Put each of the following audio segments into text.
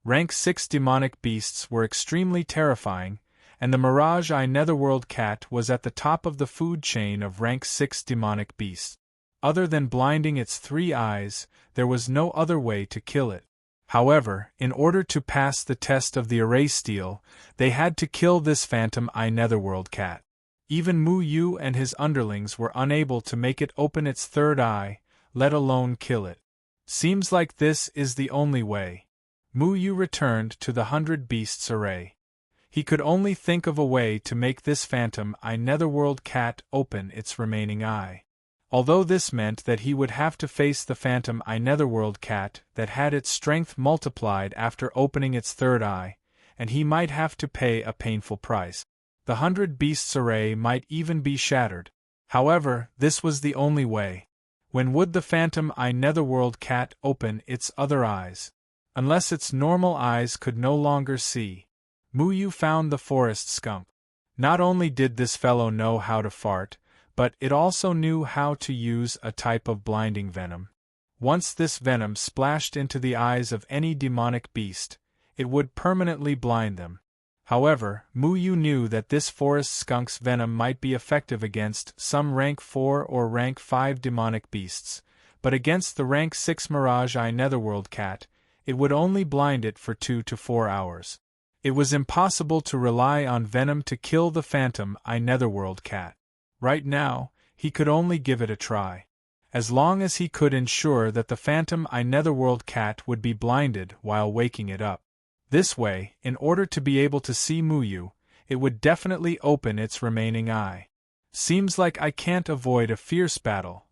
Rank 6 demonic beasts were extremely terrifying, and the Mirage Eye Netherworld cat was at the top of the food chain of rank 6 demonic beasts. Other than blinding its 3 eyes, there was no other way to kill it. However, in order to pass the test of the array steel, they had to kill this Phantom Eye Netherworld cat. Even Mu Yu and his underlings were unable to make it open its 3rd eye, let alone kill it. Seems like this is the only way. Mu Yu returned to the 100 Beasts array. He could only think of a way to make this Phantom Eye Netherworld cat open its remaining eye. Although this meant that he would have to face the Phantom Eye Netherworld cat that had its strength multiplied after opening its 3rd eye, and he might have to pay a painful price. The 100 Beasts array might even be shattered. However, this was the only way. When would the Phantom Eye Netherworld cat open its other eyes? Unless its normal eyes could no longer see. Mu Yu found the forest skunk. Not only did this fellow know how to fart, but it also knew how to use a type of blinding venom. Once this venom splashed into the eyes of any demonic beast, it would permanently blind them. However, Mu Yu knew that this forest skunk's venom might be effective against some rank 4 or rank 5 demonic beasts, but against the rank 6 Mirage Eye Netherworld cat, it would only blind it for 2 to 4 hours. It was impossible to rely on venom to kill the Phantom Eye Netherworld cat. Right now, he could only give it a try. As long as he could ensure that the Phantom Eye Netherworld cat would be blinded while waking it up. This way, in order to be able to see Mu Yu, it would definitely open its remaining eye. Seems like I can't avoid a fierce battle.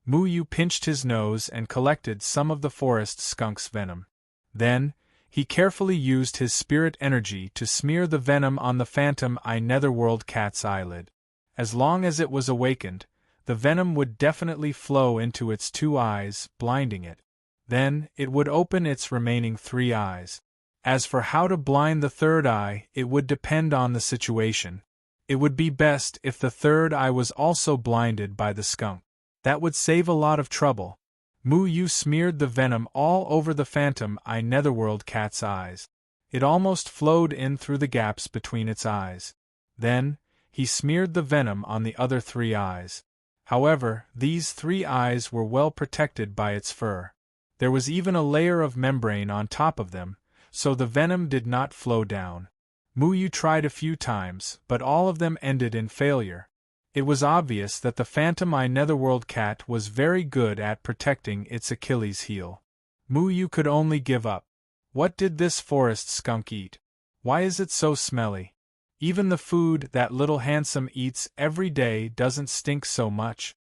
Mu Yu pinched his nose and collected some of the forest skunk's venom. Then, he carefully used his spirit energy to smear the venom on the Phantom Eye Netherworld cat's eyelid. As long as it was awakened, the venom would definitely flow into its 2 eyes, blinding it. Then, it would open its remaining 3 eyes. As for how to blind the 3rd eye, it would depend on the situation. It would be best if the 3rd eye was also blinded by the skunk. That would save a lot of trouble. Mu Yu smeared the venom all over the Phantom Eye Netherworld cat's eyes. It almost flowed in through the gaps between its eyes. Then, he smeared the venom on the other 3 eyes. However, these 3 eyes were well protected by its fur. There was even a layer of membrane on top of them, so the venom did not flow down. Mu Yu tried a few times, but all of them ended in failure. It was obvious that the Phantom Eye Netherworld cat was very good at protecting its Achilles heel. Mu Yu could only give up. What did this forest skunk eat? Why is it so smelly? Even the food that little handsome eats every day doesn't stink so much.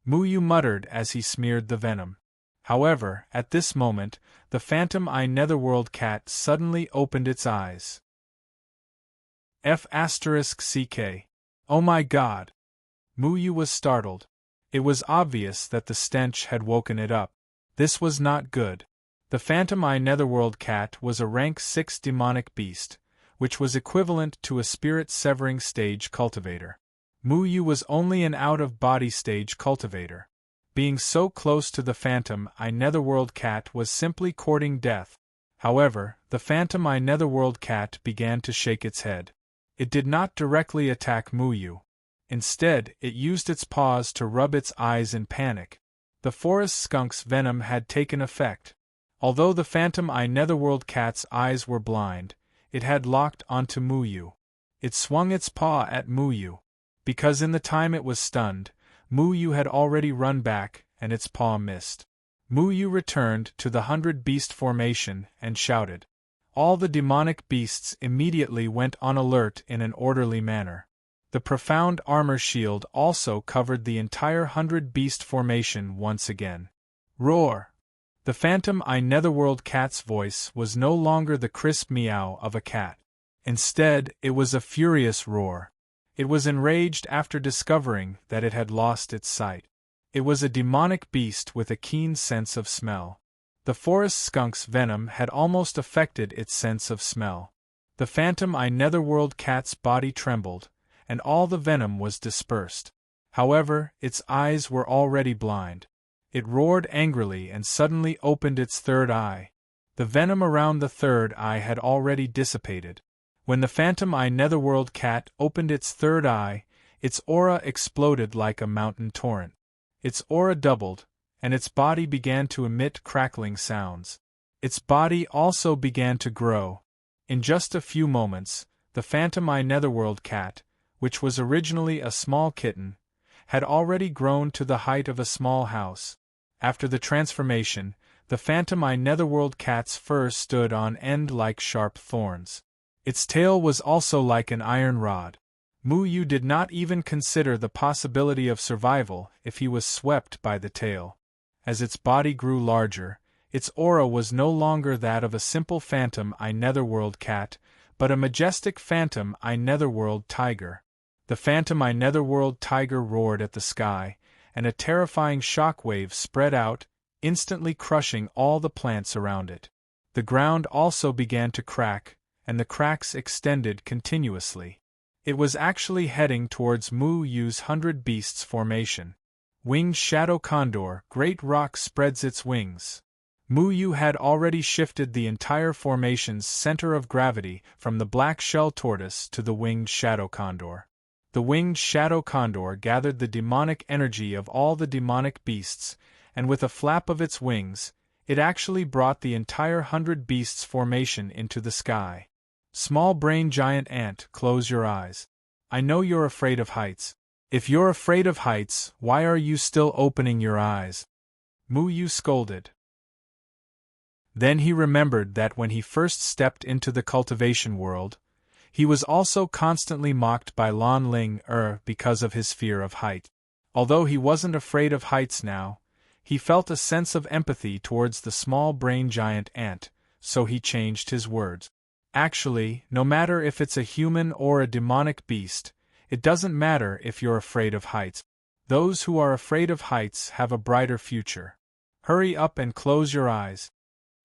Mu Yu muttered as he smeared the venom. However, at this moment, the Phantom Eye Netherworld cat suddenly opened its eyes. F***ck. Oh my god! Mu Yu was startled. It was obvious that the stench had woken it up. This was not good. The Phantom Eye Netherworld cat was a rank 6 demonic beast, which was equivalent to a spirit-severing stage cultivator. Mu Yu was only an out-of-body stage cultivator. Being so close to the Phantom Eye Netherworld cat was simply courting death. However, the Phantom Eye Netherworld cat began to shake its head. It did not directly attack Mu Yu. Instead, it used its paws to rub its eyes in panic. The forest skunk's venom had taken effect. Although the Phantom Eye Netherworld cat's eyes were blind, it had locked onto Mu Yu. It swung its paw at Mu Yu. Because in the time it was stunned, Mu Yu had already run back, and its paw missed. Mu Yu returned to the 100 beast formation and shouted. All the demonic beasts immediately went on alert in an orderly manner. The profound armor shield also covered the entire 100 beast formation once again. Roar! The Phantom Eye Netherworld cat's voice was no longer the crisp meow of a cat. Instead, it was a furious roar. It was enraged after discovering that it had lost its sight. It was a demonic beast with a keen sense of smell. The forest skunk's venom had almost affected its sense of smell. The Phantom Eye Netherworld cat's body trembled, and all the venom was dispersed. However, its eyes were already blind. It roared angrily and suddenly opened its 3rd eye. The venom around the third eye had already dissipated. When the phantom eye netherworld cat opened its third eye, its aura exploded like a mountain torrent. Its aura doubled, and its body began to emit crackling sounds. Its body also began to grow. In just a few moments, the phantom eye netherworld cat, which was originally a small kitten, had already grown to the height of a small house. After the transformation, the phantom eye netherworld cat's fur stood on end like sharp thorns. Its tail was also like an iron rod. Mu Yu did not even consider the possibility of survival if he was swept by the tail. As its body grew larger, its aura was no longer that of a simple phantom eye netherworld cat, but a majestic phantom eye netherworld tiger. The phantom eye netherworld tiger roared at the sky, and a terrifying shockwave spread out, instantly crushing all the plants around it. The ground also began to crack, and the cracks extended continuously. It was actually heading towards Mu Yu's 100 Beasts formation. Winged Shadow Condor, Great Rock spreads its wings. Mu Yu had already shifted the entire formation's center of gravity from the black shell tortoise to the winged shadow condor. The winged shadow condor gathered the demonic energy of all the demonic beasts, and with a flap of its wings, it actually brought the entire 100 Beasts formation into the sky. Small brain giant ant, close your eyes. I know you're afraid of heights. If you're afraid of heights, why are you still opening your eyes? Mu Yu scolded. Then he remembered that when he first stepped into the cultivation world, he was also constantly mocked by Lan Ling because of his fear of height. Although he wasn't afraid of heights now, he felt a sense of empathy towards the small brain giant ant, so he changed his words. Actually, no matter if it's a human or a demonic beast, it doesn't matter if you're afraid of heights. Those who are afraid of heights have a brighter future. Hurry up and close your eyes.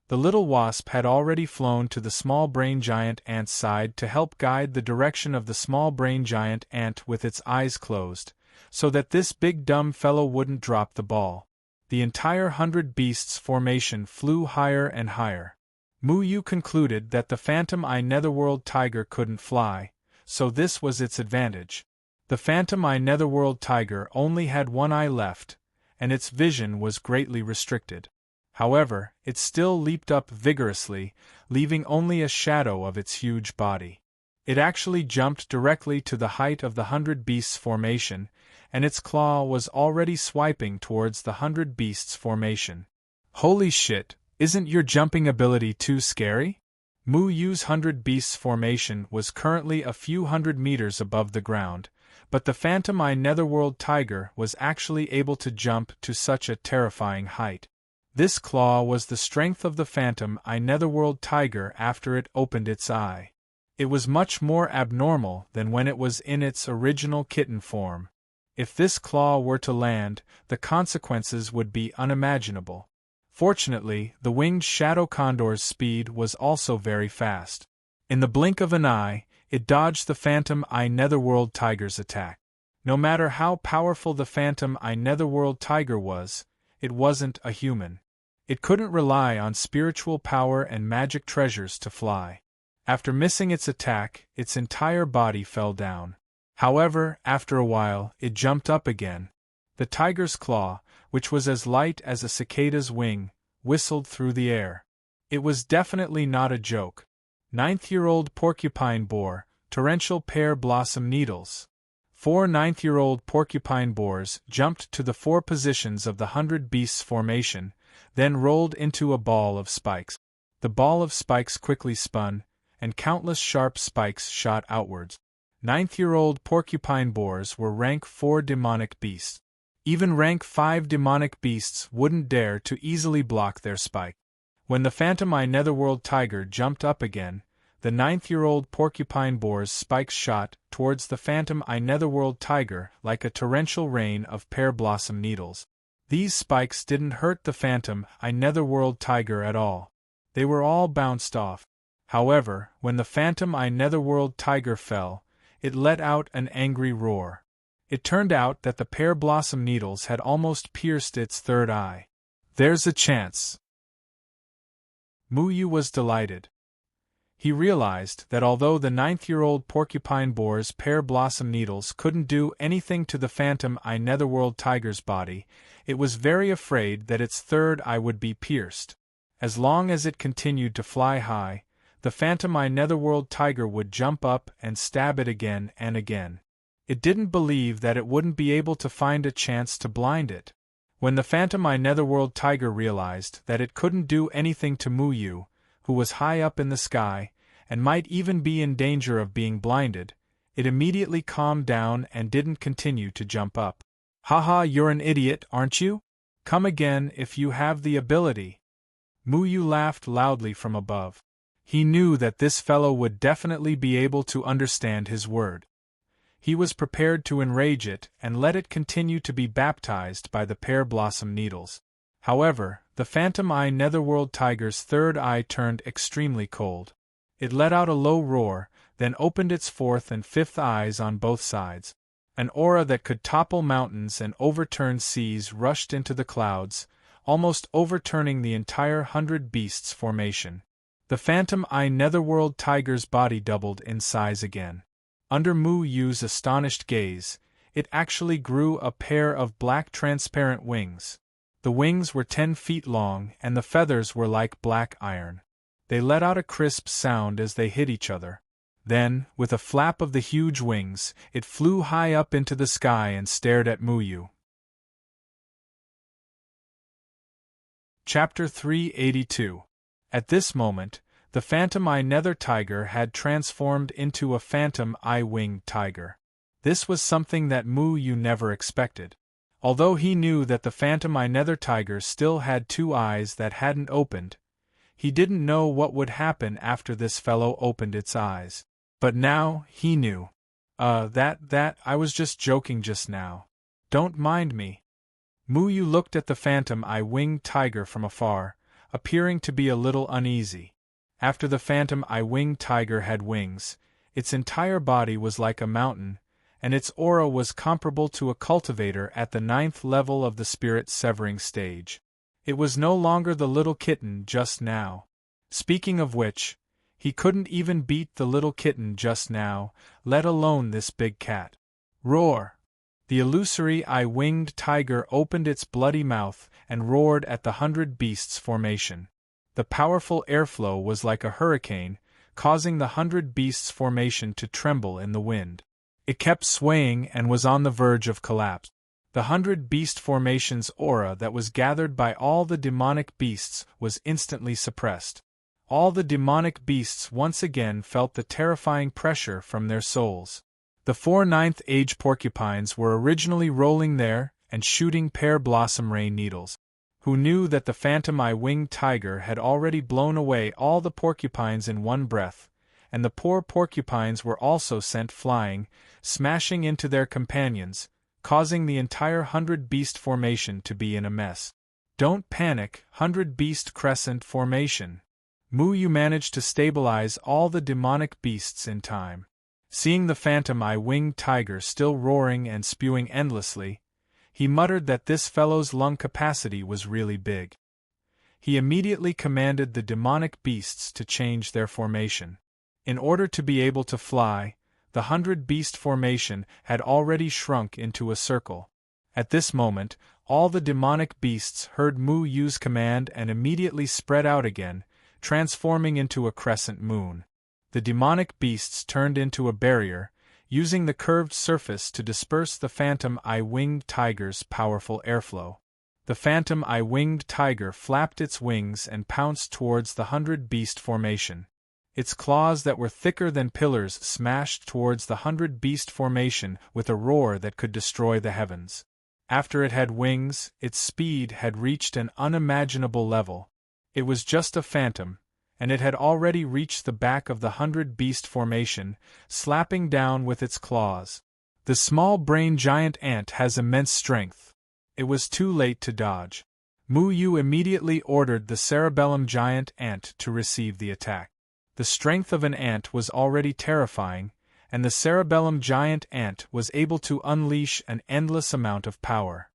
The little wasp had already flown to the small brain giant ant's side to help guide the direction of the small brain giant ant with its eyes closed, so that this big dumb fellow wouldn't drop the ball. The entire 100 Beasts formation flew higher and higher. Mu Yu concluded that the phantom eye netherworld tiger couldn't fly, so this was its advantage. The phantom eye netherworld tiger only had one eye left, and its vision was greatly restricted. However, it still leaped up vigorously, leaving only a shadow of its huge body. It actually jumped directly to the height of the 100 Beasts formation, and its claw was already swiping towards the 100 Beasts formation. Holy shit, isn't your jumping ability too scary? Mu Yu's 100 Beasts formation was currently a few hundred meters above the ground, but the phantom eye netherworld tiger was actually able to jump to such a terrifying height. This claw was the strength of the phantom eye netherworld tiger after it opened its eye. It was much more abnormal than when it was in its original kitten form. If this claw were to land, the consequences would be unimaginable. Fortunately, the winged shadow condor's speed was also very fast. In the blink of an eye, it dodged the phantom eye netherworld tiger's attack. No matter how powerful the phantom eye netherworld tiger was, it wasn't a human. It couldn't rely on spiritual power and magic treasures to fly. After missing its attack, its entire body fell down. However, after a while, it jumped up again. The tiger's claw, which was as light as a cicada's wing, whistled through the air. It was definitely not a joke. 9th-year-old porcupine boar, torrential pear blossom needles. 4 9th-year-old porcupine boars jumped to the 4 positions of the 100 Beasts formation, then rolled into a ball of spikes. The ball of spikes quickly spun, and countless sharp spikes shot outwards. 9th-year-old porcupine boars were rank 4 demonic beasts. Even rank 5 demonic beasts wouldn't dare to easily block their spike. When the phantom eye netherworld tiger jumped up again, the 9th-year-old porcupine boar's spikes shot towards the phantom eye netherworld tiger like a torrential rain of pear blossom needles. These spikes didn't hurt the phantom eye netherworld tiger at all. They were all bounced off. However, when the phantom eye netherworld tiger fell, it let out an angry roar. It turned out that the pear blossom needles had almost pierced its third eye. There's a chance. Mu Yu was delighted. He realized that although the 9-year-old porcupine boar's pear blossom needles couldn't do anything to the phantom eye netherworld tiger's body, it was very afraid that its third eye would be pierced. As long as it continued to fly high, the phantom eye netherworld tiger would jump up and stab it again and again. It didn't believe that it wouldn't be able to find a chance to blind it. When the phantom eye netherworld tiger realized that it couldn't do anything to Mu Yu, who was high up in the sky, and might even be in danger of being blinded, it immediately calmed down and didn't continue to jump up. "Haha, you're an idiot, aren't you? Come again if you have the ability." Mu Yu laughed loudly from above. He knew that this fellow would definitely be able to understand his word. He was prepared to enrage it and let it continue to be baptized by the pear blossom needles. However, the phantom eye netherworld tiger's third eye turned extremely cold. It let out a low roar, then opened its fourth and fifth eyes on both sides. An aura that could topple mountains and overturn seas rushed into the clouds, almost overturning the entire 100 Beasts formation. The phantom eye netherworld tiger's body doubled in size again. Under Mu Yu's astonished gaze, it actually grew a pair of black transparent wings. The wings were 10 feet long and the feathers were like black iron. They let out a crisp sound as they hit each other. Then, with a flap of the huge wings, it flew high up into the sky and stared at Mu Yu. Chapter 382. At this moment, the phantom eye nether tiger had transformed into a phantom eye winged tiger. This was something that Mu Yu never expected. Although he knew that the phantom eye nether tiger still had 2 eyes that hadn't opened, he didn't know what would happen after this fellow opened its eyes. But now, he knew. I was just joking just now. Don't mind me. Mu Yu looked at the phantom eye winged tiger from afar, appearing to be a little uneasy. After the phantom eye winged tiger had wings, its entire body was like a mountain, and its aura was comparable to a cultivator at the 9th level of the spirit severing stage. It was no longer the little kitten just now. Speaking of which, he couldn't even beat the little kitten just now, let alone this big cat. Roar! The illusory eye-winged tiger opened its bloody mouth and roared at the 100 Beasts formation. The powerful airflow was like a hurricane, causing the 100 Beasts formation to tremble in the wind. It kept swaying and was on the verge of collapse. The 100 Beast formation's aura that was gathered by all the demonic beasts was instantly suppressed. All the demonic beasts once again felt the terrifying pressure from their souls. The 4 9th age porcupines were originally rolling there and shooting pear blossom rain needles. Who knew that the phantom eye winged tiger had already blown away all the porcupines in one breath, and the poor porcupines were also sent flying, smashing into their companions, causing the entire 100 Beast formation to be in a mess. Don't panic, 100 Beast Crescent formation. Mu Yu managed to stabilize all the demonic beasts in time. Seeing the phantom eye winged tiger still roaring and spewing endlessly, he muttered that this fellow's lung capacity was really big. He immediately commanded the demonic beasts to change their formation. In order to be able to fly, the 100 Beast formation had already shrunk into a circle. At this moment, all the demonic beasts heard Mu Yu's command and immediately spread out again, transforming into a crescent moon. The demonic beasts turned into a barrier, using the curved surface to disperse the phantom eye winged tiger's powerful airflow. The phantom eye winged tiger flapped its wings and pounced towards the 100 Beast formation. Its claws that were thicker than pillars smashed towards the 100 Beast formation with a roar that could destroy the heavens. After it had wings, its speed had reached an unimaginable level. It was just a phantom, and it had already reached the back of the 100 Beast formation, slapping down with its claws. The small brain giant ant has immense strength. It was too late to dodge. Mu Yu immediately ordered the cerebellum giant ant to receive the attack. The strength of an ant was already terrifying, and the cerebellum giant ant was able to unleash an endless amount of power.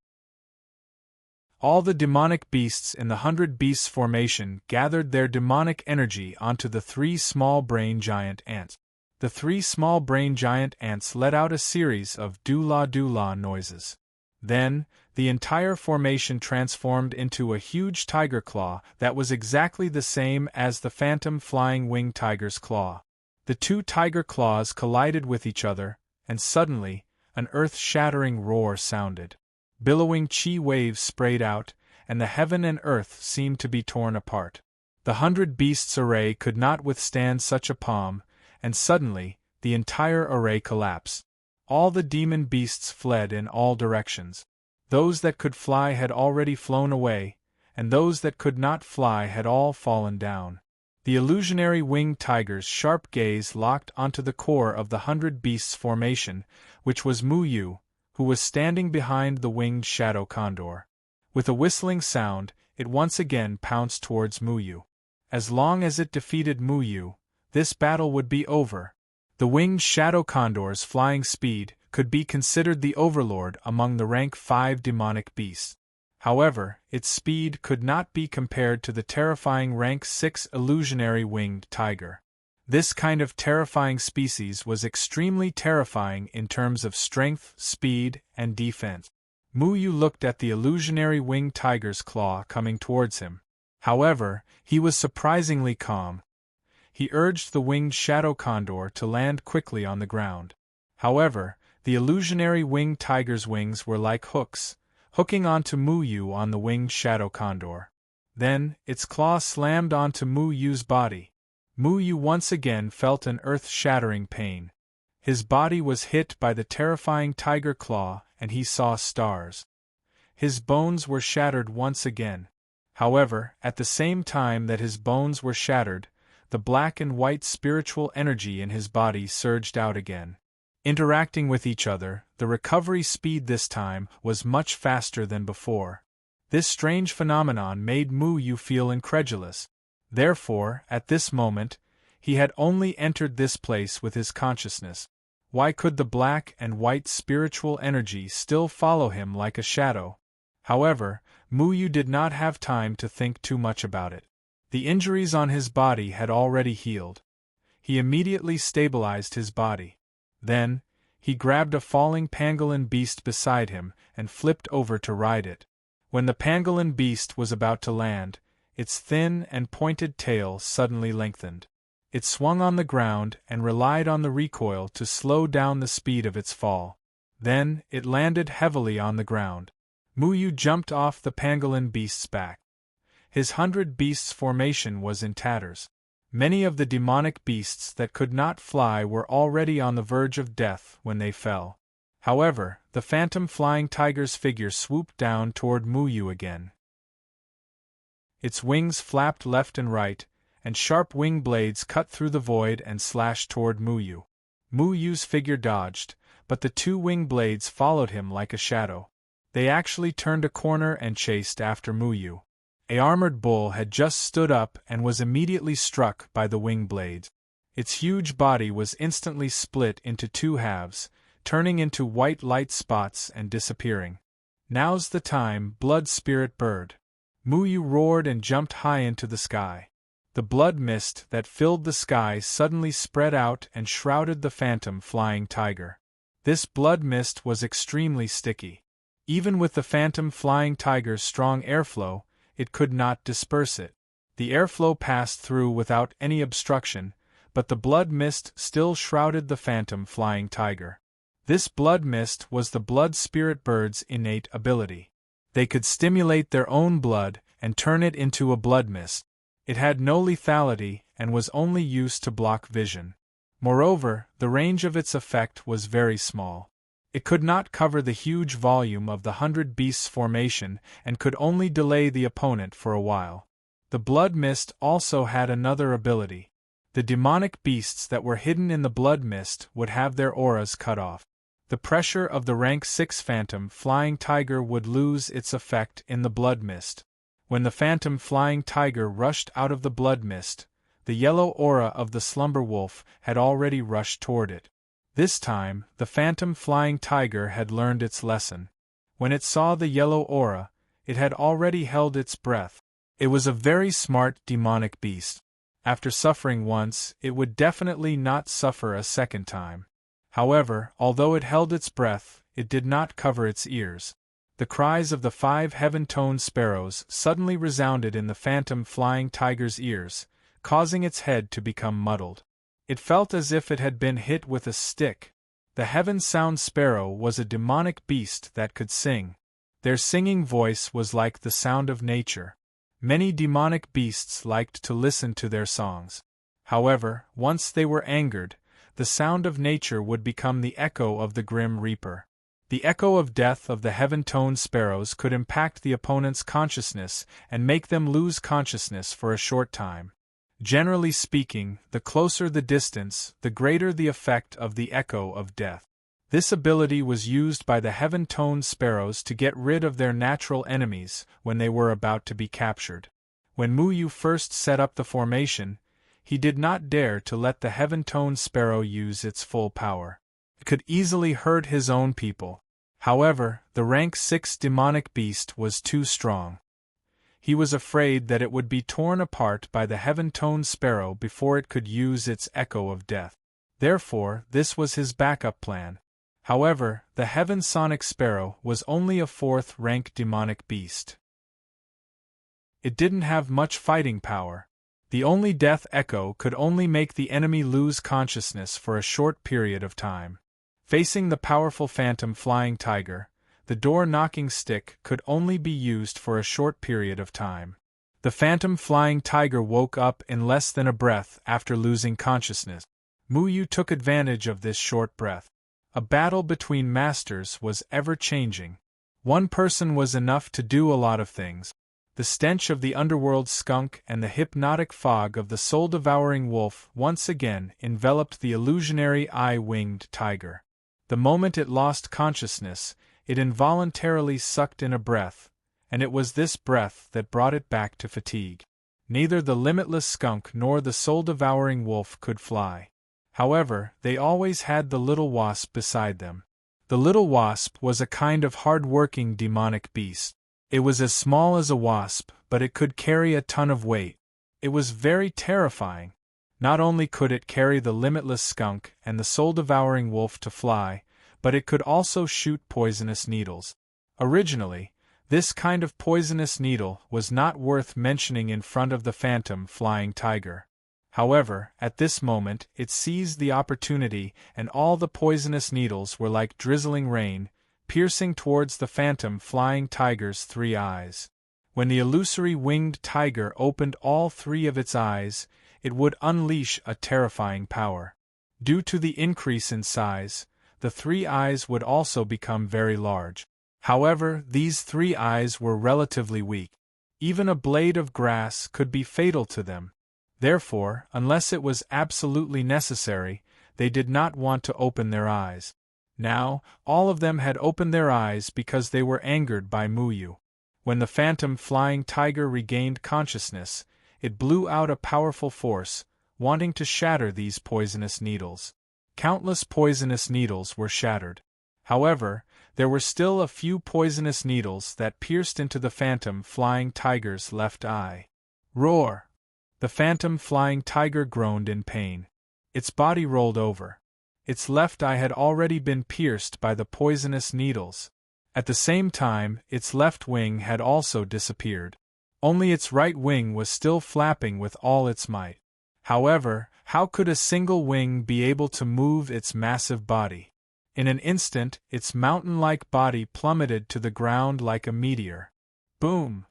All the demonic beasts in the 100 Beasts formation gathered their demonic energy onto the 3 small brain giant ants. The 3 small brain giant ants let out a series of doo-la noises. Then, the entire formation transformed into a huge tiger claw that was exactly the same as the phantom flying winged tiger's claw. The 2 tiger claws collided with each other, and suddenly, an earth-shattering roar sounded. Billowing chi waves sprayed out, and the heaven and earth seemed to be torn apart. The 100 Beasts array could not withstand such a palm, and suddenly, the entire array collapsed. All the demon beasts fled in all directions. Those that could fly had already flown away, and those that could not fly had all fallen down. The illusionary winged tiger's sharp gaze locked onto the core of the 100 Beasts formation, which was Mu Yu, who was standing behind the winged shadow condor. With a whistling sound, it once again pounced towards Mu Yu. As long as it defeated Mu Yu, this battle would be over. The winged shadow condor's flying speed could be considered the overlord among the rank 5 demonic beasts. However, its speed could not be compared to the terrifying rank 6 illusionary winged tiger. This kind of terrifying species was extremely terrifying in terms of strength, speed, and defense. Mu Yu looked at the illusionary winged tiger's claw coming towards him. However, he was surprisingly calm. He urged the winged shadow condor to land quickly on the ground. However, the illusionary winged tiger's wings were like hooks, hooking onto Mu Yu on the winged shadow condor. Then, its claw slammed onto Mu Yu's body. Mu Yu once again felt an earth-shattering pain. His body was hit by the terrifying tiger claw, and he saw stars. His bones were shattered once again. However, at the same time that his bones were shattered, the black and white spiritual energy in his body surged out again. Interacting with each other, the recovery speed this time was much faster than before. This strange phenomenon made Mu Yu feel incredulous. Therefore, at this moment, he had only entered this place with his consciousness. Why could the black and white spiritual energy still follow him like a shadow? However, Mu Yu did not have time to think too much about it. The injuries on his body had already healed. He immediately stabilized his body. Then, he grabbed a falling pangolin beast beside him and flipped over to ride it. When the pangolin beast was about to land, its thin and pointed tail suddenly lengthened. It swung on the ground and relied on the recoil to slow down the speed of its fall. Then, it landed heavily on the ground. Mu Yu jumped off the pangolin beast's back. His 100 Beasts formation was in tatters. Many of the demonic beasts that could not fly were already on the verge of death when they fell. However, the phantom flying tiger's figure swooped down toward Mu Yu again. Its wings flapped left and right, and sharp wing blades cut through the void and slashed toward Mu Yu. Mu Yu's figure dodged, but the 2 wing blades followed him like a shadow. They actually turned a corner and chased after Mu Yu. A armored bull had just stood up and was immediately struck by the wing blades. Its huge body was instantly split into 2 halves, turning into white light spots and disappearing. Now's the time, blood spirit bird. Mu Yu roared and jumped high into the sky. The blood mist that filled the sky suddenly spread out and shrouded the phantom flying tiger. This blood mist was extremely sticky. Even with the phantom flying tiger's strong airflow, it could not disperse it. The airflow passed through without any obstruction, but the blood mist still shrouded the phantom flying tiger. This blood mist was the blood spirit bird's innate ability. They could stimulate their own blood and turn it into a blood mist. It had no lethality and was only used to block vision. Moreover, the range of its effect was very small. It could not cover the huge volume of the 100 Beasts formation and could only delay the opponent for a while. The blood mist also had another ability. The demonic beasts that were hidden in the blood mist would have their auras cut off. The pressure of the rank 6 phantom flying tiger would lose its effect in the blood mist. When the phantom flying tiger rushed out of the blood mist, the yellow aura of the slumber wolf had already rushed toward it. This time, the phantom flying tiger had learned its lesson. When it saw the yellow aura, it had already held its breath. It was a very smart demonic beast. After suffering once, it would definitely not suffer a second time. However, although it held its breath, it did not cover its ears. The cries of the 5 heaven-toned sparrows suddenly resounded in the phantom flying tiger's ears, causing its head to become muddled. It felt as if it had been hit with a stick. The heaven-sound sparrow was a demonic beast that could sing. Their singing voice was like the sound of nature. Many demonic beasts liked to listen to their songs. However, once they were angered, the sound of nature would become the echo of the grim reaper. The echo of death of the heaven-toned sparrows could impact the opponent's consciousness and make them lose consciousness for a short time. Generally speaking, the closer the distance, the greater the effect of the echo of death. This ability was used by the heaven-toned sparrows to get rid of their natural enemies when they were about to be captured. When Muyu first set up the formation, he did not dare to let the heaven-toned sparrow use its full power. It could easily hurt his own people. However, the rank 6 demonic beast was too strong. He was afraid that it would be torn apart by the heaven-toned sparrow before it could use its echo of death. Therefore, this was his backup plan. However, the heaven sonic sparrow was only a 4th rank demonic beast. It didn't have much fighting power. The only death echo could only make the enemy lose consciousness for a short period of time. Facing the powerful phantom flying tiger, the door-knocking stick could only be used for a short period of time. The phantom flying tiger woke up in less than a breath after losing consciousness. Muyu took advantage of this short breath. A battle between masters was ever-changing. One person was enough to do a lot of things. The stench of the underworld skunk and the hypnotic fog of the soul-devouring wolf once again enveloped the illusionary eye-winged tiger. The moment it lost consciousness, it involuntarily sucked in a breath, and it was this breath that brought it back to fatigue. Neither the limitless skunk nor the soul-devouring wolf could fly. However, they always had the little wasp beside them. The little wasp was a kind of hard-working demonic beast. It was as small as a wasp, but it could carry a ton of weight. It was very terrifying. Not only could it carry the limitless skunk and the soul-devouring wolf to fly, but it could also shoot poisonous needles. Originally, this kind of poisonous needle was not worth mentioning in front of the phantom flying tiger. However, at this moment it seized the opportunity, and all the poisonous needles were like drizzling rain, piercing towards the phantom flying tiger's 3 eyes. When the illusory winged tiger opened all 3 of its eyes, it would unleash a terrifying power. Due to the increase in size, the 3 eyes would also become very large. However, these 3 eyes were relatively weak. Even a blade of grass could be fatal to them. Therefore, unless it was absolutely necessary, they did not want to open their eyes. Now, all of them had opened their eyes because they were angered by Muyu. When the phantom flying tiger regained consciousness, it blew out a powerful force, wanting to shatter these poisonous needles. Countless poisonous needles were shattered. However, there were still a few poisonous needles that pierced into the phantom flying tiger's left eye. Roar! The phantom flying tiger groaned in pain. Its body rolled over. Its left eye had already been pierced by the poisonous needles. At the same time, its left wing had also disappeared. Only its right wing was still flapping with all its might. However, how could a single wing be able to move its massive body? In an instant, its mountain-like body plummeted to the ground like a meteor. Boom!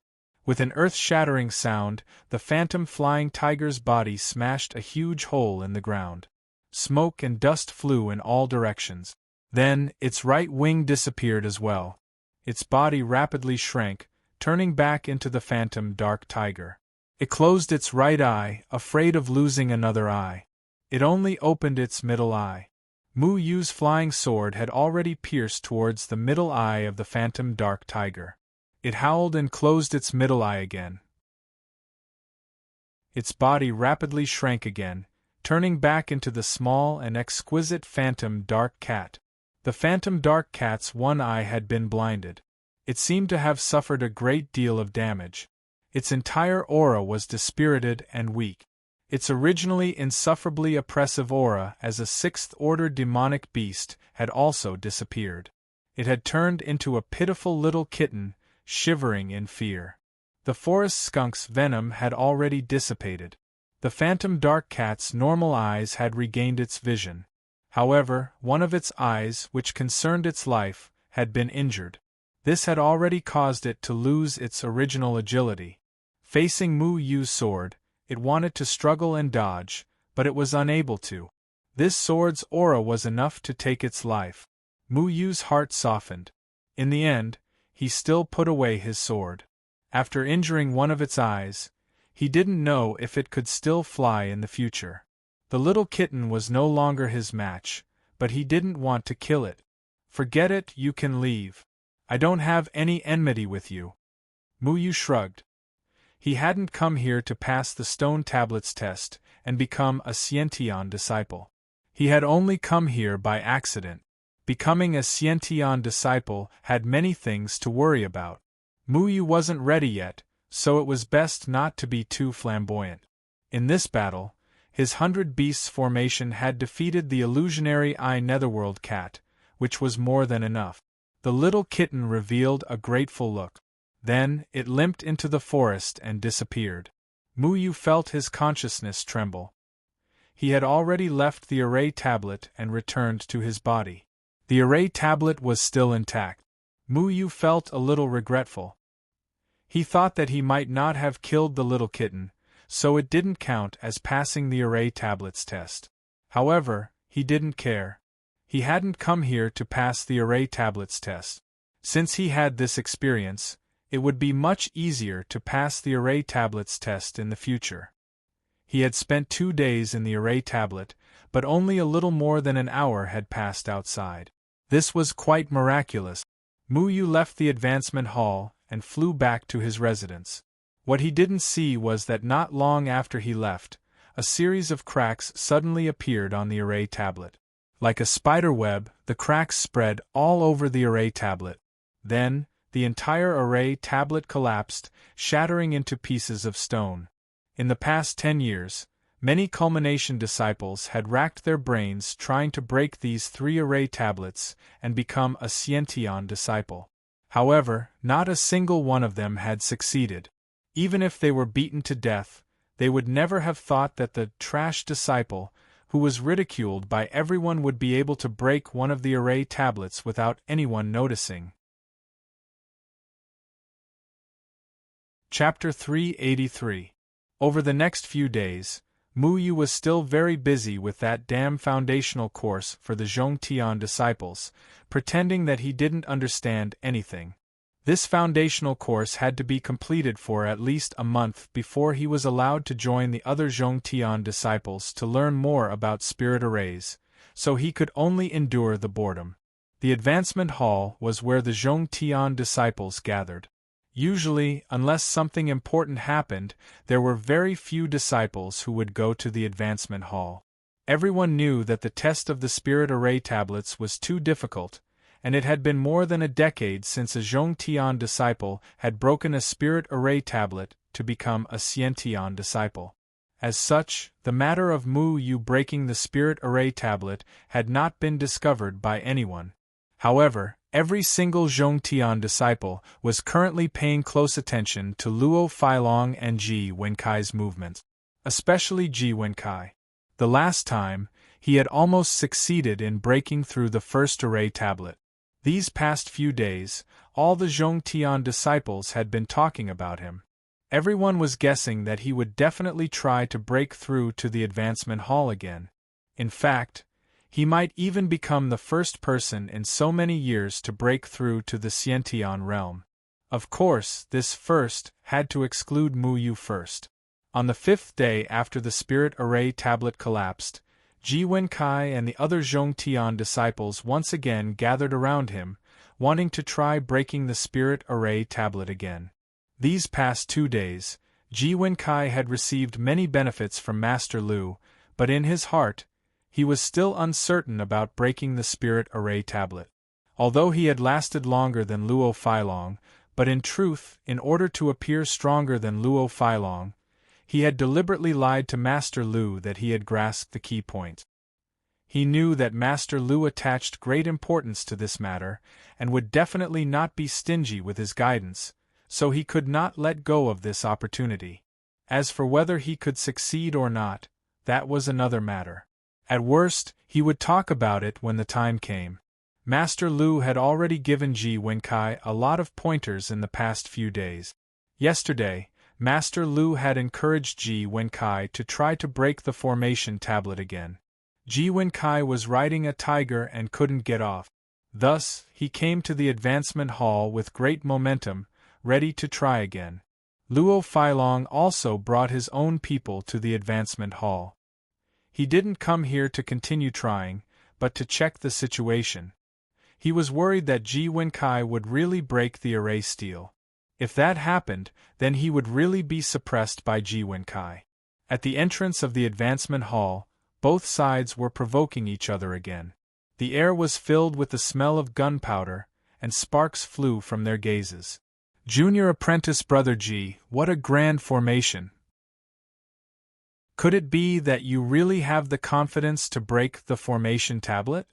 With an earth-shattering sound, the phantom flying tiger's body smashed a huge hole in the ground. Smoke and dust flew in all directions. Then, its right wing disappeared as well. Its body rapidly shrank, turning back into the phantom dark tiger. It closed its right eye, afraid of losing another eye. It only opened its middle eye. Muyu's flying sword had already pierced towards the middle eye of the phantom dark tiger. It howled and closed its middle eye again. Its body rapidly shrank again, turning back into the small and exquisite phantom dark cat. The phantom dark cat's one eye had been blinded. It seemed to have suffered a great deal of damage. Its entire aura was dispirited and weak. Its originally insufferably oppressive aura as a sixth-order demonic beast had also disappeared. It had turned into a pitiful little kitten, shivering in fear. The forest skunk's venom had already dissipated. The phantom dark cat's normal eyes had regained its vision. However, one of its eyes, which concerned its life, had been injured. This had already caused it to lose its original agility. Facing Mu Yu's sword, it wanted to struggle and dodge, but it was unable to. This sword's aura was enough to take its life. Mu Yu's heart softened. In the end, he still put away his sword. After injuring one of its eyes, he didn't know if it could still fly in the future. The little kitten was no longer his match, but he didn't want to kill it. "Forget it, you can leave. I don't have any enmity with you." Mu Yu shrugged. He hadn't come here to pass the stone tablets test and become a Xiantian disciple. He had only come here by accident. Becoming a Xiantian disciple had many things to worry about. Mu Yu wasn't ready yet, so it was best not to be too flamboyant. In this battle, his 100 Beasts formation had defeated the illusionary Netherworld cat, which was more than enough. The little kitten revealed a grateful look. Then, it limped into the forest and disappeared. Mu Yu felt his consciousness tremble. He had already left the array tablet and returned to his body. The array tablet was still intact. Mu Yu felt a little regretful. He thought that he might not have killed the little kitten, so it didn't count as passing the array tablet's test. However, he didn't care. He hadn't come here to pass the array tablet's test. Since he had this experience, it would be much easier to pass the array tablet's test in the future. He had spent 2 days in the array tablet, but only a little more than an hour had passed outside. This was quite miraculous. Mu Yu left the advancement hall and flew back to his residence. What he didn't see was that not long after he left, a series of cracks suddenly appeared on the array tablet. Like a spider web, the cracks spread all over the array tablet. Then, the entire array tablet collapsed, shattering into pieces of stone. In the past 10 years, many culmination disciples had racked their brains trying to break these 3 array tablets and become a Xiantian disciple. However, not a single one of them had succeeded. Even if they were beaten to death, they would never have thought that the trash disciple, who was ridiculed by everyone, would be able to break one of the array tablets without anyone noticing. Chapter 383. Over the next few days, Mu Yu was still very busy with that damn foundational course for the Zhongtian disciples, pretending that he didn't understand anything. This foundational course had to be completed for at least a month before he was allowed to join the other Zhongtian disciples to learn more about spirit arrays, so he could only endure the boredom. The advancement hall was where the Zhongtian disciples gathered. Usually, unless something important happened, there were very few disciples who would go to the advancement hall. Everyone knew that the test of the spirit array tablets was too difficult, and it had been more than a decade since a Zhongtian disciple had broken a spirit array tablet to become a Xiantian disciple. As such, the matter of Mu Yu breaking the spirit array tablet had not been discovered by anyone. However, every single Zhongtian disciple was currently paying close attention to Luo Feilong and Ji Wenkai's movements. Especially Ji Wenkai. The last time, he had almost succeeded in breaking through the first array tablet. These past few days, all the Zhongtian disciples had been talking about him. Everyone was guessing that he would definitely try to break through to the advancement hall again. In fact, he might even become the first person in so many years to break through to the Xiantian realm. Of course, this first had to exclude Mu Yu first. On the 5th day after the spirit array tablet collapsed, Ji Wenkai and the other Zhongtian disciples once again gathered around him, wanting to try breaking the spirit array tablet again. These past 2 days, Ji Wenkai had received many benefits from Master Lu, but in his heart, he was still uncertain about breaking the spirit array tablet. although he had lasted longer than Luo Failong, but in truth, in order to appear stronger than Luo Failong, he had deliberately lied to Master Lu that he had grasped the key point. He knew that Master Lu attached great importance to this matter, and would definitely not be stingy with his guidance, so he could not let go of this opportunity. As for whether he could succeed or not, that was another matter. At worst, he would talk about it when the time came. Master Lu had already given Ji Wenkai a lot of pointers in the past few days. Yesterday, Master Lu had encouraged Ji Wenkai to try to break the formation tablet again. Ji Wenkai was riding a tiger and couldn't get off. Thus, he came to the advancement hall with great momentum, ready to try again. Luo Failong also brought his own people to the advancement hall. He didn't come here to continue trying, but to check the situation. He was worried that Ji Wenkai would really break the array steel. If that happened, then he would really be suppressed by Ji Wenkai. At the entrance of the advancement hall, both sides were provoking each other again. The air was filled with the smell of gunpowder, and sparks flew from their gazes. Junior apprentice brother Ji, what a grand formation! Could it be that you really have the confidence to break the formation tablet?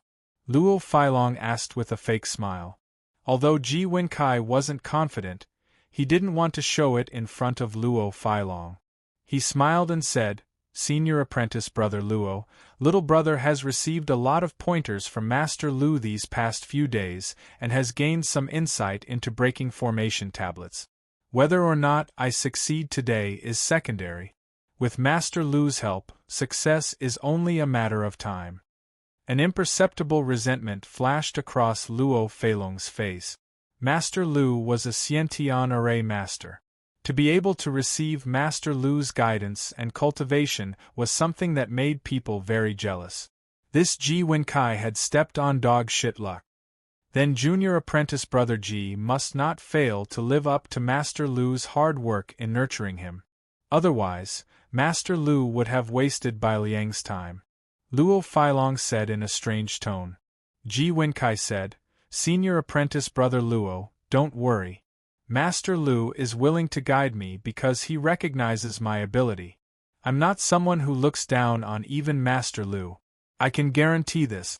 Luo Failong asked with a fake smile. Although Ji Wenkai wasn't confident, he didn't want to show it in front of Luo Failong. He smiled and said, Senior apprentice brother Luo, little brother has received a lot of pointers from Master Lu these past few days and has gained some insight into breaking formation tablets. Whether or not I succeed today is secondary. With Master Lu's help, success is only a matter of time. An imperceptible resentment flashed across Luo Failong's face. Master Lu was a Xiantian array master. To be able to receive Master Lu's guidance and cultivation was something that made people very jealous. This Ji Wenkai had stepped on dog shit luck. Then junior apprentice brother Ji must not fail to live up to Master Lu's hard work in nurturing him. Otherwise, Master Lu would have wasted Bai Liang's time. Luo Failong said in a strange tone. Ji Wenkai said, Senior apprentice brother Luo, don't worry. Master Lu is willing to guide me because he recognizes my ability. I'm not someone who looks down on even Master Lu. I can guarantee this.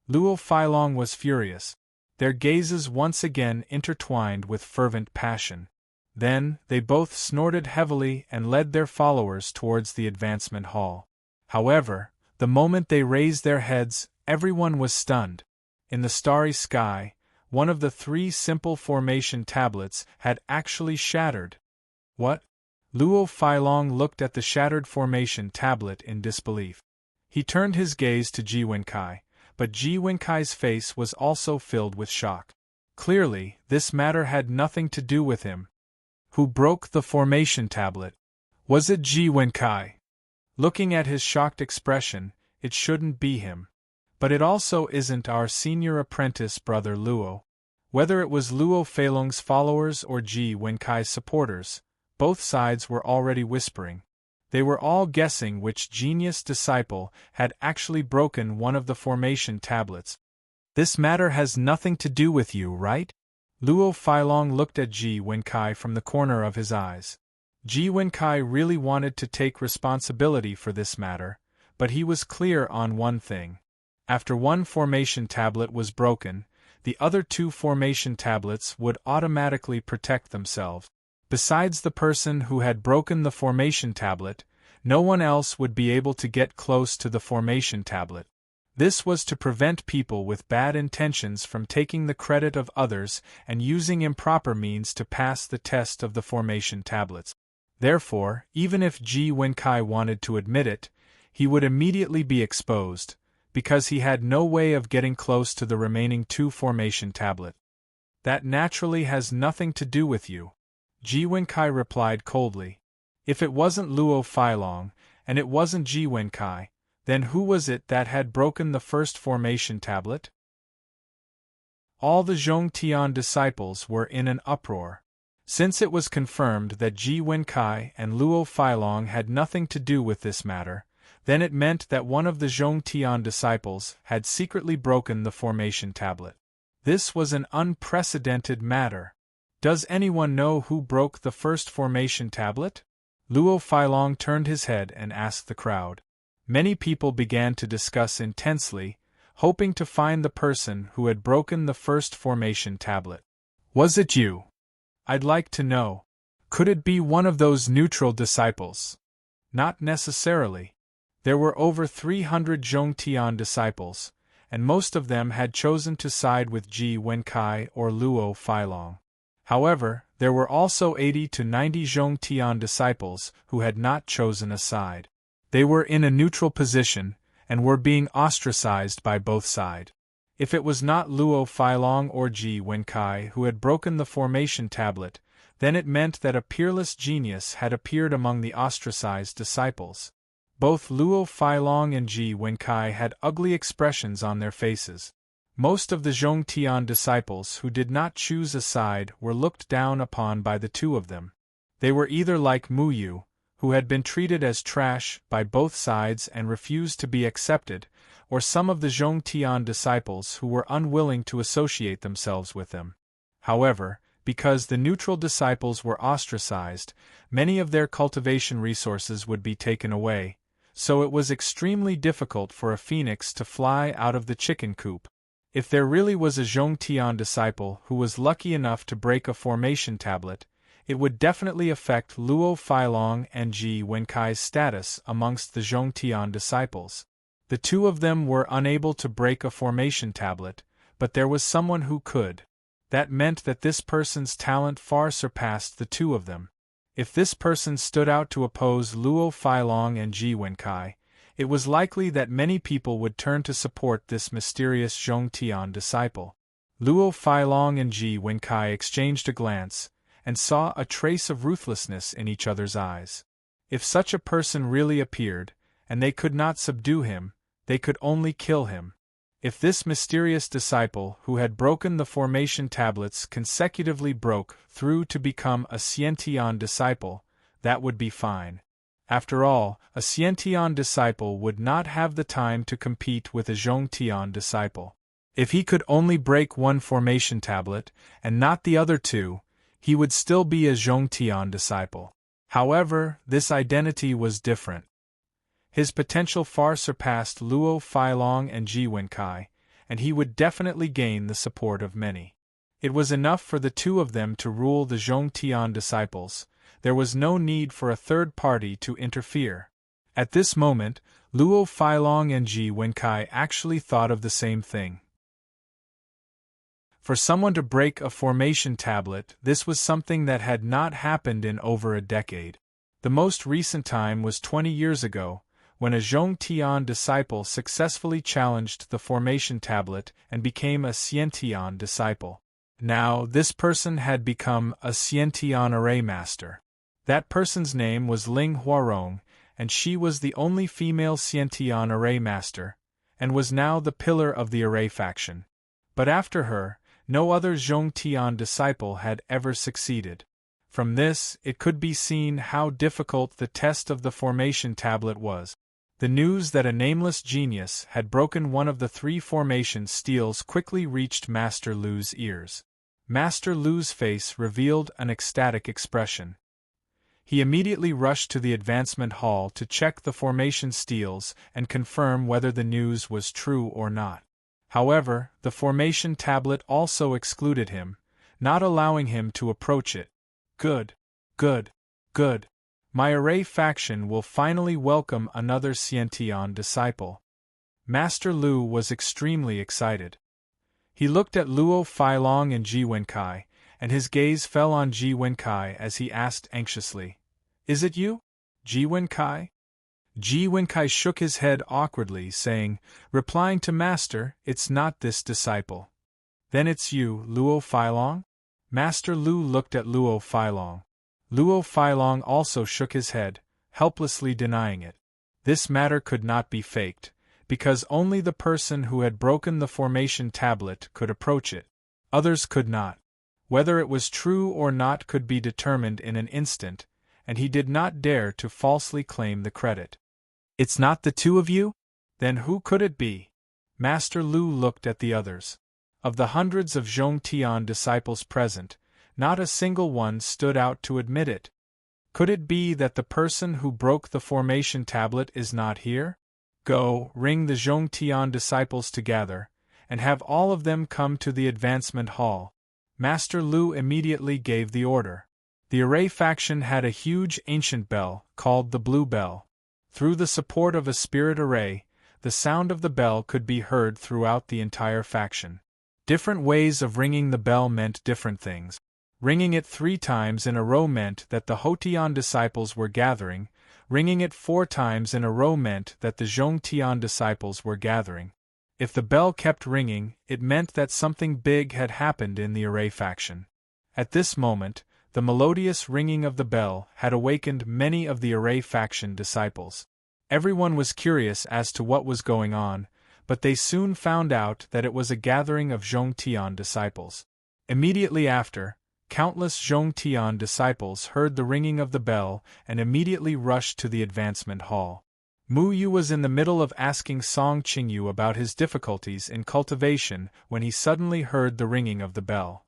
Luo Failong was furious. Their gazes once again intertwined with fervent passion. Then, they both snorted heavily and led their followers towards the advancement hall. However, the moment they raised their heads, everyone was stunned. In the starry sky, one of the 3 simple formation tablets had actually shattered. What? Luo Failong looked at the shattered formation tablet in disbelief. He turned his gaze to Ji Wenkai, but Ji Wenkai's face was also filled with shock. Clearly, this matter had nothing to do with him. Who broke the formation tablet? Was it Ji Wenkai? Looking at his shocked expression, it shouldn't be him. But it also isn't our senior apprentice brother Luo. Whether it was Luo Failong's followers or Ji Wenkai's supporters, both sides were already whispering. They were all guessing which genius disciple had actually broken one of the formation tablets. This matter has nothing to do with you, right? Luo Failong looked at Ji Wenkai from the corner of his eyes. Ji Wenkai really wanted to take responsibility for this matter, but he was clear on one thing. After one formation tablet was broken, the other 2 formation tablets would automatically protect themselves. Besides the person who had broken the formation tablet, no one else would be able to get close to the formation tablet. This was to prevent people with bad intentions from taking the credit of others and using improper means to pass the test of the formation tablets. Therefore, even if Ji Wenkai wanted to admit it, he would immediately be exposed, because he had no way of getting close to the remaining 2 formation tablets. That naturally has nothing to do with you. Ji Wenkai replied coldly. If it wasn't Luo Failong, and it wasn't Ji Wenkai, then who was it that had broken the first formation tablet? All the Zhongtian disciples were in an uproar. Since it was confirmed that Ji Wenkai and Luo Failong had nothing to do with this matter, then it meant that one of the Zhongtian disciples had secretly broken the formation tablet. This was an unprecedented matter. Does anyone know who broke the first formation tablet? Luo Failong turned his head and asked the crowd. Many people began to discuss intensely, hoping to find the person who had broken the first formation tablet. Was it you? I'd like to know. Could it be one of those neutral disciples? Not necessarily. There were over 300 Zhongtian disciples, and most of them had chosen to side with Ji Wenkai or Luo Failong. However, there were also 80 to 90 Zhongtian disciples who had not chosen a side. They were in a neutral position, and were being ostracized by both sides. If it was not Luo Failong or Ji Wenkai who had broken the formation tablet, then it meant that a peerless genius had appeared among the ostracized disciples. Both Luo Failong and Ji Wenkai had ugly expressions on their faces. Most of the Zhongtian disciples who did not choose a side were looked down upon by the two of them. They were either like Mu Yu, who had been treated as trash by both sides and refused to be accepted, or some of the Zhongtian disciples who were unwilling to associate themselves with them. However, because the neutral disciples were ostracized, many of their cultivation resources would be taken away, so it was extremely difficult for a phoenix to fly out of the chicken coop. If there really was a Zhongtian disciple who was lucky enough to break a formation tablet, it would definitely affect Luo Failong and Ji Wenkai's status amongst the Zhongtian disciples. The two of them were unable to break a formation tablet, but there was someone who could. That meant that this person's talent far surpassed the two of them. If this person stood out to oppose Luo Failong and Ji Wenkai, it was likely that many people would turn to support this mysterious Zhongtian disciple. Luo Failong and Ji Wenkai exchanged a glance, and saw a trace of ruthlessness in each other's eyes. If such a person really appeared, and they could not subdue him, they could only kill him. If this mysterious disciple who had broken the formation tablets consecutively broke through to become a Xiantian disciple, that would be fine. After all, a Xiantian disciple would not have the time to compete with a Zhongtian disciple. If he could only break one formation tablet, and not the other two, he would still be a Zhongtian disciple. However, this identity was different. His potential far surpassed Luo Failong and Ji Wenkai, and he would definitely gain the support of many. It was enough for the two of them to rule the Zhongtian disciples. There was no need for a third party to interfere. At this moment, Luo Failong and Ji Wenkai actually thought of the same thing. For someone to break a formation tablet, this was something that had not happened in over a decade. The most recent time was 20 years ago, when a Zhongtian disciple successfully challenged the formation tablet and became a Xiantian disciple. Now, this person had become a Xiantian array master. That person's name was Ling Huarong, and she was the only female Xiantian array master, and was now the pillar of the array faction. But after her, no other Zhongtian disciple had ever succeeded. From this, it could be seen how difficult the test of the formation tablet was. The news that a nameless genius had broken one of the three formation steels quickly reached Master Lu's ears. Master Lu's face revealed an ecstatic expression. He immediately rushed to the advancement hall to check the formation steels and confirm whether the news was true or not. However, the formation tablet also excluded him, not allowing him to approach it. Good. Good. Good. My array faction will finally welcome another Xiantian disciple. Master Lu was extremely excited. He looked at Luo Failong and Ji Wenkai, and his gaze fell on Ji Wenkai as he asked anxiously, "Is it you, Ji Wenkai?" Ji Wenkai shook his head awkwardly, saying, replying to Master, "It's not this disciple." "Then it's you, Luo Failong?" Master Lu looked at Luo Failong. Luo Failong also shook his head, helplessly denying it. This matter could not be faked, because only the person who had broken the formation tablet could approach it. Others could not. Whether it was true or not could be determined in an instant, and he did not dare to falsely claim the credit. "It's not the two of you? Then who could it be?" Master Lu looked at the others. Of the hundreds of Zhongtian disciples present, not a single one stood out to admit it. Could it be that the person who broke the formation tablet is not here? Go, ring the Zhongtian disciples together, and have all of them come to the advancement hall. Master Lu immediately gave the order. The array faction had a huge ancient bell, called the Blue Bell. Through the support of a spirit array, the sound of the bell could be heard throughout the entire faction. Different ways of ringing the bell meant different things. Ringing it 3 times in a row meant that the Hotian disciples were gathering, ringing it 4 times in a row meant that the Zhongtian disciples were gathering. If the bell kept ringing, it meant that something big had happened in the array faction. At this moment, the melodious ringing of the bell had awakened many of the array faction disciples. Everyone was curious as to what was going on, but they soon found out that it was a gathering of Zhongtian disciples. Immediately after, countless Zhongtian disciples heard the ringing of the bell and immediately rushed to the advancement hall. Mu Yu was in the middle of asking Song Qingyu about his difficulties in cultivation when he suddenly heard the ringing of the bell.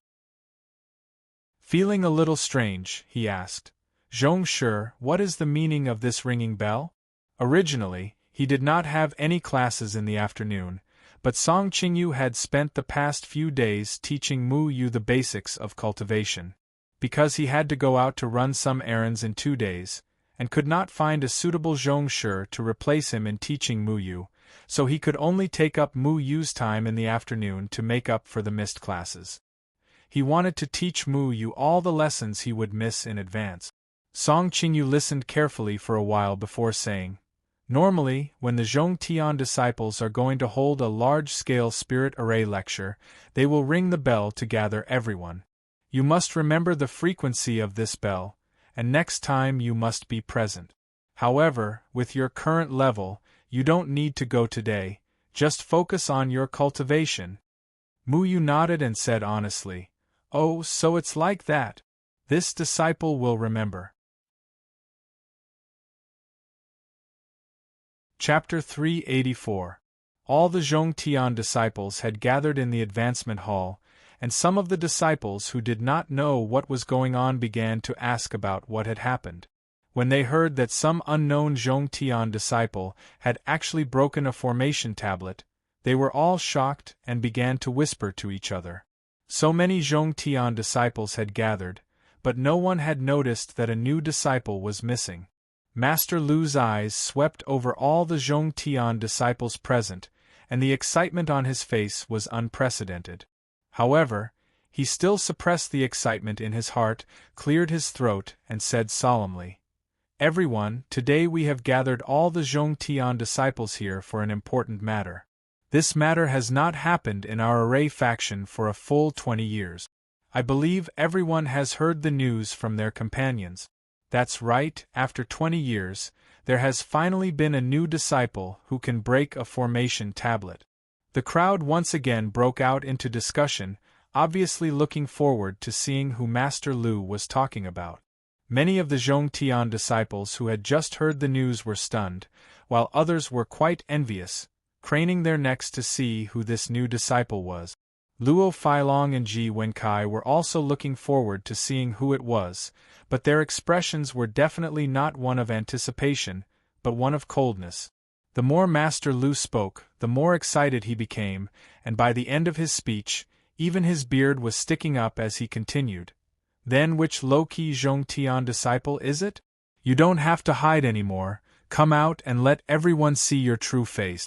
Feeling a little strange, he asked, "Zhongshi, what is the meaning of this ringing bell?" Originally, he did not have any classes in the afternoon, but Song Qingyu had spent the past few days teaching Mu Yu the basics of cultivation. Because he had to go out to run some errands in 2 days, and could not find a suitable Zhongshi to replace him in teaching Mu Yu, so he could only take up Mu Yu's time in the afternoon to make up for the missed classes. He wanted to teach Mu Yu all the lessons he would miss in advance. Song Qingyu listened carefully for a while before saying, "Normally, when the Zhongtian disciples are going to hold a large-scale spirit array lecture, they will ring the bell to gather everyone. You must remember the frequency of this bell, and next time you must be present. However, with your current level, you don't need to go today, just focus on your cultivation." Mu Yu nodded and said honestly, "Oh, so it's like that. This disciple will remember." Chapter 384. All the Zhongtian disciples had gathered in the advancement hall, and some of the disciples who did not know what was going on began to ask about what had happened. When they heard that some unknown Zhongtian disciple had actually broken a formation tablet, they were all shocked and began to whisper to each other. So many Zhongtian disciples had gathered, but no one had noticed that a new disciple was missing. Master Lu's eyes swept over all the Zhongtian disciples present, and the excitement on his face was unprecedented. However, he still suppressed the excitement in his heart, cleared his throat, and said solemnly, "Everyone, today we have gathered all the Zhongtian disciples here for an important matter. This matter has not happened in our array faction for a full 20 years. I believe everyone has heard the news from their companions. That's right, after 20 years, there has finally been a new disciple who can break a formation tablet." The crowd once again broke out into discussion, obviously looking forward to seeing who Master Lu was talking about. Many of the Zhongtian disciples who had just heard the news were stunned, while others were quite envious, craning their necks to see who this new disciple was. Luo Feilong and Ji Wenkai were also looking forward to seeing who it was, but their expressions were definitely not one of anticipation, but one of coldness. The more Master Lu spoke, the more excited he became, and by the end of his speech, even his beard was sticking up as he continued. "Then which low-key Zhongtian disciple is it? You don't have to hide anymore, come out and let everyone see your true face."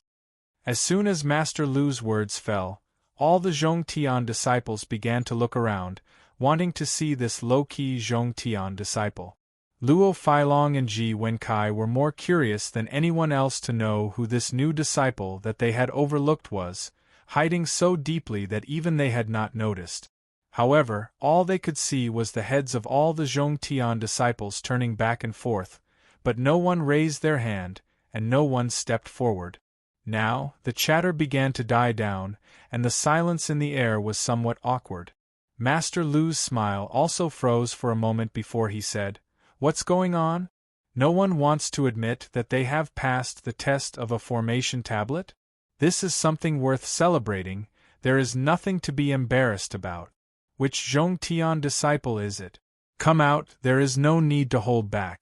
As soon as Master Lu's words fell, all the Zhongtian disciples began to look around, wanting to see this low-key Zhongtian disciple. Luo Feilong and Ji Wenkai were more curious than anyone else to know who this new disciple that they had overlooked was, hiding so deeply that even they had not noticed. However, all they could see was the heads of all the Zhongtian disciples turning back and forth, but no one raised their hand, and no one stepped forward. Now, the chatter began to die down, and the silence in the air was somewhat awkward. Master Lu's smile also froze for a moment before he said, "What's going on? No one wants to admit that they have passed the test of a formation tablet? This is something worth celebrating, There is nothing to be embarrassed about. Which Zhongtian disciple is it? Come out, there is no need to hold back.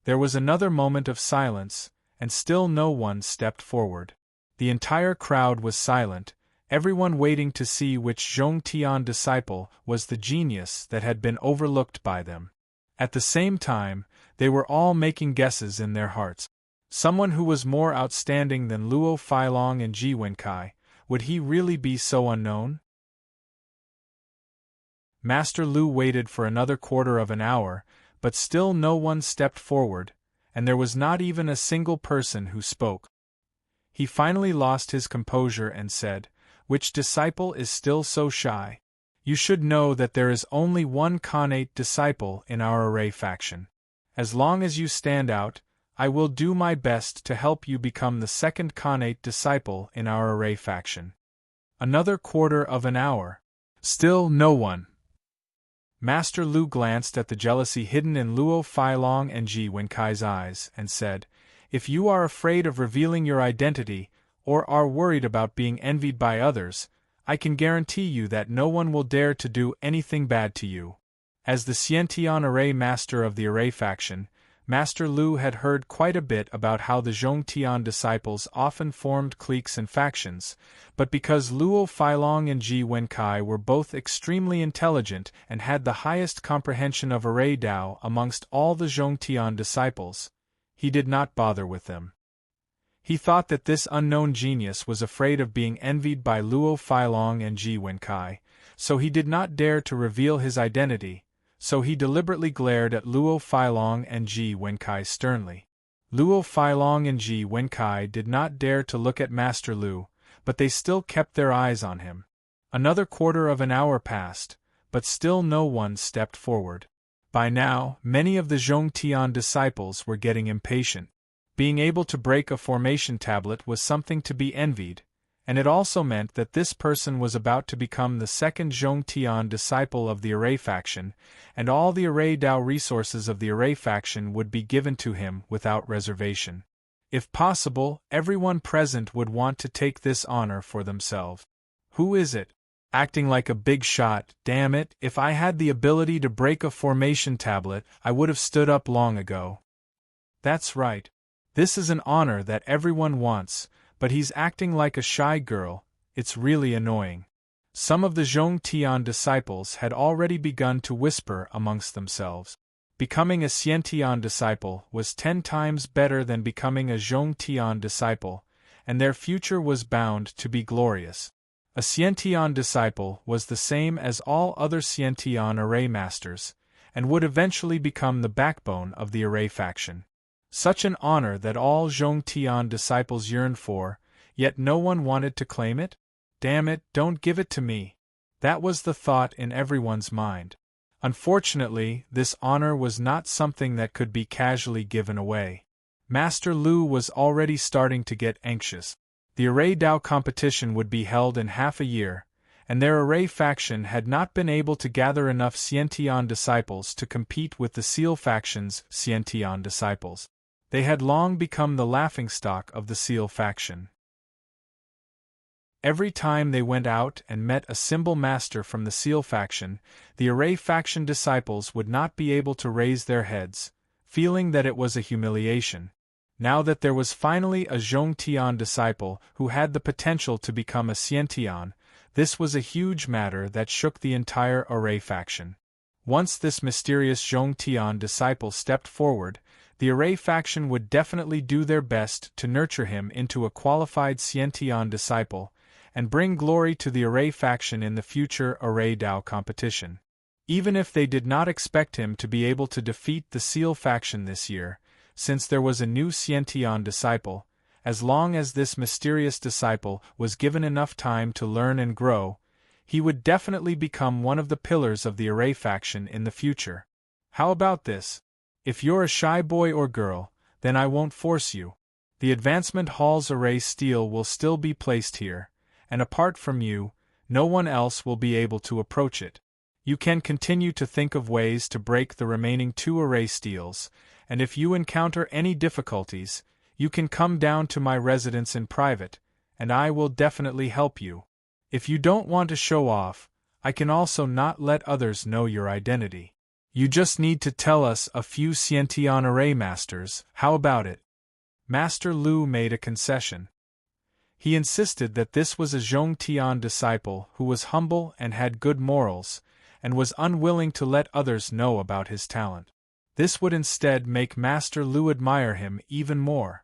There was another moment of silence, and still no one stepped forward. The entire crowd was silent, everyone waiting to see which Zhongtian disciple was the genius that had been overlooked by them. At the same time, they were all making guesses in their hearts. Someone who was more outstanding than Luo Failong and Ji Wenkai, would he really be so unknown? Master Lu waited for another quarter of an hour, but still no one stepped forward, and there was not even a single person who spoke. He finally lost his composure and said, "Which disciple is still so shy? You should know that there is only one Khanate disciple in our array faction. As long as you stand out, I will do my best to help you become the second Khanate disciple in our array faction." Another quarter of an hour. Still no one. Master Lu glanced at the jealousy hidden in Luo Failong and Ji Wenkai's eyes, and said, "If you are afraid of revealing your identity, or are worried about being envied by others, I can guarantee you that no one will dare to do anything bad to you." As the Xiantian array master of the array faction, Master Lu had heard quite a bit about how the Zhongtian disciples often formed cliques and factions, but because Luo Failong and Ji Wenkai were both extremely intelligent and had the highest comprehension of array Dao amongst all the Zhongtian disciples, he did not bother with them. He thought that this unknown genius was afraid of being envied by Luo Failong and Ji Wenkai, so he did not dare to reveal his identity. So he deliberately glared at Luo Failong and Ji Wenkai sternly. Luo Failong and Ji Wenkai did not dare to look at Master Lu, but they still kept their eyes on him. Another quarter of an hour passed, but still no one stepped forward. By now, many of the Zhongtian disciples were getting impatient. Being able to break a formation tablet was something to be envied, and it also meant that this person was about to become the second Zhongtian disciple of the array faction, and all the array Dao resources of the array faction would be given to him without reservation. If possible, everyone present would want to take this honor for themselves. Who is it? Acting like a big shot, damn it, if I had the ability to break a formation tablet, I would have stood up long ago. That's right. This is an honor that everyone wants, but he's acting like a shy girl, it's really annoying. Some of the Zhongtian disciples had already begun to whisper amongst themselves. Becoming a Xiantian disciple was 10 times better than becoming a Zhongtian disciple, and their future was bound to be glorious. A Xiantian disciple was the same as all other Xiantian array masters, and would eventually become the backbone of the array faction. Such an honor that all Zhongtian disciples yearned for, yet no one wanted to claim it? Damn it, don't give it to me. That was the thought in everyone's mind. Unfortunately, this honor was not something that could be casually given away. Master Lu was already starting to get anxious. The array Dao competition would be held in half a year, and their array faction had not been able to gather enough Xiantian disciples to compete with the Seal faction's Xiantian disciples. They had long become the laughingstock of the Seal faction. Every time they went out and met a symbol master from the Seal faction, the array faction disciples would not be able to raise their heads, feeling that it was a humiliation. Now that there was finally a Zhongtian disciple who had the potential to become a Xiantian, this was a huge matter that shook the entire array faction. Once this mysterious Zhongtian disciple stepped forward, the array faction would definitely do their best to nurture him into a qualified Xiantian disciple, and bring glory to the array faction in the future array Dao competition. Even if they did not expect him to be able to defeat the Seal faction this year, since there was a new Xiantian disciple, as long as this mysterious disciple was given enough time to learn and grow, he would definitely become one of the pillars of the array faction in the future. How about this? If you're a shy boy or girl, then I won't force you. The Advancement Hall's array steel will still be placed here, and apart from you, no one else will be able to approach it. You can continue to think of ways to break the remaining 2 array steels, and if you encounter any difficulties, you can come down to my residence in private, and I will definitely help you. If you don't want to show off, I can also not let others know your identity. You just need to tell us a few Sciention array masters, how about it? Master Lu made a concession. He insisted that this was a Zhongtian disciple who was humble and had good morals, and was unwilling to let others know about his talent. This would instead make Master Lu admire him even more.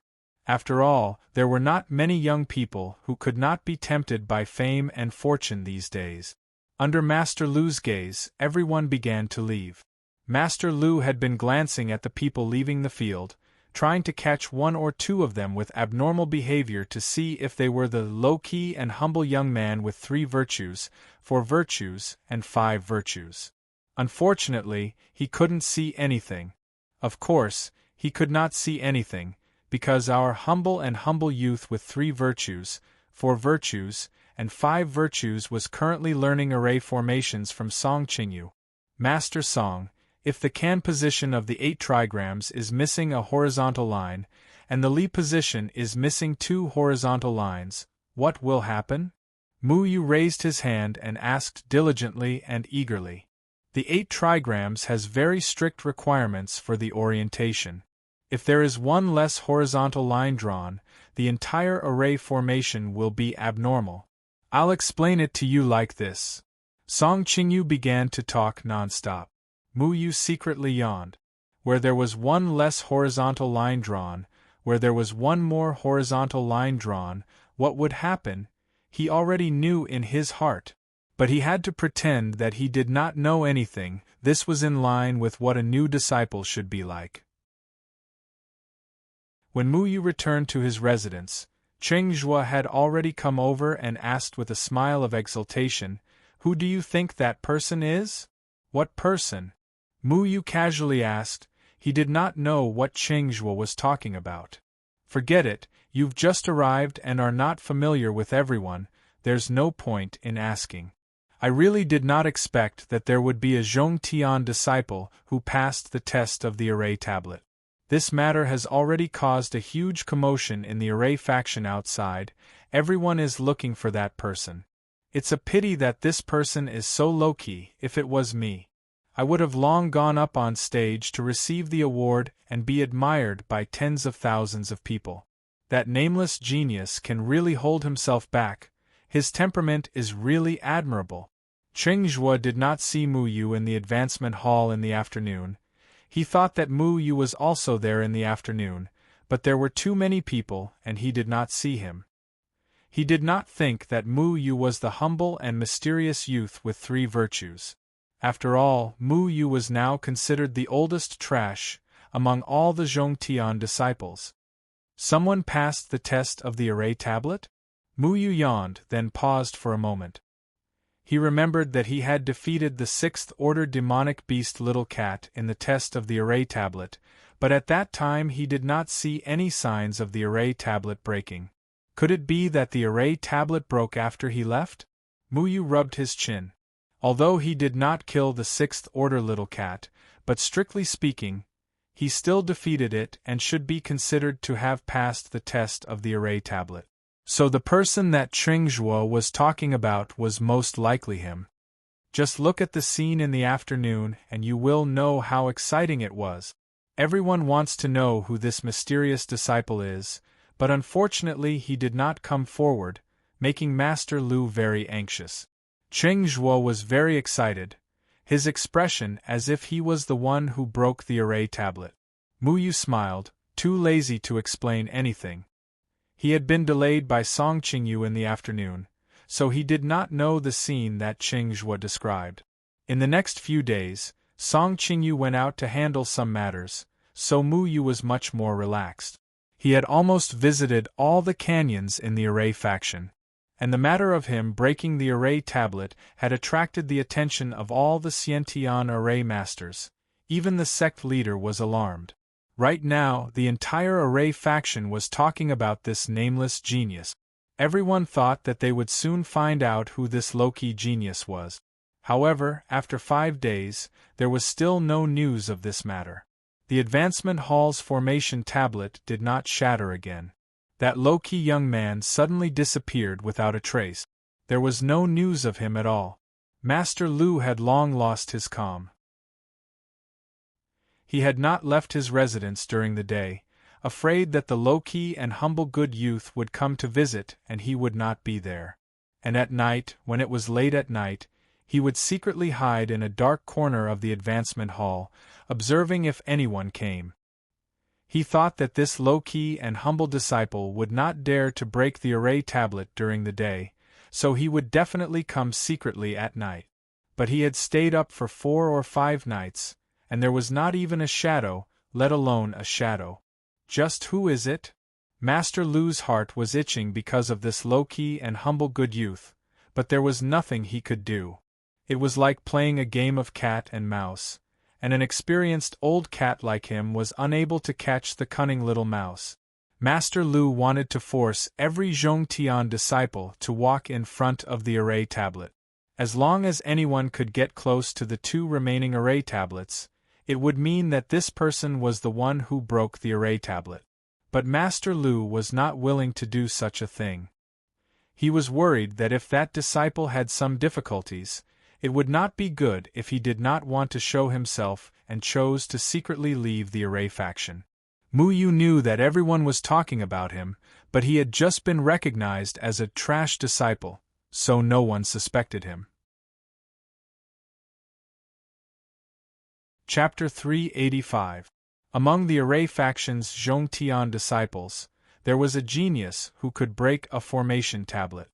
After all, there were not many young people who could not be tempted by fame and fortune these days. Under Master Lu's gaze, everyone began to leave. Master Lu had been glancing at the people leaving the field, trying to catch one or two of them with abnormal behavior to see if they were the low-key and humble young man with 3 virtues, 4 virtues, and 5 virtues. Unfortunately, he couldn't see anything. Of course, he could not see anything, because our humble youth with 3 virtues, 4 virtues, and 5 virtues was currently learning array formations from Song Qingyu. Master Song, if the can position of the 8 trigrams is missing a horizontal line, and the li position is missing 2 horizontal lines, what will happen? Mu Yu raised his hand and asked diligently and eagerly. The 8 trigrams has very strict requirements for the orientation. If there is one less horizontal line drawn, the entire array formation will be abnormal. I'll explain it to you like this. Song Qingyu began to talk non-stop. Mu Yu secretly yawned. Where there was one less horizontal line drawn, where there was one more horizontal line drawn, what would happen, he already knew in his heart. But he had to pretend that he did not know anything. This was in line with what a new disciple should be like. When Mu Yu returned to his residence, Cheng Zhuo had already come over and asked with a smile of exultation, "Who do you think that person is?" "What person?" Mu Yu casually asked. He did not know what Cheng Zhuo was talking about. "Forget it, you've just arrived and are not familiar with everyone, there's no point in asking. I really did not expect that there would be a Zhongtian disciple who passed the test of the array tablet. This matter has already caused a huge commotion in the array faction outside. Everyone is looking for that person. It's a pity that this person is so low-key. If it was me, I would have long gone up on stage to receive the award and be admired by tens of thousands of people. That nameless genius can really hold himself back. His temperament is really admirable." Cheng Zhuo did not see Mu Yu in the advancement hall in the afternoon. He thought that Mu Yu was also there in the afternoon, but there were too many people and he did not see him. He did not think that Mu Yu was the humble and mysterious youth with 3 virtues. After all, Mu Yu was now considered the oldest trash among all the Zhongtian disciples. Someone passed the test of the array tablet? Mu Yu yawned, then paused for a moment. He remembered that he had defeated the 6th-order demonic beast Little Cat in the test of the array tablet, but at that time he did not see any signs of the array tablet breaking. Could it be that the array tablet broke after he left? Mu Yu rubbed his chin. Although he did not kill the 6th-order Little Cat, but strictly speaking, he still defeated it and should be considered to have passed the test of the array tablet. So the person that Cheng Zhuo was talking about was most likely him. Just look at the scene in the afternoon and you will know how exciting it was. Everyone wants to know who this mysterious disciple is, but unfortunately he did not come forward, making Master Lu very anxious. Cheng Zhuo was very excited, his expression as if he was the one who broke the array tablet. Mu Yu smiled, too lazy to explain anything. He had been delayed by Song Qingyu in the afternoon, so he did not know the scene that Cheng Zhuo described. In the next few days, Song Qingyu went out to handle some matters, so Mu Yu was much more relaxed. He had almost visited all the canyons in the array faction, and the matter of him breaking the array tablet had attracted the attention of all the Sciention array masters. Even the sect leader was alarmed. Right now, the entire array faction was talking about this nameless genius. Everyone thought that they would soon find out who this low-key genius was. However, after 5 days, there was still no news of this matter. The advancement hall's formation tablet did not shatter again. That low-key young man suddenly disappeared without a trace. There was no news of him at all. Master Lu had long lost his calm. He had not left his residence during the day, afraid that the low-key and humble good youth would come to visit and he would not be there. And at night, when it was late at night, he would secretly hide in a dark corner of the advancement hall, observing if anyone came. He thought that this low-key and humble disciple would not dare to break the array tablet during the day, so he would definitely come secretly at night. But he had stayed up for 4 or 5 nights, and there was not even a shadow, let alone a shadow. Just who is it? Master Lu's heart was itching because of this low-key and humble good youth, but there was nothing he could do. It was like playing a game of cat and mouse, and an experienced old cat like him was unable to catch the cunning little mouse. Master Lu wanted to force every Zhongtian disciple to walk in front of the array tablet. As long as anyone could get close to the 2 remaining array tablets, it would mean that this person was the one who broke the array tablet. But Master Lu was not willing to do such a thing. He was worried that if that disciple had some difficulties, it would not be good if he did not want to show himself and chose to secretly leave the array faction. Mu Yu knew that everyone was talking about him, but he had just been recognized as a trash disciple, so no one suspected him. Chapter 385. Among the array faction's Zhongtian disciples, there was a genius who could break a formation tablet.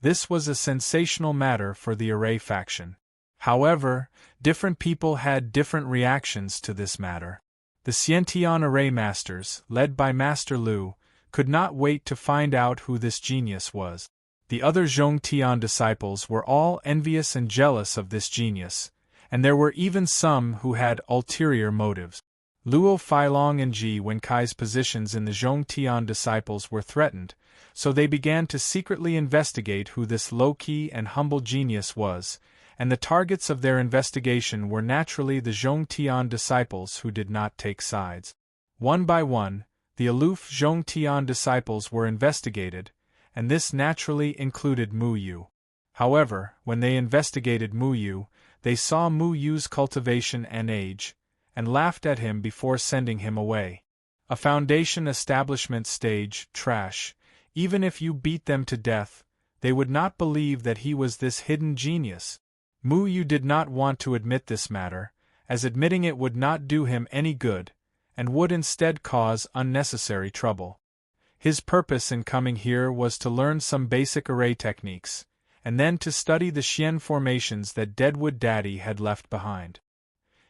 This was a sensational matter for the array faction. However, different people had different reactions to this matter. The Xiantian array masters, led by Master Lu, could not wait to find out who this genius was. The other Zhongtian disciples were all envious and jealous of this genius, and there were even some who had ulterior motives. Luo Feilong and Ji Wenkai's positions in the Zhongtian disciples were threatened, so they began to secretly investigate who this low-key and humble genius was, and the targets of their investigation were naturally the Zhongtian disciples who did not take sides. One by one, the aloof Zhongtian disciples were investigated, and this naturally included Mu Yu. However, when they investigated Mu Yu, they saw Mu Yu's cultivation and age, and laughed at him before sending him away. A foundation establishment stage, trash. Even if you beat them to death, they would not believe that he was this hidden genius. Mu Yu did not want to admit this matter, as admitting it would not do him any good, and would instead cause unnecessary trouble. His purpose in coming here was to learn some basic array techniques, and then to study the Xian formations that Deadwood Daddy had left behind.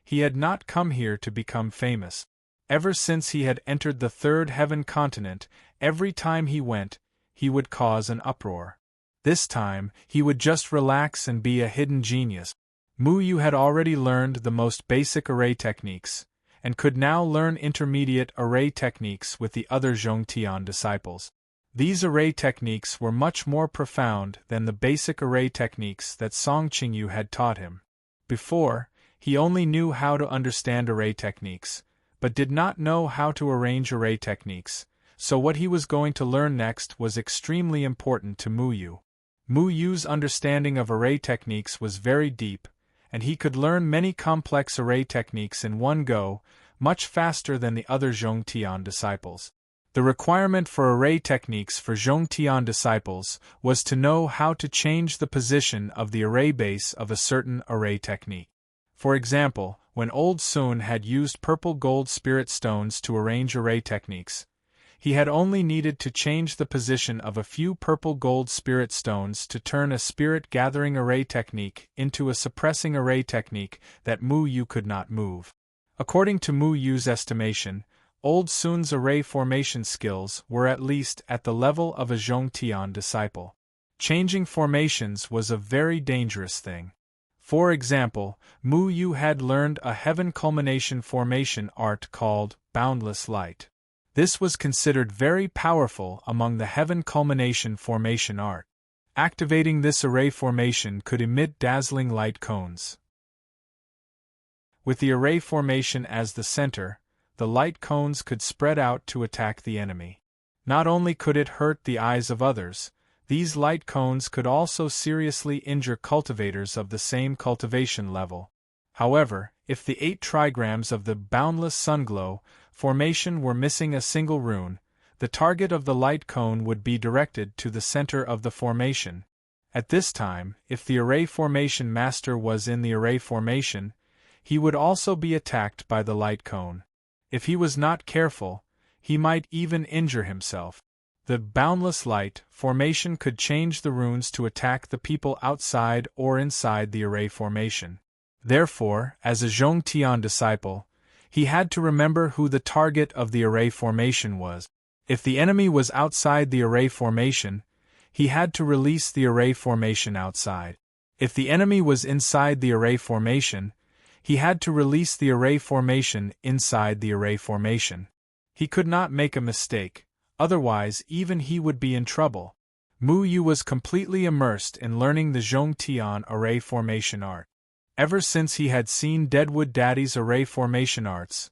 He had not come here to become famous. Ever since he had entered the Third Heaven continent, every time he went, he would cause an uproar. This time, he would just relax and be a hidden genius. Mu Yu had already learned the most basic array techniques, and could now learn intermediate array techniques with the other Zhongtian disciples. These array techniques were much more profound than the basic array techniques that Song Qingyu had taught him. Before, he only knew how to understand array techniques, but did not know how to arrange array techniques, so what he was going to learn next was extremely important to Mu Yu. Mu Yu's understanding of array techniques was very deep, and he could learn many complex array techniques in one go, much faster than the other Zhongtian disciples. The requirement for array techniques for Zhongtian disciples was to know how to change the position of the array base of a certain array technique. For example, when Old Sun had used purple gold spirit stones to arrange array techniques, he had only needed to change the position of a few purple gold spirit stones to turn a spirit gathering array technique into a suppressing array technique that Mu Yu could not move. According to Mu Yu's estimation, Old Sun's array formation skills were at least at the level of a Zhongtian disciple. Changing formations was a very dangerous thing. For example, Mu Yu had learned a heaven culmination formation art called Boundless Light. This was considered very powerful among the heaven culmination formation art. Activating this array formation could emit dazzling light cones. With the array formation as the center, the light cones could spread out to attack the enemy. Not only could it hurt the eyes of others, These light cones could also seriously injure cultivators of the same cultivation level. However, if the 8 trigrams of the boundless sunglow formation were missing a single rune, the target of the light cone would be directed to the center of the formation. At this time, if the array formation master was in the array formation, he would also be attacked by the light cone. If he was not careful, he might even injure himself. The boundless light formation could change the runes to attack the people outside or inside the array formation. Therefore, as a Zhongtian disciple, he had to remember who the target of the array formation was. If the enemy was outside the array formation, he had to release the array formation outside. If the enemy was inside the array formation, he had to release the array formation inside the array formation. He could not make a mistake, otherwise even he would be in trouble. Mu Yu was completely immersed in learning the Zhongtian array formation art. Ever since he had seen Deadwood Daddy's array formation arts,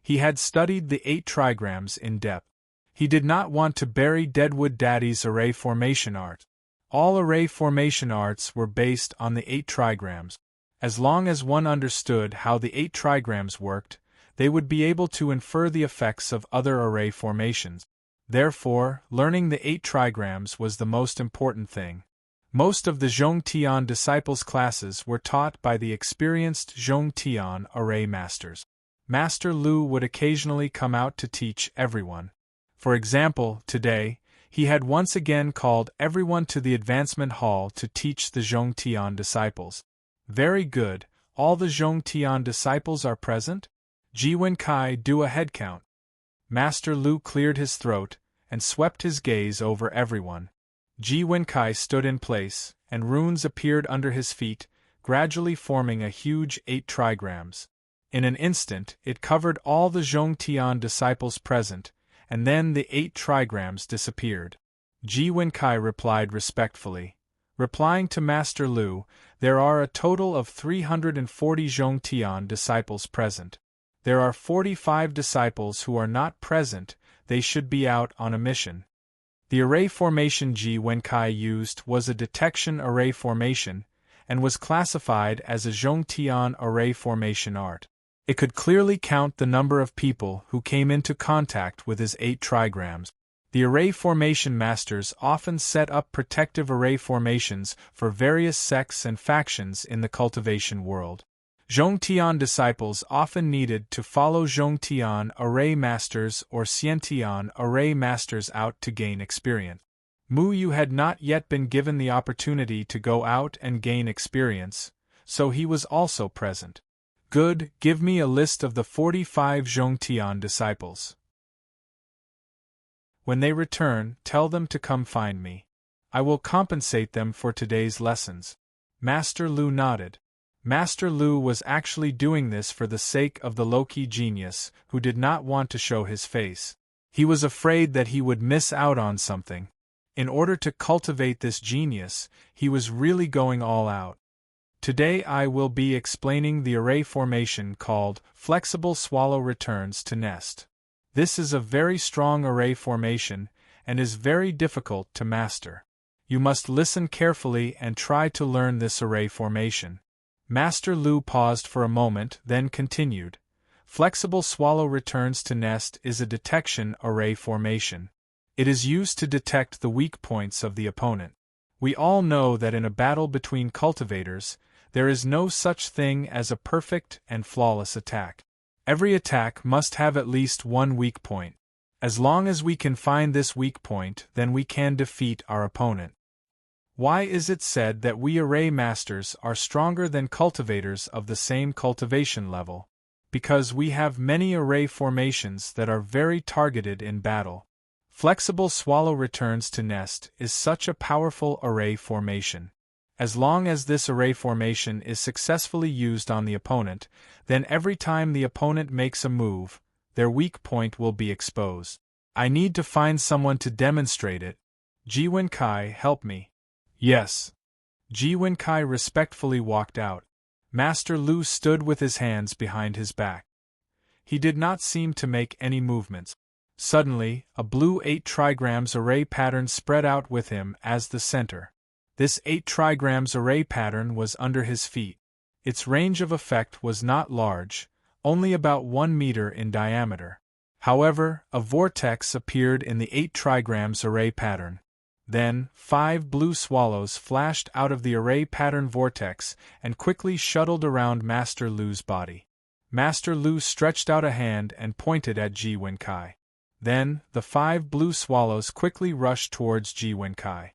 he had studied the 8 trigrams in depth. He did not want to bury Deadwood Daddy's array formation art. All array formation arts were based on the 8 trigrams. As long as one understood how the 8 trigrams worked, they would be able to infer the effects of other array formations. Therefore, learning the 8 trigrams was the most important thing. Most of the Zhongtian disciples' classes were taught by the experienced Zhongtian array masters. Master Lu would occasionally come out to teach everyone. For example, today, he had once again called everyone to the advancement hall to teach the Zhongtian disciples. Very good, all the Zhongtian disciples are present? Ji Wenkai, do a head count. Master Lu cleared his throat and swept his gaze over everyone. Ji Wenkai stood in place, and runes appeared under his feet, gradually forming a huge 8 trigrams. In an instant, it covered all the Zhongtian disciples present, and then the 8 trigrams disappeared. Ji Wenkai replied respectfully. Replying to Master Lu, there are a total of 340 Zhongtian disciples present. There are 45 disciples who are not present, they should be out on a mission. The array formation Ji Wenkai used was a detection array formation, and was classified as a Zhongtian array formation art. It could clearly count the number of people who came into contact with his 8 trigrams. The array formation masters often set up protective array formations for various sects and factions in the cultivation world. Zhongtian disciples often needed to follow Zhongtian array masters or Xiantian array masters out to gain experience. Mu Yu had not yet been given the opportunity to go out and gain experience, so he was also present. Good, give me a list of the 45 Zhongtian disciples. When they return, tell them to come find me. I will compensate them for today's lessons. Master Lu nodded. Master Lu was actually doing this for the sake of the low-key genius, who did not want to show his face. He was afraid that he would miss out on something. In order to cultivate this genius, he was really going all out. Today I will be explaining the array formation called Flexible Swallow Returns to Nest. This is a very strong array formation, and is very difficult to master. You must listen carefully and try to learn this array formation. Master Lu paused for a moment, then continued. Flexible Swallow Returns to Nest is a detection array formation. It is used to detect the weak points of the opponent. We all know that in a battle between cultivators, there is no such thing as a perfect and flawless attack. Every attack must have at least one weak point. As long as we can find this weak point, then we can defeat our opponent. Why is it said that we array masters are stronger than cultivators of the same cultivation level? Because we have many array formations that are very targeted in battle. Flexible Swallow Returns to Nest is such a powerful array formation. As long as this array formation is successfully used on the opponent, then every time the opponent makes a move, their weak point will be exposed. I need to find someone to demonstrate it. Ji Wenkai, help me. Yes. Ji Wenkai respectfully walked out. Master Lu stood with his hands behind his back. He did not seem to make any movements. Suddenly, a blue 8 trigrams array pattern spread out with him as the center. This 8 trigrams array pattern was under his feet. Its range of effect was not large, only about 1 meter in diameter. However, a vortex appeared in the 8 trigrams array pattern. Then, 5 blue swallows flashed out of the array pattern vortex and quickly shuttled around Master Lu's body. Master Lu stretched out a hand and pointed at Ji Wenkai. Then, the 5 blue swallows quickly rushed towards Ji Wenkai.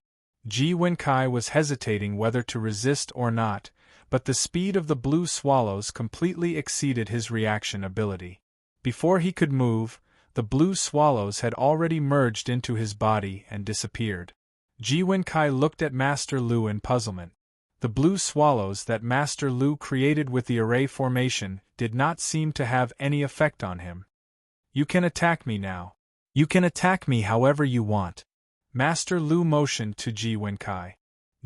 Ji Wenkai was hesitating whether to resist or not, but the speed of the blue swallows completely exceeded his reaction ability. Before he could move, the blue swallows had already merged into his body and disappeared. Ji Wenkai looked at Master Lu in puzzlement. The blue swallows that Master Lu created with the array formation did not seem to have any effect on him. "You can attack me now. You can attack me however you want." Master Lu motioned to Ji Wenkai.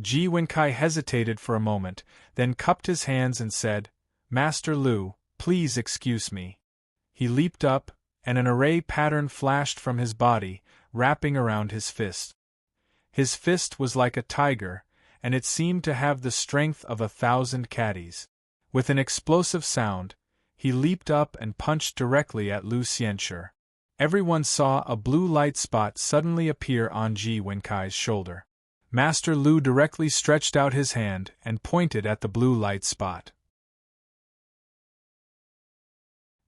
Ji Wenkai hesitated for a moment, then cupped his hands and said, "Master Lu, please excuse me." He leaped up, and an array pattern flashed from his body, wrapping around his fist. His fist was like a tiger, and it seemed to have the strength of 1,000 caddies. With an explosive sound, he leaped up and punched directly at Lu Xianshi. Everyone saw a blue light spot suddenly appear on Ji Wenkai's shoulder. Master Lu directly stretched out his hand and pointed at the blue light spot.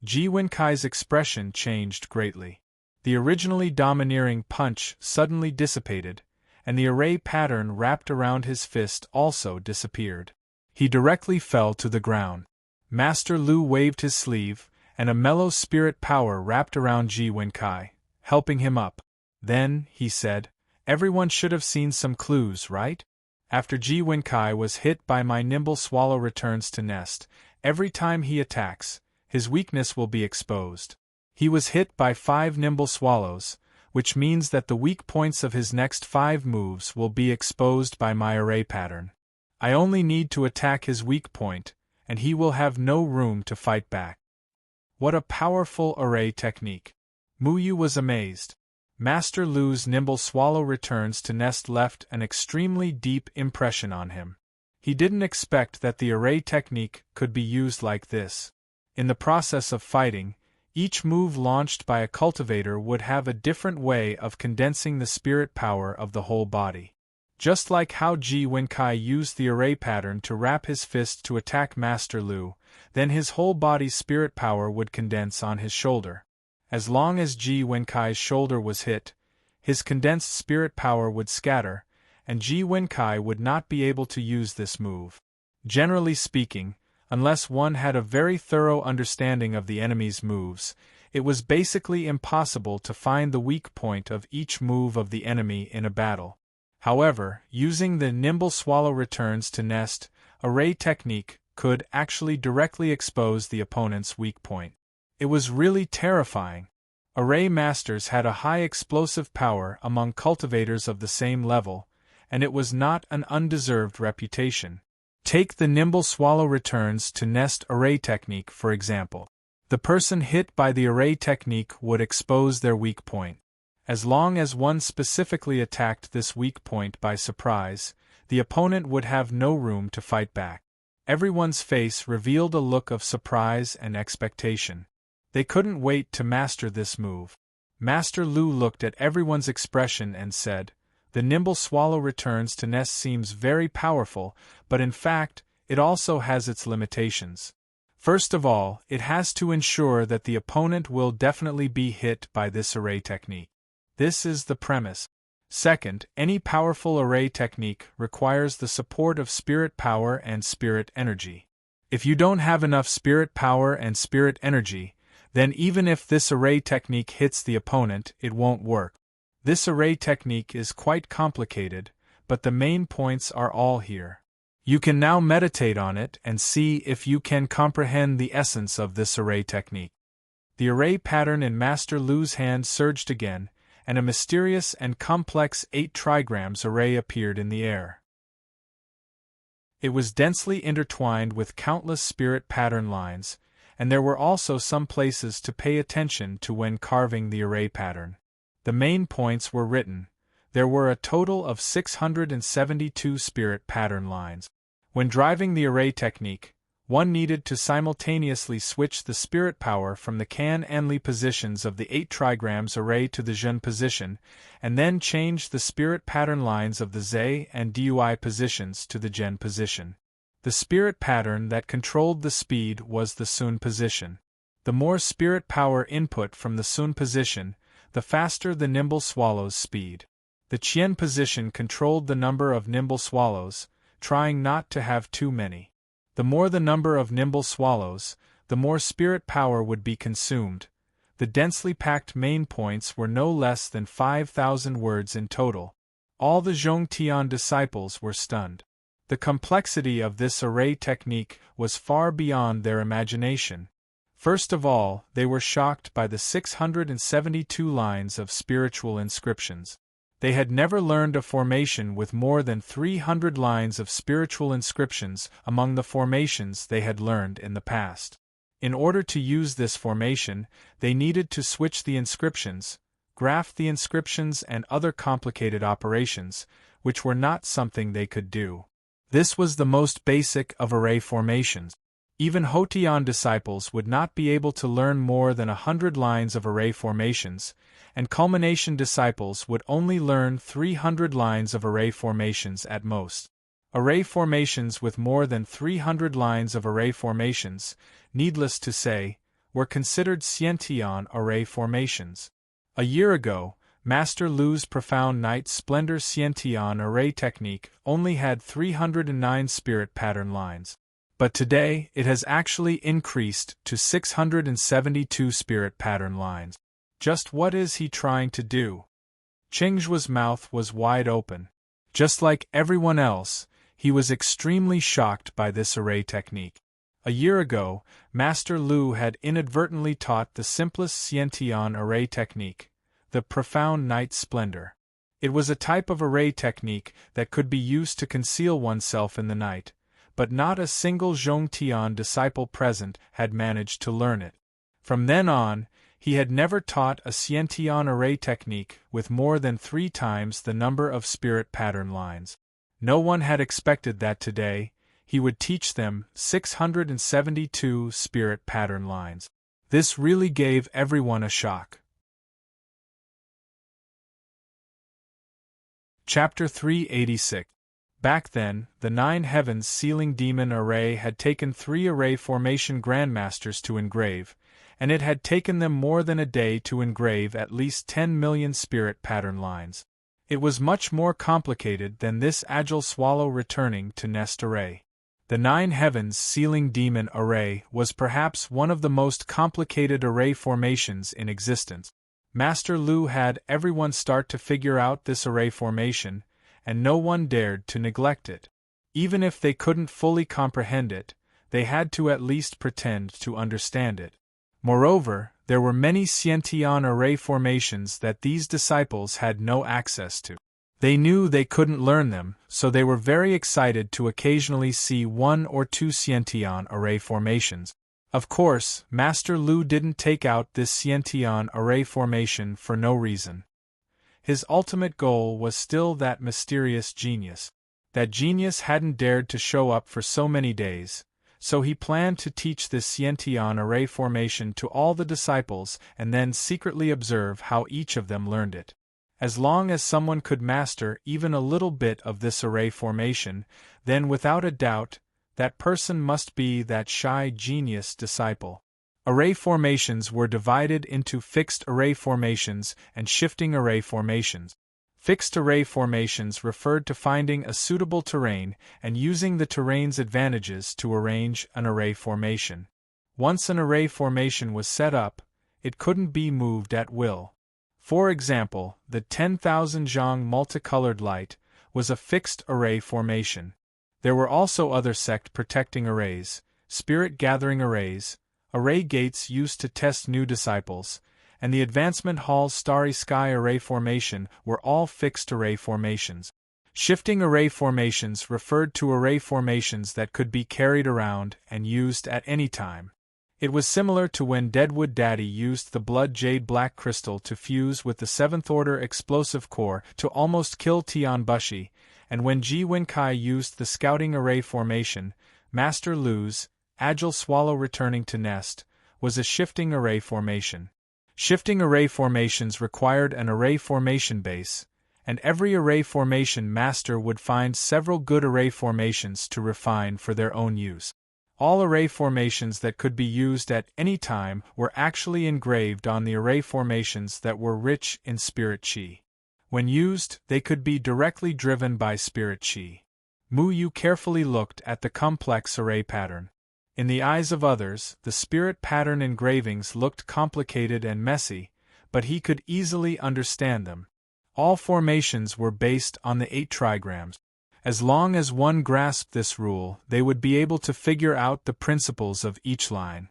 Ji Wenkai's expression changed greatly. The originally domineering punch suddenly dissipated, and the array pattern wrapped around his fist also disappeared. He directly fell to the ground. Master Lu waved his sleeve, and a mellow spirit power wrapped around Ji Wenkai, helping him up. Then, he said, "Everyone should have seen some clues, right? After Ji Wenkai was hit by my nimble swallow returns to nest, every time he attacks, his weakness will be exposed. He was hit by 5 nimble swallows, which means that the weak points of his next 5 moves will be exposed by my array pattern. I only need to attack his weak point, and he will have no room to fight back." What a powerful array technique! Muyu was amazed. Master Lu's nimble swallow returns to nest left an extremely deep impression on him. He didn't expect that the array technique could be used like this. In the process of fighting, each move launched by a cultivator would have a different way of condensing the spirit power of the whole body. Just like how Ji Wenkai used the array pattern to wrap his fist to attack Master Lu, then his whole body's spirit power would condense on his shoulder. As long as Ji Wenkai's shoulder was hit, his condensed spirit power would scatter, and Ji Wenkai would not be able to use this move. Generally speaking, unless one had a very thorough understanding of the enemy's moves, it was basically impossible to find the weak point of each move of the enemy in a battle. However, using the nimble swallow returns to nest array technique could actually directly expose the opponent's weak point. It was really terrifying. Array masters had a high explosive power among cultivators of the same level, and it was not an undeserved reputation. Take the nimble swallow returns to nest array technique for example. The person hit by the array technique would expose their weak point. As long as one specifically attacked this weak point by surprise, the opponent would have no room to fight back. Everyone's face revealed a look of surprise and expectation. They couldn't wait to master this move. Master Lu looked at everyone's expression and said, "The nimble swallow returns to nest seems very powerful, but in fact, it also has its limitations. First of all, it has to ensure that the opponent will definitely be hit by this array technique. This is the premise. Second, any powerful array technique requires the support of spirit power and spirit energy. If you don't have enough spirit power and spirit energy, then even if this array technique hits the opponent, it won't work. This array technique is quite complicated, but the main points are all here. You can now meditate on it and see if you can comprehend the essence of this array technique." The array pattern in Master Lu's hand surged again, and a mysterious and complex 8 trigrams array appeared in the air. It was densely intertwined with countless spirit pattern lines, and there were also some places to pay attention to when carving the array pattern. The main points were written. There were a total of 672 spirit pattern lines. When driving the array technique, one needed to simultaneously switch the spirit power from the can and li positions of the 8 trigrams array to the Zhen position, and then change the spirit pattern lines of the Zhe and Dui positions to the Zhen position. The spirit pattern that controlled the speed was the Sun position. The more spirit power input from the Sun position, the faster the nimble swallow's speed. The Qian position controlled the number of nimble swallows, trying not to have too many. The more the number of nimble swallows, the more spirit power would be consumed. The densely packed main points were no less than 5,000 words in total. All the Zhongtian disciples were stunned. The complexity of this array technique was far beyond their imagination. First of all, they were shocked by the 672 lines of spiritual inscriptions. They had never learned a formation with more than 300 lines of spiritual inscriptions among the formations they had learned in the past. In order to use this formation, they needed to switch the inscriptions, graph the inscriptions and other complicated operations, which were not something they could do. This was the most basic of array formations. Even Hotian disciples would not be able to learn more than 100 lines of array formations, and culmination disciples would only learn 300 lines of array formations at most. Array formations with more than 300 lines of array formations, needless to say, were considered Xiantian array formations. A year ago, Master Lu's profound night splendor Xiantian array technique only had 309 spirit pattern lines. But today, it has actually increased to 672 spirit pattern lines. Just what is he trying to do? Qingzhuo's mouth was wide open. Just like everyone else, he was extremely shocked by this array technique. A year ago, Master Lu had inadvertently taught the simplest Xiantian array technique, the profound night splendor. It was a type of array technique that could be used to conceal oneself in the night, but not a single Zhongtian disciple present had managed to learn it. From then on, he had never taught a Xiantian array technique with more than 3 times the number of spirit pattern lines. No one had expected that today, he would teach them 672 spirit pattern lines. This really gave everyone a shock. Chapter 386. Back then, the 9 Heavens Sealing Demon Array had taken 3 array formation grandmasters to engrave, and it had taken them more than a day to engrave at least 10 million spirit pattern lines. It was much more complicated than this agile swallow returning to nest array. The 9 Heavens Sealing Demon Array was perhaps one of the most complicated array formations in existence. Master Lu had everyone start to figure out this array formation, and no one dared to neglect it. Even if they couldn't fully comprehend it, they had to at least pretend to understand it. Moreover, there were many Xiantian array formations that these disciples had no access to. They knew they couldn't learn them, so they were very excited to occasionally see 1 or 2 Xiantian array formations. Of course, Master Lu didn't take out this Xiantian array formation for no reason. His ultimate goal was still that mysterious genius. That genius hadn't dared to show up for so many days, so he planned to teach this Xiantian array formation to all the disciples and then secretly observe how each of them learned it. As long as someone could master even a little bit of this array formation, then without a doubt, that person must be that shy genius disciple. Array formations were divided into fixed array formations and shifting array formations. Fixed array formations referred to finding a suitable terrain and using the terrain's advantages to arrange an array formation. Once an array formation was set up, it couldn't be moved at will. For example, the 10,000 zhang multicolored light was a fixed array formation. There were also other sect protecting arrays, spirit gathering arrays, array gates used to test new disciples, and the Advancement Hall's Starry Sky array formation were all fixed array formations. Shifting array formations referred to array formations that could be carried around and used at any time. It was similar to when Deadwood Daddy used the blood jade black crystal to fuse with the 7th order explosive core to almost kill Tian Bushi, and when Ji Wenkai used the scouting array formation. Master Lu's agile swallow returning to nest was a shifting array formation. Shifting array formations required an array formation base, and every array formation master would find several good array formations to refine for their own use. All array formations that could be used at any time were actually engraved on the array formations that were rich in spirit chi. When used, they could be directly driven by spirit chi. Mu Yu carefully looked at the complex array pattern. In the eyes of others, the spirit pattern engravings looked complicated and messy, but he could easily understand them. All formations were based on the 8 trigrams. As long as one grasped this rule, they would be able to figure out the principles of each line.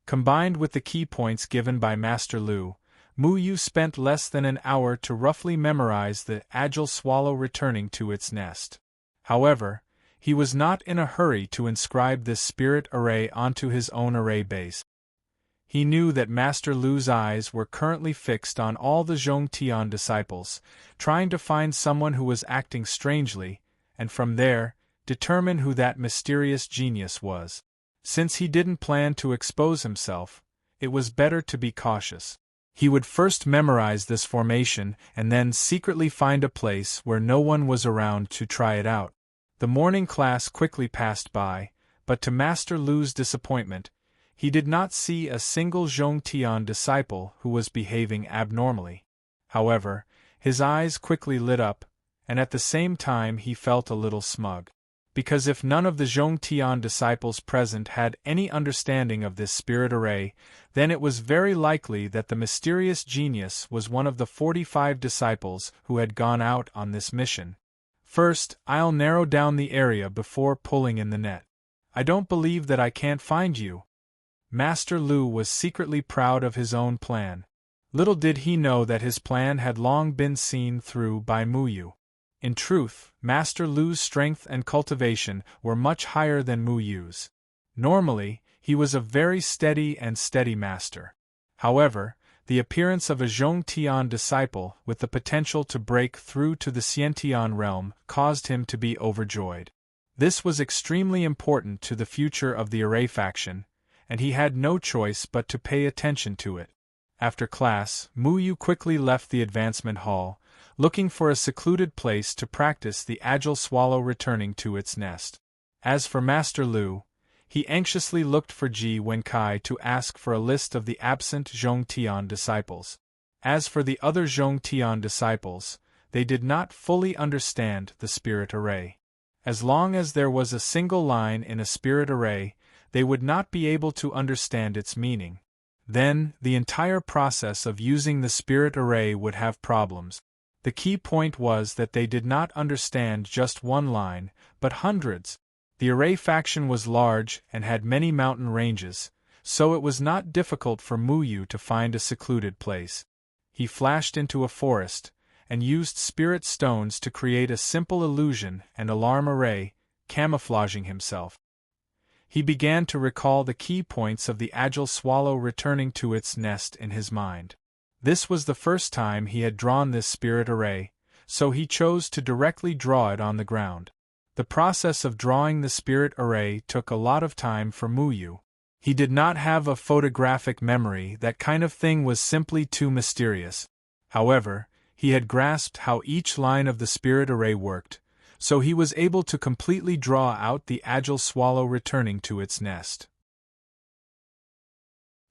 Combined with the key points given by Master Lu, Mu Yu spent less than an hour to roughly memorize the agile swallow returning to its nest. However, he was not in a hurry to inscribe this spirit array onto his own array base. He knew that Master Lu's eyes were currently fixed on all the Zhongtian disciples, trying to find someone who was acting strangely, and from there, determine who that mysterious genius was. Since he didn't plan to expose himself, it was better to be cautious. He would first memorize this formation and then secretly find a place where no one was around to try it out. The morning class quickly passed by, but to Master Lu's disappointment, he did not see a single Zhongtian disciple who was behaving abnormally. However, his eyes quickly lit up, and at the same time he felt a little smug. Because if none of the Zhongtian disciples present had any understanding of this spirit array, then it was very likely that the mysterious genius was one of the 45 disciples who had gone out on this mission. First, I'll narrow down the area before pulling in the net. I don't believe that I can't find you. Master Lu was secretly proud of his own plan. Little did he know that his plan had long been seen through by Mu Yu. In truth, Master Lu's strength and cultivation were much higher than Mu Yu's. Normally, he was a very steady master. However, the appearance of a Zhongtian disciple with the potential to break through to the Xiantian realm caused him to be overjoyed. This was extremely important to the future of the Array faction, and he had no choice but to pay attention to it. After class, Mu Yu quickly left the advancement hall, looking for a secluded place to practice the agile swallow returning to its nest. As for Master Lu, he anxiously looked for Ji Wenkai to ask for a list of the absent Zhongtian disciples. As for the other Zhongtian disciples, they did not fully understand the spirit array. As long as there was a single line in a spirit array, they would not be able to understand its meaning. Then, the entire process of using the spirit array would have problems. The key point was that they did not understand just one line, but hundreds. The Array faction was large and had many mountain ranges, so it was not difficult for Mu Yu to find a secluded place. He flashed into a forest, and used spirit stones to create a simple illusion and alarm array, camouflaging himself. He began to recall the key points of the agile swallow returning to its nest in his mind. This was the first time he had drawn this spirit array, so he chose to directly draw it on the ground. The process of drawing the spirit array took a lot of time for Mu Yu. He did not have a photographic memory, that kind of thing was simply too mysterious. However, he had grasped how each line of the spirit array worked, so he was able to completely draw out the agile swallow returning to its nest.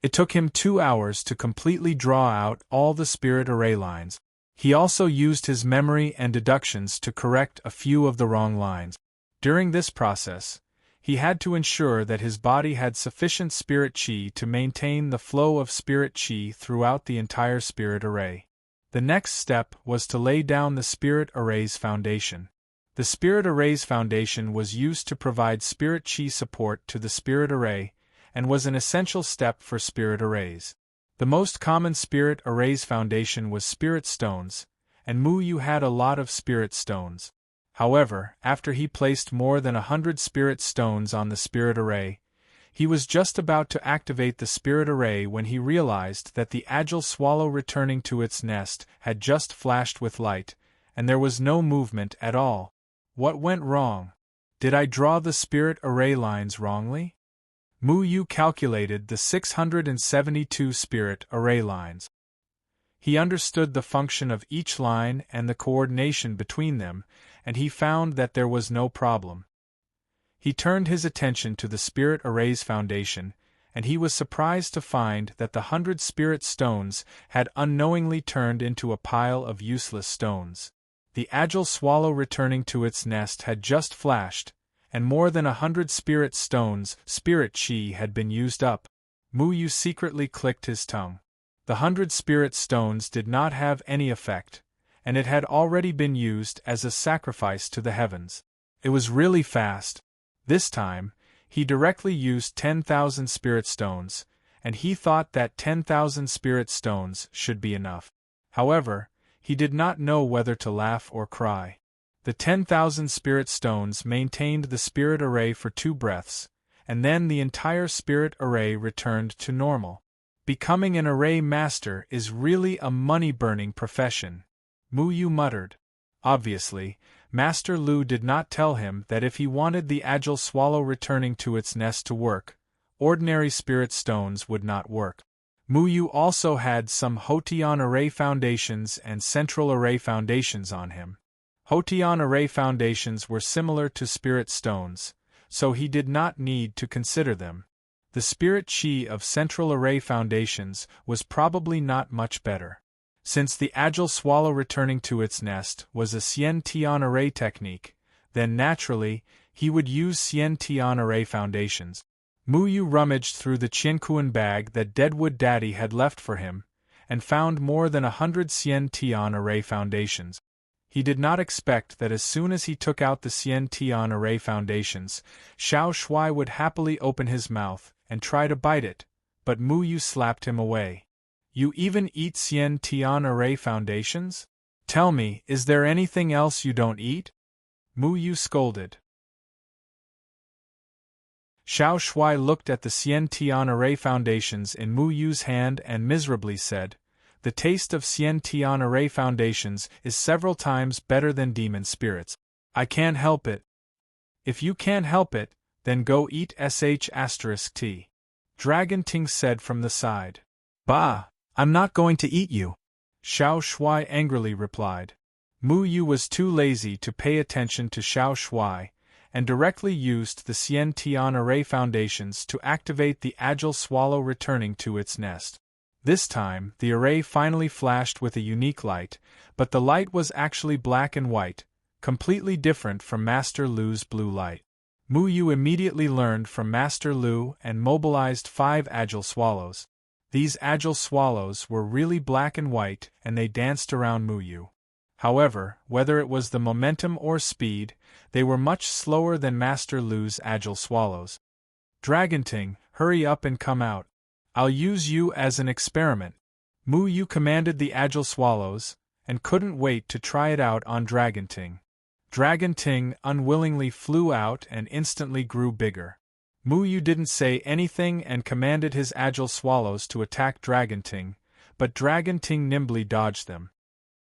It took him 2 hours to completely draw out all the spirit array lines. He also used his memory and deductions to correct a few of the wrong lines. During this process, he had to ensure that his body had sufficient spirit chi to maintain the flow of spirit chi throughout the entire spirit array. The next step was to lay down the spirit array's foundation. The spirit array's foundation was used to provide spirit chi support to the spirit array, and was an essential step for spirit arrays. The most common spirit array's foundation was spirit stones, and Mu Yu had a lot of spirit stones. However, after he placed more than 100 spirit stones on the spirit array, He was just about to activate the spirit array when he realized that the agile swallow returning to its nest had just flashed with light, and there was no movement at all. What went wrong? Did I draw the spirit array lines wrongly? Mu Yu calculated the 672 spirit array lines. He understood the function of each line and the coordination between them, and he found that there was no problem. He turned his attention to the spirit array's foundation, and he was surprised to find that the 100 spirit stones had unknowingly turned into a pile of useless stones. The agile swallow returning to its nest had just flashed, and more than 100 spirit stones, spirit chi, had been used up. Mu Yu secretly clicked his tongue. The 100 spirit stones did not have any effect, and it had already been used as a sacrifice to the heavens. It was really fast. This time, he directly used 10,000 spirit stones, and he thought that 10,000 spirit stones should be enough. However, he did not know whether to laugh or cry. The 10,000 spirit stones maintained the spirit array for 2 breaths, and then the entire spirit array returned to normal. Becoming an array master is really a money-burning profession, Mu Yu muttered. Obviously, Master Lu did not tell him that if he wanted the agile swallow returning to its nest to work, ordinary spirit stones would not work. Mu Yu also had some Hotian array foundations and central array foundations on him. Hotian array foundations were similar to spirit stones, so he did not need to consider them. The spirit chi of central array foundations was probably not much better. Since the agile swallow returning to its nest was a Xian Tian array technique, then naturally, he would use Xian Tian array foundations. Mu Yu rummaged through the Qiankuan bag that Deadwood Daddy had left for him, and found more than 100 Xian Tian array foundations. He did not expect that as soon as he took out the Xian Tian array foundations, Xiao Shuai would happily open his mouth and try to bite it, but Mu Yu slapped him away. You even eat Xian Tian array foundations? Tell me, is there anything else you don't eat? Mu Yu scolded. Xiao Shuai looked at the Xian Tian array foundations in Mu Yu's hand and miserably said, "The taste of Xian Tian array foundations is several times better than demon spirits. I can't help it." "If you can't help it, then go eat sh*t," Dragon Ting said from the side. "Bah! I'm not going to eat you," Xiao Shuai angrily replied. Mu Yu was too lazy to pay attention to Xiao Shuai, and directly used the Xian Tian array foundations to activate the agile swallow returning to its nest. This time, the array finally flashed with a unique light, but the light was actually black and white, completely different from Master Lu's blue light. Mu Yu immediately learned from Master Lu and mobilized 5 agile swallows. These agile swallows were really black and white, and they danced around Mu Yu. However, whether it was the momentum or speed, they were much slower than Master Lu's agile swallows. "Dragon Ting, hurry up and come out. I'll use you as an experiment." Mu Yu commanded the agile swallows, and couldn't wait to try it out on Dragon Ting. Dragon Ting unwillingly flew out and instantly grew bigger. Mu Yu didn't say anything and commanded his agile swallows to attack Dragon Ting, but Dragon Ting nimbly dodged them.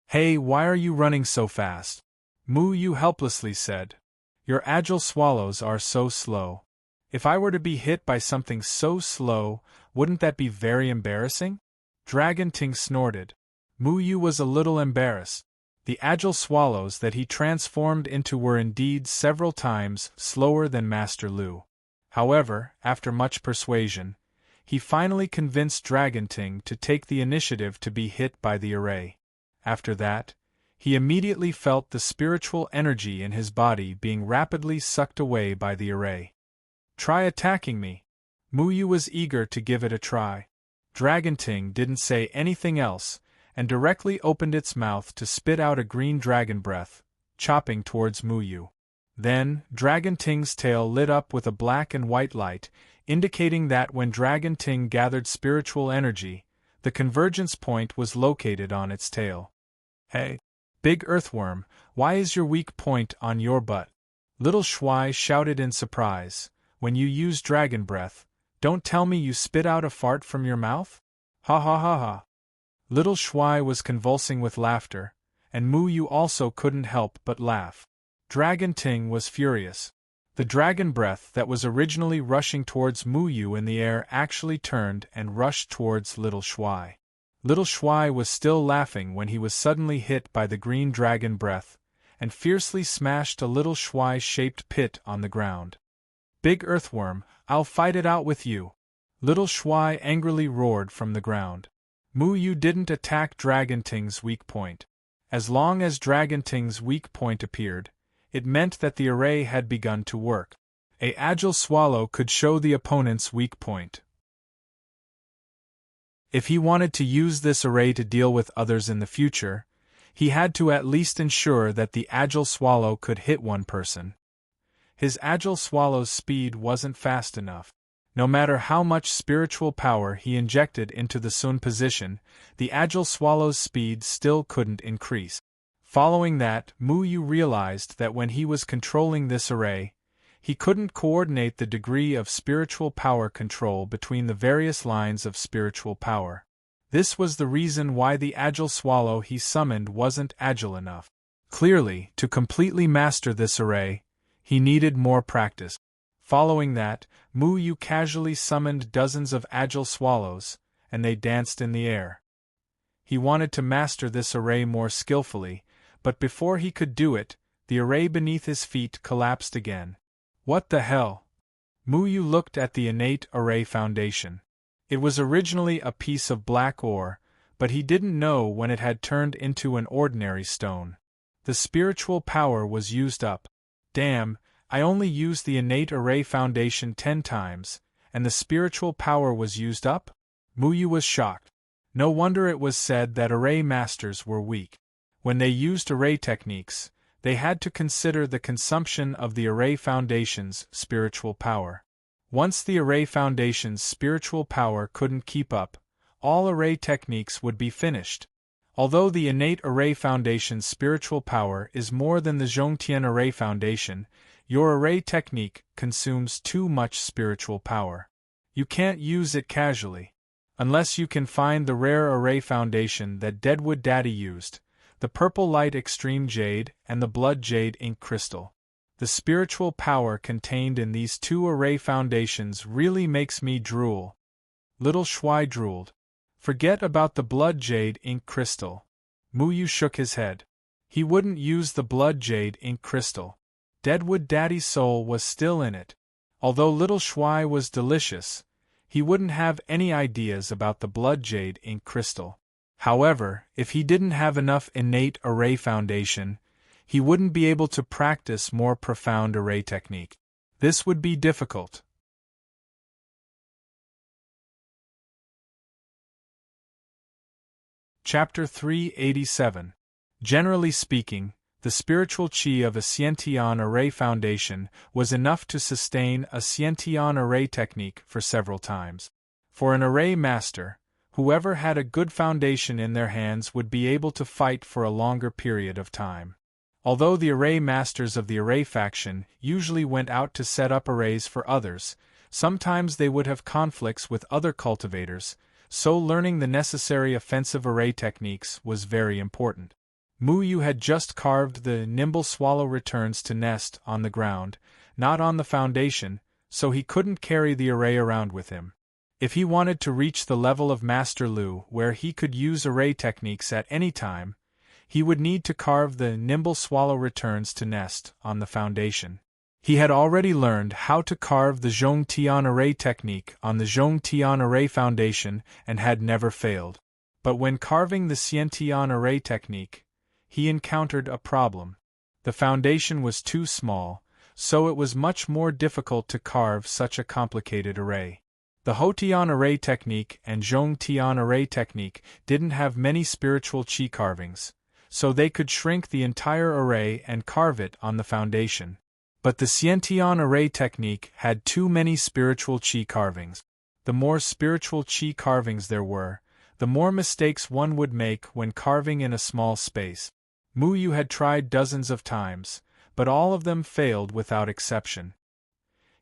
"Hey, why are you running so fast?" Mu Yu helplessly said. "Your agile swallows are so slow. If I were to be hit by something so slow, wouldn't that be very embarrassing?" Dragon Ting snorted. Mu Yu was a little embarrassed. The agile swallows that he transformed into were indeed several times slower than Master Lu. However, after much persuasion, he finally convinced Dragon Ting to take the initiative to be hit by the array. After that, he immediately felt the spiritual energy in his body being rapidly sucked away by the array. "Try attacking me." Mu Yu was eager to give it a try. Dragon Ting didn't say anything else, and directly opened its mouth to spit out a green dragon breath, chopping towards Mu Yu. Then, Dragon Ting's tail lit up with a black and white light, indicating that when Dragon Ting gathered spiritual energy, the convergence point was located on its tail. "Hey, big earthworm, why is your weak point on your butt?" Little Shuai shouted in surprise. "When you use dragon breath, Don't tell me you spit out a fart from your mouth? Ha ha ha ha. Little Shuai was convulsing with laughter, and Mu Yu also couldn't help but laugh. Dragon Ting was furious. The dragon breath that was originally rushing towards Mu Yu in the air actually turned and rushed towards Little Shuai. Little Shuai was still laughing when he was suddenly hit by the green dragon breath, and fiercely smashed a little Shuai-shaped pit on the ground. Big earthworm, I'll fight it out with you! Little Shuai angrily roared from the ground. Mu Yu didn't attack Dragon Ting's weak point. As long as Dragon Ting's weak point appeared, it meant that the array had begun to work. A agile swallow could show the opponent's weak point. If he wanted to use this array to deal with others in the future, he had to at least ensure that the agile swallow could hit one person. His agile swallow's speed wasn't fast enough. No matter how much spiritual power he injected into the Sun position, the agile swallow's speed still couldn't increase. Following that, Mu Yu realized that when he was controlling this array, he couldn't coordinate the degree of spiritual power control between the various lines of spiritual power. This was the reason why the agile swallow he summoned wasn't agile enough. Clearly, to completely master this array, he needed more practice. Following that, Mu Yu casually summoned dozens of agile swallows, and they danced in the air. He wanted to master this array more skillfully, but before he could do it, the array beneath his feet collapsed again. What the hell? Mu Yu looked at the innate array foundation. It was originally a piece of black ore, but he didn't know when it had turned into an ordinary stone. The spiritual power was used up. Damn, I only used the innate array foundation 10 times, and the spiritual power was used up? Mu Yu was shocked. No wonder it was said that array masters were weak. When they used array techniques, they had to consider the consumption of the array foundation's spiritual power. Once the array foundation's spiritual power couldn't keep up, all array techniques would be finished. Although the innate array foundation's spiritual power is more than the Zhongtian array foundation, your array technique consumes too much spiritual power. You can't use it casually. Unless you can find the rare array foundation that Deadwood Daddy used, the Purple Light Extreme Jade and the Blood Jade Ink Crystal. The spiritual power contained in these two array foundations really makes me drool. Little Shuai drooled. Forget about the Blood Jade Ink Crystal. Mu Yu shook his head. He wouldn't use the Blood Jade Ink Crystal. Deadwood Daddy's soul was still in it. Although Little Shuai was delicious, he wouldn't have any ideas about the Blood Jade Ink Crystal. However, if he didn't have enough innate array foundation, he wouldn't be able to practice more profound array technique. This would be difficult. Chapter 387. Generally speaking, the spiritual chi of a Xiantian array foundation was enough to sustain a Xiantian array technique for several times. For an array master, whoever had a good foundation in their hands would be able to fight for a longer period of time. Although the array masters of the array faction usually went out to set up arrays for others, sometimes they would have conflicts with other cultivators, so learning the necessary offensive array techniques was very important. Mu Yu had just carved the nimble swallow returns to nest on the ground, not on the foundation, so he couldn't carry the array around with him. If he wanted to reach the level of Master Lu where he could use array techniques at any time, he would need to carve the nimble swallow returns to nest on the foundation. He had already learned how to carve the Zhongtian array technique on the Zhongtian array foundation and had never failed. But when carving the Xiantian array technique, he encountered a problem. The foundation was too small, so it was much more difficult to carve such a complicated array. The Hotian array technique and Zhongtian array technique didn't have many spiritual chi carvings, so they could shrink the entire array and carve it on the foundation. But the Xiantian array technique had too many spiritual chi carvings. The more spiritual chi carvings there were, the more mistakes one would make when carving in a small space. Mu Yu had tried dozens of times, but all of them failed without exception.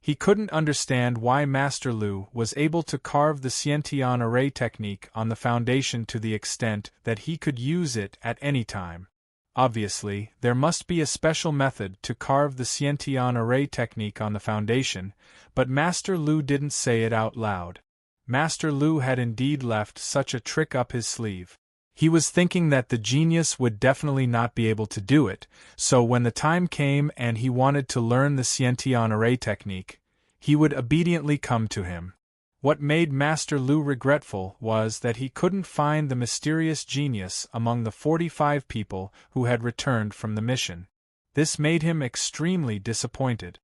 He couldn't understand why Master Lu was able to carve the Xiantian array technique on the foundation to the extent that he could use it at any time. Obviously, there must be a special method to carve the Xiantian array technique on the foundation, but Master Lu didn't say it out loud. Master Lu had indeed left such a trick up his sleeve. He was thinking that the genius would definitely not be able to do it, so when the time came and he wanted to learn the Xiantian array technique, he would obediently come to him. What made Master Lu regretful was that he couldn't find the mysterious genius among the 45 people who had returned from the mission. This made him extremely disappointed.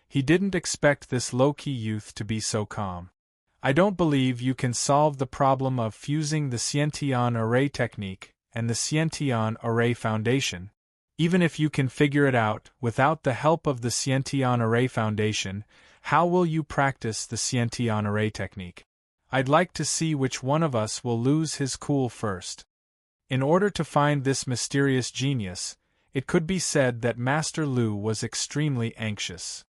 He didn't expect this low-key youth to be so calm. I don't believe you can solve the problem of fusing the Xiantian array technique and the Xiantian array foundation. Even if you can figure it out without the help of the Xiantian array foundation, how will you practice the Xiantian array technique? I'd like to see which one of us will lose his cool first. In order to find this mysterious genius, it could be said that Master Lu was extremely anxious.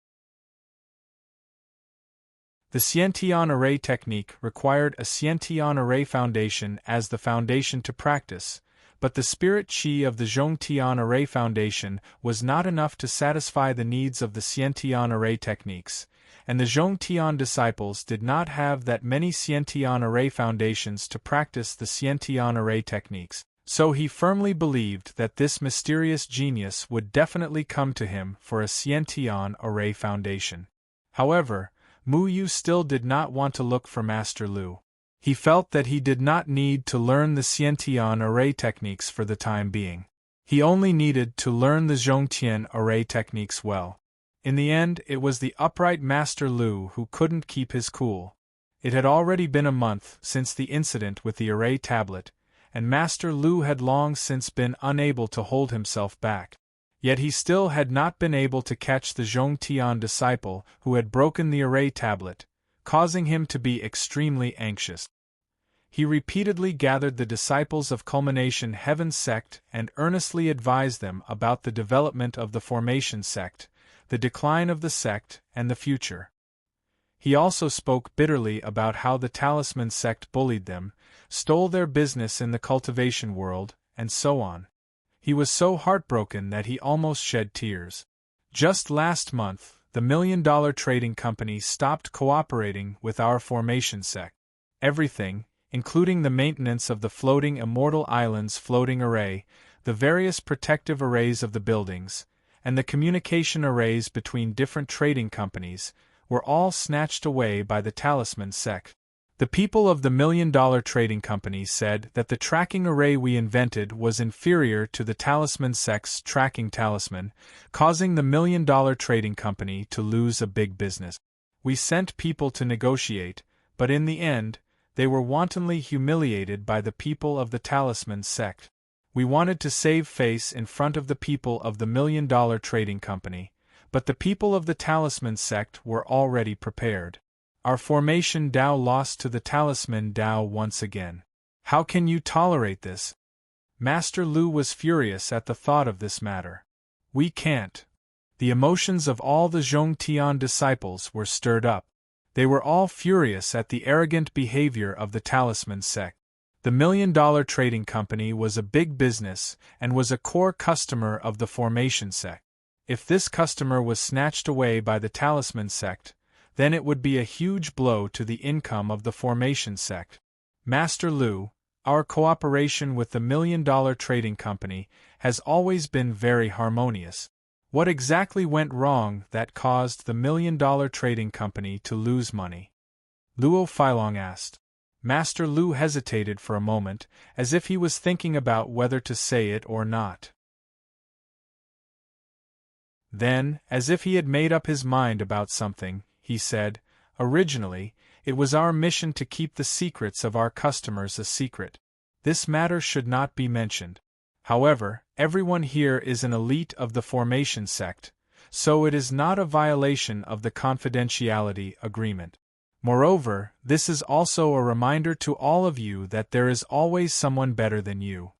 The Xiantian array technique required a Xiantian array foundation as the foundation to practice, but the spirit qi of the Zhongtian array foundation was not enough to satisfy the needs of the Xiantian array techniques, and the Zhongtian disciples did not have that many Xiantian array foundations to practice the Xiantian array techniques, so he firmly believed that this mysterious genius would definitely come to him for a Xiantian array foundation. However, Mu Yu still did not want to look for Master Lu. He felt that he did not need to learn the Xiantian array techniques for the time being. He only needed to learn the Zhongtian array techniques well. In the end, it was the upright Master Lu who couldn't keep his cool. It had already been a month since the incident with the array tablet, and Master Lu had long since been unable to hold himself back. Yet he still had not been able to catch the Zhongtian disciple who had broken the array tablet, causing him to be extremely anxious. He repeatedly gathered the disciples of Culmination Heaven sect and earnestly advised them about the development of the Formation sect, the decline of the sect, and the future. He also spoke bitterly about how the Talisman sect bullied them, stole their business in the cultivation world, and so on. He was so heartbroken that he almost shed tears. Just last month, the $1 million trading company stopped cooperating with our Formation sect. Everything, including the maintenance of the floating Immortal Islands floating array, the various protective arrays of the buildings, and the communication arrays between different trading companies, were all snatched away by the Talisman sect. The people of the $1 million trading company said that the tracking array we invented was inferior to the Talisman sect's tracking talisman, causing the $1 million trading company to lose a big business. We sent people to negotiate, but in the end, they were wantonly humiliated by the people of the Talisman sect. We wanted to save face in front of the people of the $1 million trading company, but the people of the Talisman sect were already prepared. Our Formation Dao lost to the Talisman Dao once again. How can you tolerate this? Master Lu was furious at the thought of this matter. We can't. The emotions of all the Zhongtian disciples were stirred up. They were all furious at the arrogant behavior of the Talisman sect. The $1 million trading company was a big business and was a core customer of the Formation sect. If this customer was snatched away by the Talisman sect, then it would be a huge blow to the income of the Formation sect. Master Lu, our cooperation with the $1 million trading company has always been very harmonious. What exactly went wrong that caused the $1 million trading company to lose money? Luo Filong asked. Master Lu hesitated for a moment, as if he was thinking about whether to say it or not. Then, as if he had made up his mind about something, he said, "Originally, it was our mission to keep the secrets of our customers a secret. This matter should not be mentioned. However, everyone here is an elite of the Formation sect, so it is not a violation of the confidentiality agreement. Moreover, this is also a reminder to all of you that there is always someone better than you."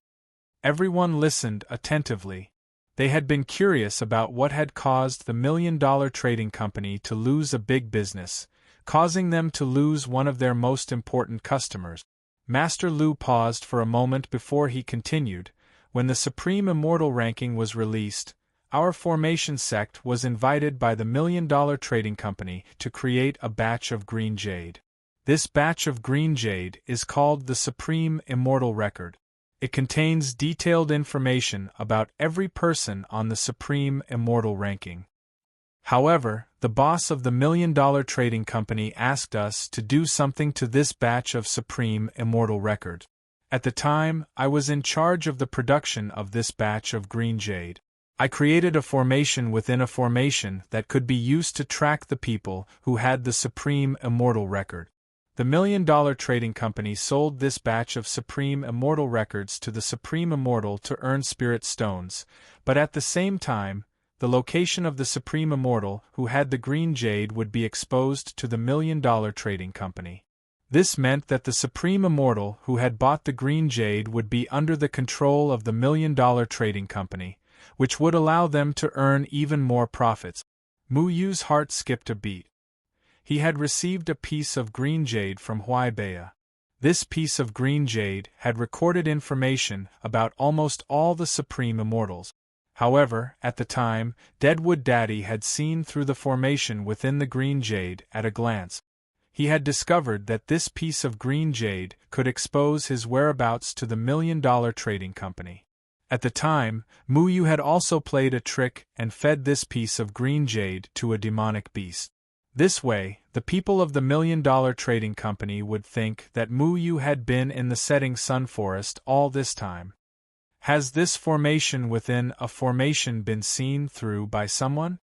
Everyone listened attentively. They had been curious about what had caused the million-dollar trading company to lose a big business, causing them to lose one of their most important customers. Master Lu paused for a moment before he continued. When the Supreme Immortal ranking was released, our formation sect was invited by the million-dollar trading company to create a batch of green jade. This batch of green jade is called the Supreme Immortal Record. It contains detailed information about every person on the Supreme Immortal ranking. However, the boss of the million-dollar trading company asked us to do something to this batch of Supreme Immortal Record. At the time, I was in charge of the production of this batch of green jade. I created a formation within a formation that could be used to track the people who had the Supreme Immortal Record. The million-dollar trading company sold this batch of Supreme Immortal Records to the Supreme Immortal to earn Spirit Stones, but at the same time, the location of the Supreme Immortal who had the green jade would be exposed to the million-dollar trading company. This meant that the Supreme Immortal who had bought the green jade would be under the control of the million-dollar trading company, which would allow them to earn even more profits. Mu Yu's heart skipped a beat. He had received a piece of green jade from Huaibei. This piece of green jade had recorded information about almost all the Supreme Immortals. However, at the time, Deadwood Daddy had seen through the formation within the green jade at a glance. He had discovered that this piece of green jade could expose his whereabouts to the million-dollar trading company. At the time, Mu Yu had also played a trick and fed this piece of green jade to a demonic beast. This way, the people of the million-dollar trading company would think that Mu Yu had been in the setting sun forest all this time. Has this formation within a formation been seen through by someone?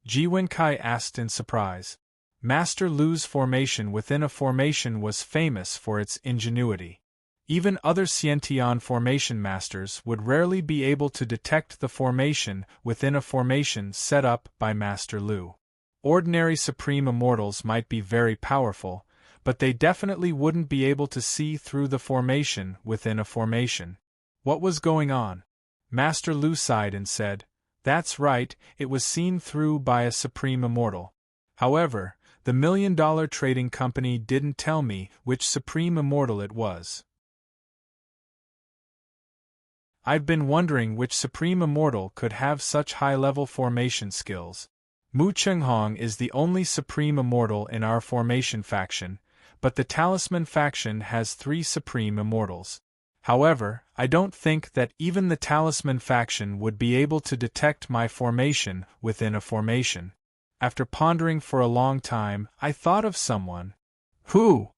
Ji Wenkai asked in surprise. Master Lu's formation within a formation was famous for its ingenuity. Even other Xiantian formation masters would rarely be able to detect the formation within a formation set up by Master Lu. Ordinary Supreme Immortals might be very powerful, but they definitely wouldn't be able to see through the formation within a formation. What was going on? Master Lu sighed and said, "That's right, it was seen through by a Supreme Immortal. However, the million-dollar trading company didn't tell me which Supreme Immortal it was. I've been wondering which Supreme Immortal could have such high-level formation skills. Mu Chenghong is the only Supreme Immortal in our formation faction, but the Talisman faction has 3 Supreme Immortals. However, I don't think that even the Talisman faction would be able to detect my formation within a formation. After pondering for a long time, I thought of someone." "Who?"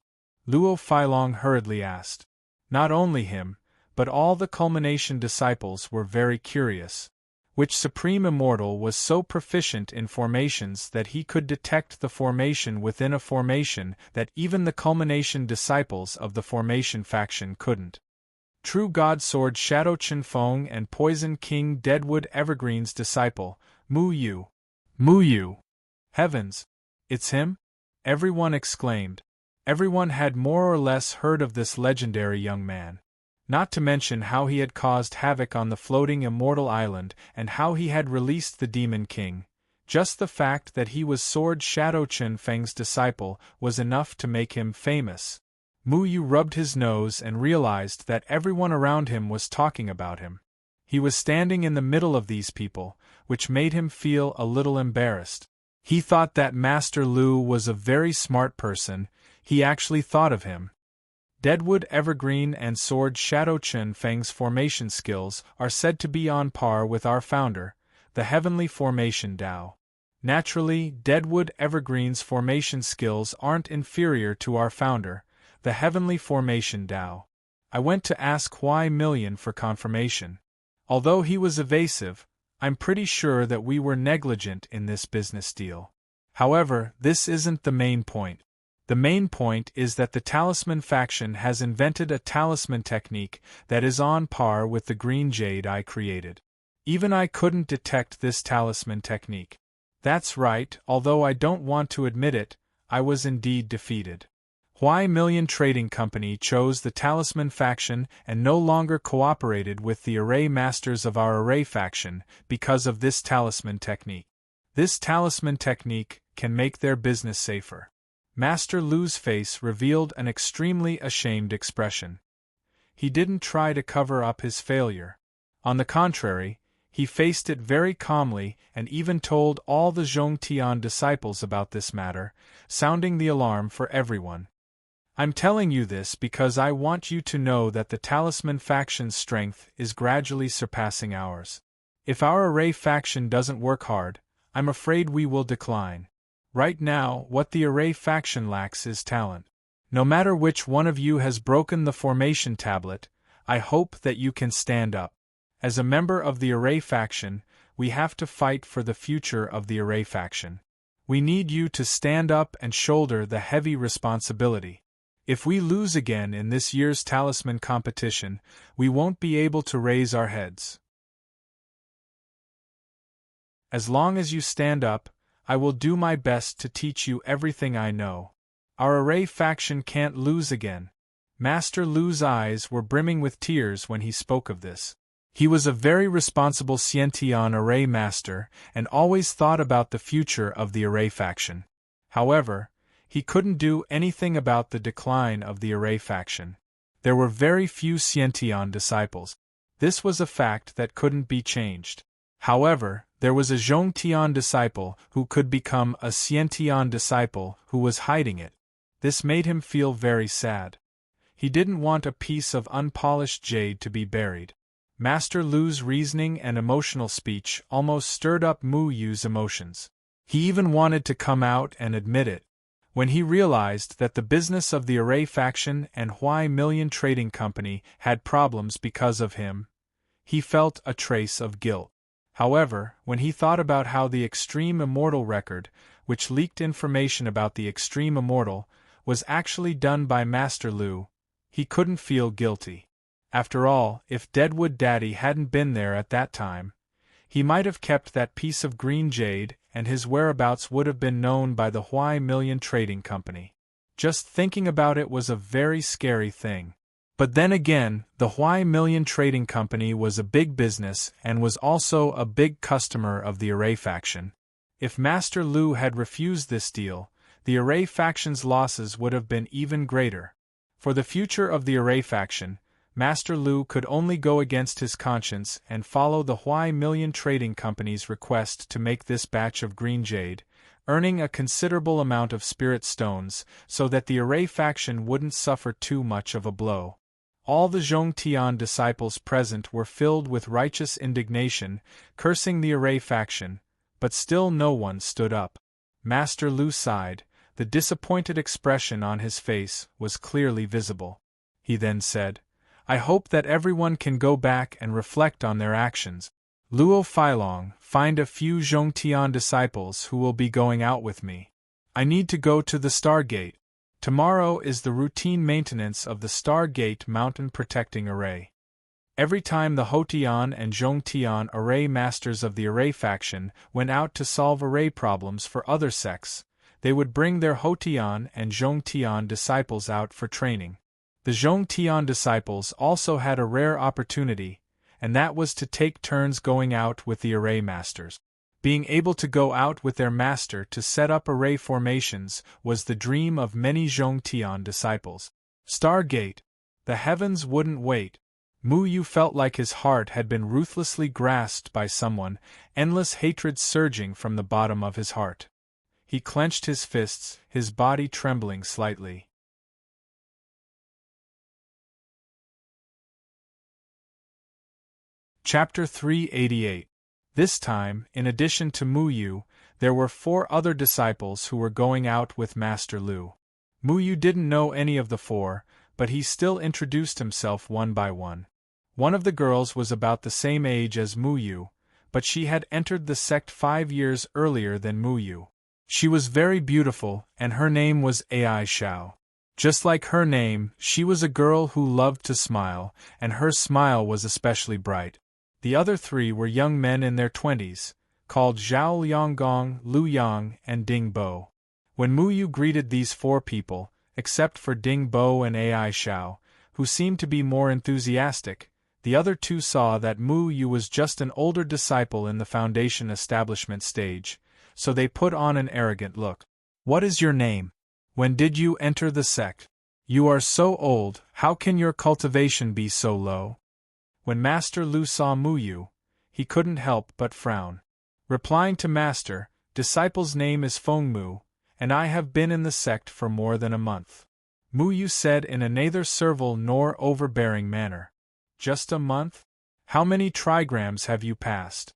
Luo Feilong hurriedly asked. Not only him, but all the culmination disciples were very curious. Which Supreme Immortal was so proficient in formations that he could detect the formation within a formation that even the culmination disciples of the formation faction couldn't? True God Sword Shadow Chen Feng and Poison King Deadwood Evergreen's disciple, Mu Yu. Mu Yu! Heavens! It's him? Everyone exclaimed. Everyone had more or less heard of this legendary young man. Not to mention how he had caused havoc on the floating immortal island and how he had released the Demon King. Just the fact that he was Sword Shadow Chen Feng's disciple was enough to make him famous. Mu Yu rubbed his nose and realized that everyone around him was talking about him. He was standing in the middle of these people, which made him feel a little embarrassed. He thought that Master Lu was a very smart person. He actually thought of him. Deadwood Evergreen and Sword Shadow Chen Feng's formation skills are said to be on par with our founder, the Heavenly Formation Dao. Naturally, Deadwood Evergreen's formation skills aren't inferior to our founder, the Heavenly Formation Dao. I went to ask Huai Million for confirmation. Although he was evasive, I'm pretty sure that we were negligent in this business deal. However, this isn't the main point. The main point is that the Talisman faction has invented a talisman technique that is on par with the green jade I created. Even I couldn't detect this talisman technique. That's right, although I don't want to admit it, I was indeed defeated. Huai Million Trading Company chose the Talisman faction and no longer cooperated with the array masters of our array faction because of this talisman technique. This talisman technique can make their business safer. Master Lu's face revealed an extremely ashamed expression. He didn't try to cover up his failure. On the contrary, he faced it very calmly and even told all the Zhongtian disciples about this matter, sounding the alarm for everyone. I'm telling you this because I want you to know that the Talisman faction's strength is gradually surpassing ours. If our array faction doesn't work hard, I'm afraid we will decline. Right now, what the array faction lacks is talent. No matter which one of you has broken the formation tablet, I hope that you can stand up. As a member of the array faction, we have to fight for the future of the array faction. We need you to stand up and shoulder the heavy responsibility. If we lose again in this year's talisman competition, we won't be able to raise our heads. As long as you stand up, I will do my best to teach you everything I know. Our array faction can't lose again. Master Lu's eyes were brimming with tears when he spoke of this. He was a very responsible Xiantian array master and always thought about the future of the array faction. However, he couldn't do anything about the decline of the array faction. There were very few Xiantian disciples. This was a fact that couldn't be changed. However, there was a Zhongtian disciple who could become a Xiantian disciple who was hiding it. This made him feel very sad. He didn't want a piece of unpolished jade to be buried. Master Lu's reasoning and emotional speech almost stirred up Mu Yu's emotions. He even wanted to come out and admit it. When he realized that the business of the array faction and Huai Million Trading Company had problems because of him, he felt a trace of guilt. However, when he thought about how the Extreme Immortal record, which leaked information about the Extreme Immortal, was actually done by Master Lu, he couldn't feel guilty. After all, if Deadwood Daddy hadn't been there at that time, he might have kept that piece of green jade, and his whereabouts would have been known by the Huai Million Trading Company. Just thinking about it was a very scary thing. But then again, the Huai Million Trading Company was a big business and was also a big customer of the array faction. If Master Lu had refused this deal, the array faction's losses would have been even greater. For the future of the array faction, Master Lu could only go against his conscience and follow the Huai Million Trading Company's request to make this batch of green jade, earning a considerable amount of spirit stones so that the array faction wouldn't suffer too much of a blow. All the Zhongtian disciples present were filled with righteous indignation, cursing the array faction, but still no one stood up. Master Lu sighed. The disappointed expression on his face was clearly visible. He then said, I hope that everyone can go back and reflect on their actions. Luo Feilong, find a few Zhongtian disciples who will be going out with me. I need to go to the Stargate. Tomorrow is the routine maintenance of the Stargate Mountain Protecting Array. Every time the Hotian and Zhongtian array masters of the array faction went out to solve array problems for other sects, they would bring their Hotian and Zhongtian disciples out for training. The Zhongtian disciples also had a rare opportunity, and that was to take turns going out with the array masters. Being able to go out with their master to set up array formations was the dream of many Zhongtian disciples. Stargate. The heavens wouldn't wait. Mu Yu felt like his heart had been ruthlessly grasped by someone, endless hatred surging from the bottom of his heart. He clenched his fists, his body trembling slightly. Chapter 388. This time, in addition to Mu Yu, there were 4 other disciples who were going out with Master Lu. Mu Yu didn't know any of the 4, but he still introduced himself one by one. One of the girls was about the same age as Mu Yu, but she had entered the sect 5 years earlier than Mu Yu. She was very beautiful, and her name was Ai Xiao. Just like her name, she was a girl who loved to smile, and her smile was especially bright. The other 3 were young men in their 20s, called Zhao Lianggong, Lu Yang, and Ding Bo. When Mu Yu greeted these 4 people, except for Ding Bo and Ai Shao, who seemed to be more enthusiastic. The other two saw that Mu Yu was just an older disciple in the foundation establishment stage, so they put on an arrogant look. "What is your name? When did you enter the sect? You are so old, how can your cultivation be so low?" When Master Lu saw Mu Yu, he couldn't help but frown. Replying to Master, "Disciple's name is Feng Mu, and I have been in the sect for more than a month," Mu Yu said in a neither servile nor overbearing manner. "Just a month? How many trigrams have you passed?"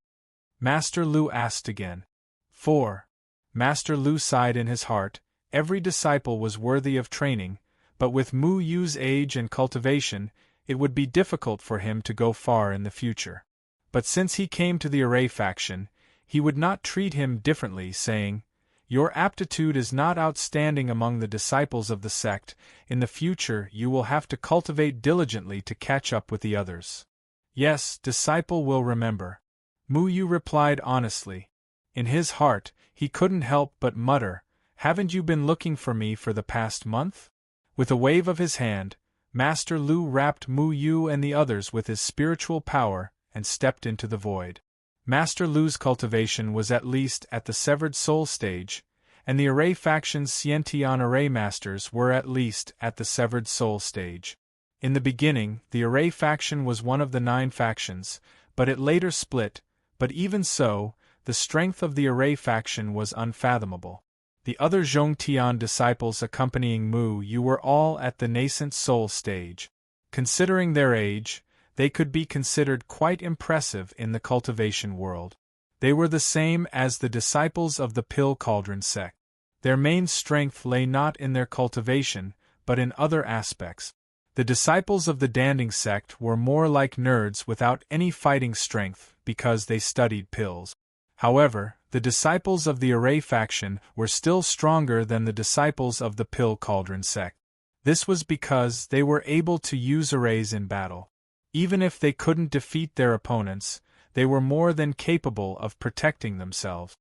Master Lu asked again. "4." Master Lu sighed in his heart. Every disciple was worthy of training, but with Mu Yu's age and cultivation, it would be difficult for him to go far in the future. But since he came to the Array faction, he would not treat him differently, saying, "Your aptitude is not outstanding among the disciples of the sect. In the future you will have to cultivate diligently to catch up with the others." "Yes, disciple will remember," Mu Yu replied honestly. In his heart, he couldn't help but mutter, "Haven't you been looking for me for the past month?" With a wave of his hand, Master Lu wrapped Mu Yu and the others with his spiritual power and stepped into the void. Master Lu's cultivation was at least at the severed soul stage, and the Array faction's Xiantian Array masters were at least at the severed soul stage. In the beginning, the Array faction was one of the 9 factions, but it later split. But even so, the strength of the Array faction was unfathomable. The other Zhongtian disciples accompanying Mu Yu were all at the nascent soul stage. Considering their age, they could be considered quite impressive in the cultivation world. They were the same as the disciples of the Pill Cauldron sect. Their main strength lay not in their cultivation, but in other aspects. The disciples of the Danding sect were more like nerds without any fighting strength because they studied pills. However, the disciples of the Array faction were still stronger than the disciples of the Pill Cauldron sect. This was because they were able to use arrays in battle. Even if they couldn't defeat their opponents, they were more than capable of protecting themselves.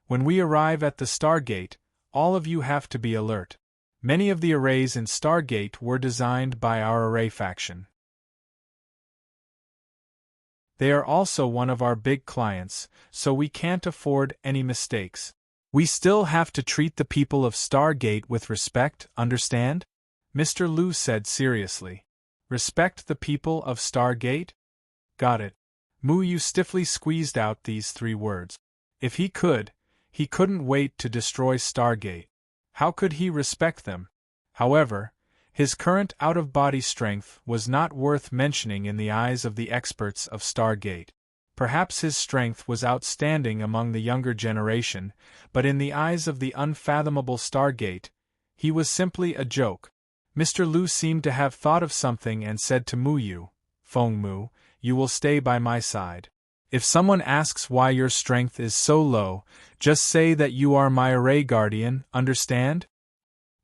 When we arrive at the Stargate, all of you have to be alert. Many of the arrays in Stargate were designed by our Array faction. They are also one of our big clients, so we can't afford any mistakes. We still have to treat the people of Stargate with respect, understand? Mr. Lu said seriously. Respect the people of Stargate? Got it. Mu Yu stiffly squeezed out these 3 words. If he couldn't wait to destroy Stargate. How could he respect them? However, his current out-of-body strength was not worth mentioning in the eyes of the experts of Stargate. Perhaps his strength was outstanding among the younger generation, but in the eyes of the unfathomable Stargate, he was simply a joke. Mr. Lu seemed to have thought of something and said to Mu Yu, "Feng Mu, you will stay by my side. If someone asks why your strength is so low, just say that you are my Array guardian, understand?"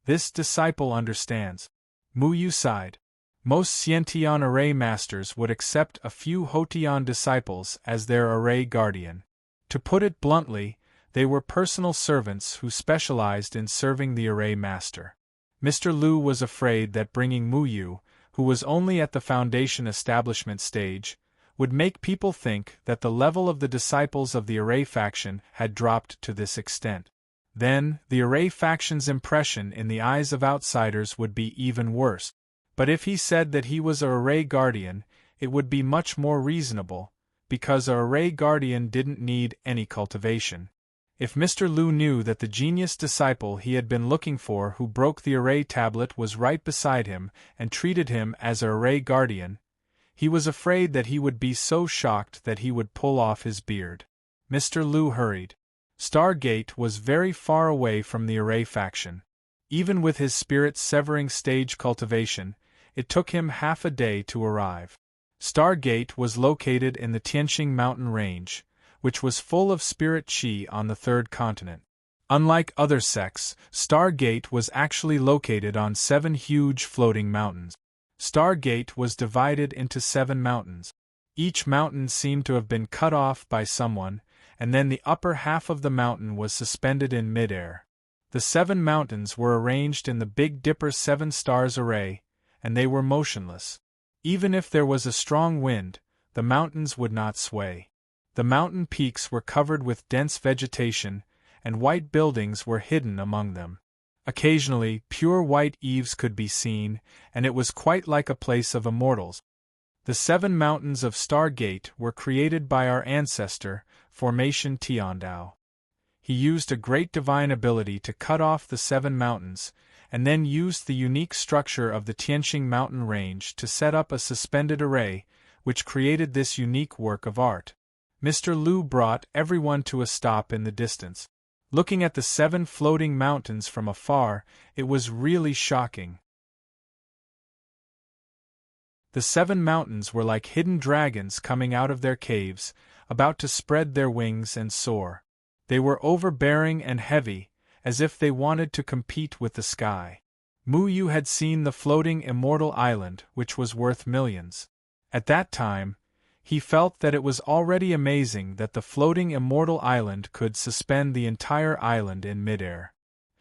This disciple understands. Mu Yu sighed. Most Xiantian Array masters would accept a few Hotian disciples as their Array guardian. To put it bluntly, they were personal servants who specialized in serving the Array master. Mr. Lu was afraid that bringing Mu Yu, who was only at the foundation establishment stage, would make people think that the level of the disciples of the Array faction had dropped to this extent. Then, the Array faction's impression in the eyes of outsiders would be even worse. But if he said that he was a Array guardian, it would be much more reasonable, because a Array guardian didn't need any cultivation. If Mr. Lu knew that the genius disciple he had been looking for who broke the Array tablet was right beside him and treated him as a Array guardian, he was afraid that he would be so shocked that he would pull off his beard. Mr. Lu hurried. Stargate was very far away from the Array faction. Even with his spirit-severing stage cultivation, it took him half a day to arrive. Stargate was located in the Tianqing mountain range, which was full of spirit qi on the 3rd continent. Unlike other sects, Stargate was actually located on 7 huge floating mountains. Stargate was divided into 7 mountains. Each mountain seemed to have been cut off by someone, and then the upper half of the mountain was suspended in midair. The 7 mountains were arranged in the Big Dipper 7 stars array, and they were motionless. Even if there was a strong wind, the mountains would not sway. The mountain peaks were covered with dense vegetation, and white buildings were hidden among them. Occasionally, pure white eaves could be seen, and it was quite like a place of immortals. The 7 mountains of Stargate were created by our ancestor, Formation Tiandao. He used a great divine ability to cut off the 7 mountains, and then used the unique structure of the Tianqing mountain range to set up a suspended array, which created this unique work of art. Mr. Liu brought everyone to a stop in the distance. Looking at the 7 floating mountains from afar, it was really shocking. The 7 mountains were like hidden dragons coming out of their caves, about to spread their wings and soar. They were overbearing and heavy, as if they wanted to compete with the sky. Mu Yu had seen the floating immortal island, which was worth millions. At that time, he felt that it was already amazing that the floating immortal island could suspend the entire island in midair.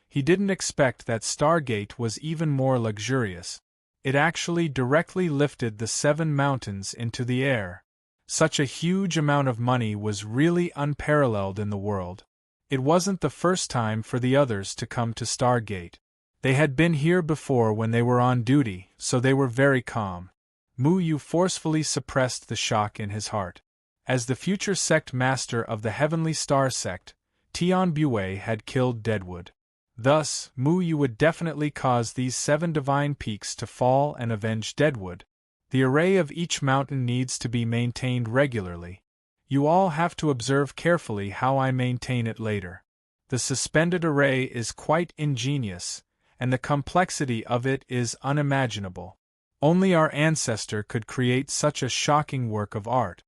He didn't expect that Stargate was even more luxurious. It actually directly lifted the 7 mountains into the air. Such a huge amount of money was really unparalleled in the world. It wasn't the first time for the others to come to Stargate. They had been here before when they were on duty, so they were very calm. Mu Yu forcefully suppressed the shock in his heart. As the future sect master of the Heavenly Star sect, Tian Bue had killed Deadwood. Thus, Mu Yu would definitely cause these 7 divine peaks to fall and avenge Deadwood. The array of each mountain needs to be maintained regularly. You all have to observe carefully how I maintain it later. The suspended array is quite ingenious, and the complexity of it is unimaginable. Only our ancestor could create such a shocking work of art.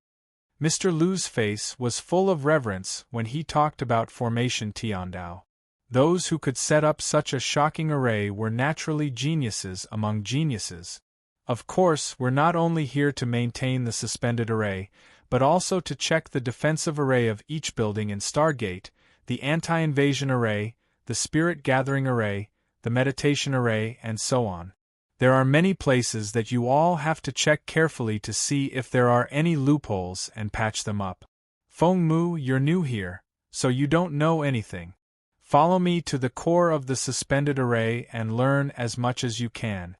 Mr. Liu's face was full of reverence when he talked about Formation Tiandao. Those who could set up such a shocking array were naturally geniuses among geniuses. Of course, we're not only here to maintain the suspended array, but also to check the defensive array of each building in Stargate, the anti-invasion array, the spirit-gathering array, the meditation array, and so on. There are many places that you all have to check carefully to see if there are any loopholes and patch them up. Feng Mu, you're new here, so you don't know anything. Follow me to the core of the suspended array and learn as much as you can.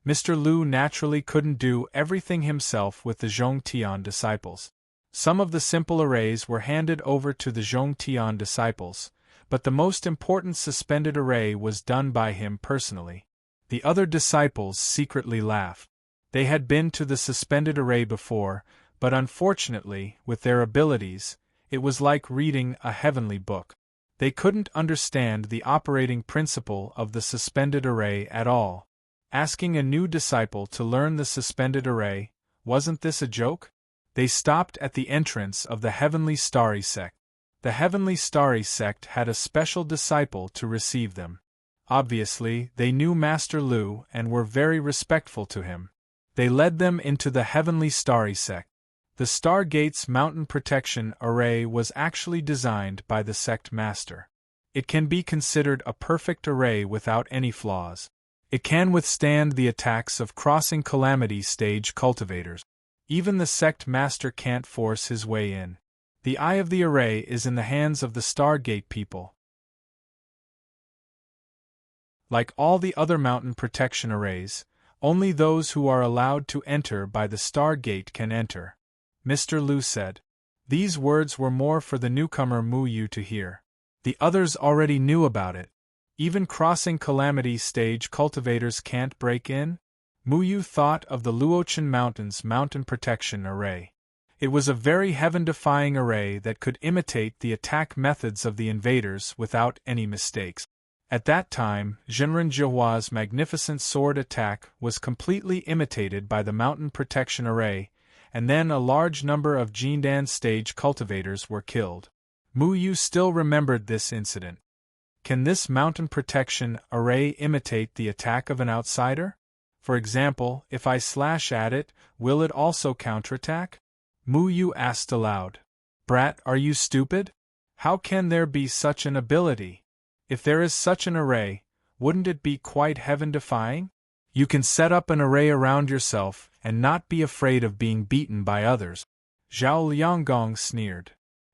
Mr. Liu naturally couldn't do everything himself with the Zhongtian disciples. Some of the simple arrays were handed over to the Zhongtian disciples, but the most important suspended array was done by him personally. The other disciples secretly laughed. They had been to the suspended array before, but unfortunately, with their abilities, it was like reading a heavenly book. They couldn't understand the operating principle of the suspended array at all. Asking a new disciple to learn the suspended array, wasn't this a joke? They stopped at the entrance of the Heavenly Starry sect. The Heavenly Starry sect had a special disciple to receive them. Obviously, they knew Master Liu and were very respectful to him. They led them into the Heavenly Starry sect. The Stargate's mountain protection array was actually designed by the sect master. It can be considered a perfect array without any flaws. It can withstand the attacks of crossing calamity stage cultivators. Even the sect master can't force his way in. The eye of the array is in the hands of the Stargate people. Like all the other mountain protection arrays, only those who are allowed to enter by the Stargate can enter, Mr. Liu said. These words were more for the newcomer Mu Yu to hear. The others already knew about it. Even crossing calamity stage cultivators can't break in? Mu Yu thought of the Luochen Mountains mountain protection array. It was a very heaven-defying array that could imitate the attack methods of the invaders without any mistakes. At that time, Zhenren Jiahua's magnificent sword attack was completely imitated by the mountain protection array, and then a large number of Jindan stage cultivators were killed. Mu Yu still remembered this incident. Can this mountain protection array imitate the attack of an outsider? For example, if I slash at it, will it also counterattack? Mu Yu asked aloud. Brat, are you stupid? How can there be such an ability? If there is such an array, wouldn't it be quite heaven-defying? You can set up an array around yourself and not be afraid of being beaten by others. Zhao Lianggong sneered.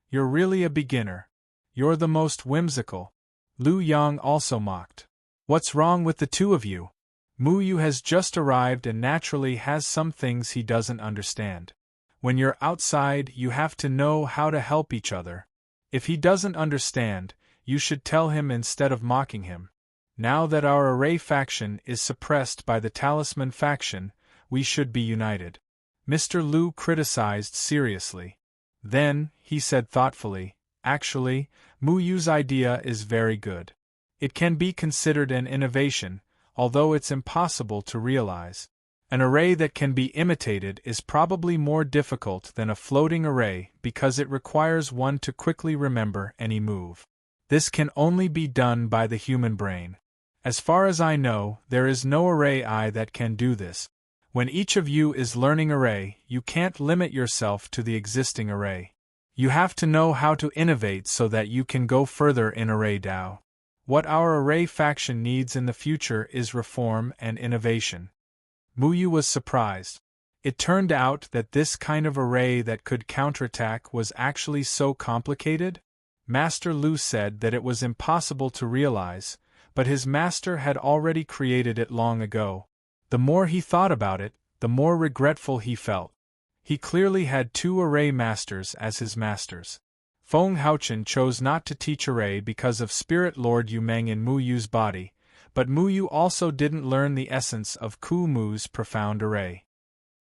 You're really a beginner. You're the most whimsical. Lu Yang also mocked. What's wrong with the two of you? Mu Yu has just arrived and naturally has some things he doesn't understand. When you're outside, you have to know how to help each other. If he doesn't understand, you should tell him instead of mocking him. Now that our array faction is suppressed by the talisman faction, we should be united. Mr. Lu criticized seriously. Then, he said thoughtfully, actually, Mu Yu's idea is very good. It can be considered an innovation, although it's impossible to realize. An array that can be imitated is probably more difficult than a floating array because it requires one to quickly remember any move. This can only be done by the human brain. As far as I know, there is no array that can do this. When each of you is learning array, you can't limit yourself to the existing array. You have to know how to innovate so that you can go further in array Dao. What our array faction needs in the future is reform and innovation. Mu Yu was surprised. It turned out that this kind of array that could counterattack was actually so complicated? Master Lu said that it was impossible to realize, but his master had already created it long ago. The more he thought about it, the more regretful he felt. He clearly had two array masters as his masters. Feng Haochen chose not to teach array because of Spirit Lord Yu Meng in Mu Yu's body, but Mu Yu also didn't learn the essence of Ku Mu's profound array.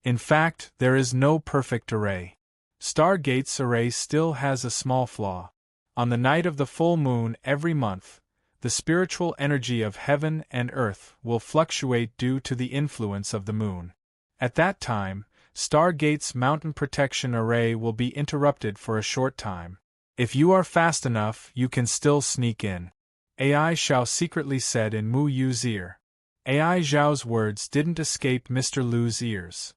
In fact, there is no perfect array. Stargate's array still has a small flaw. On the night of the full moon every month, the spiritual energy of heaven and earth will fluctuate due to the influence of the moon. At that time, Stargate's mountain protection array will be interrupted for a short time. If you are fast enough, you can still sneak in. AI Zhao secretly said in Mu Yu's ear. AI Zhao's words didn't escape Mr. Lu's ears.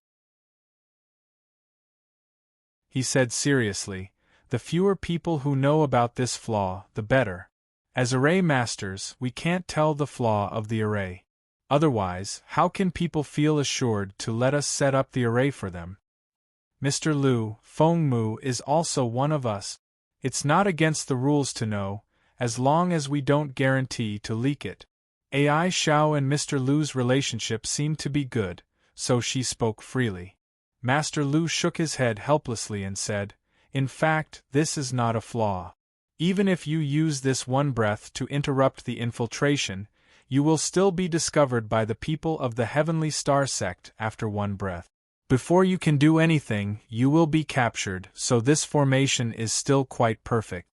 He said seriously, the fewer people who know about this flaw, the better. As array masters, we can't tell the flaw of the array. Otherwise, how can people feel assured to let us set up the array for them? Mr. Lu, Feng Mu is also one of us. It's not against the rules to know, as long as we don't guarantee to leak it. AI Xiao and Mr. Lu's relationship seemed to be good, so she spoke freely. Master Lu shook his head helplessly and said, in fact, this is not a flaw. Even if you use this one breath to interrupt the infiltration, you will still be discovered by the people of the Heavenly Star Sect after one breath. Before you can do anything, you will be captured, so this formation is still quite perfect.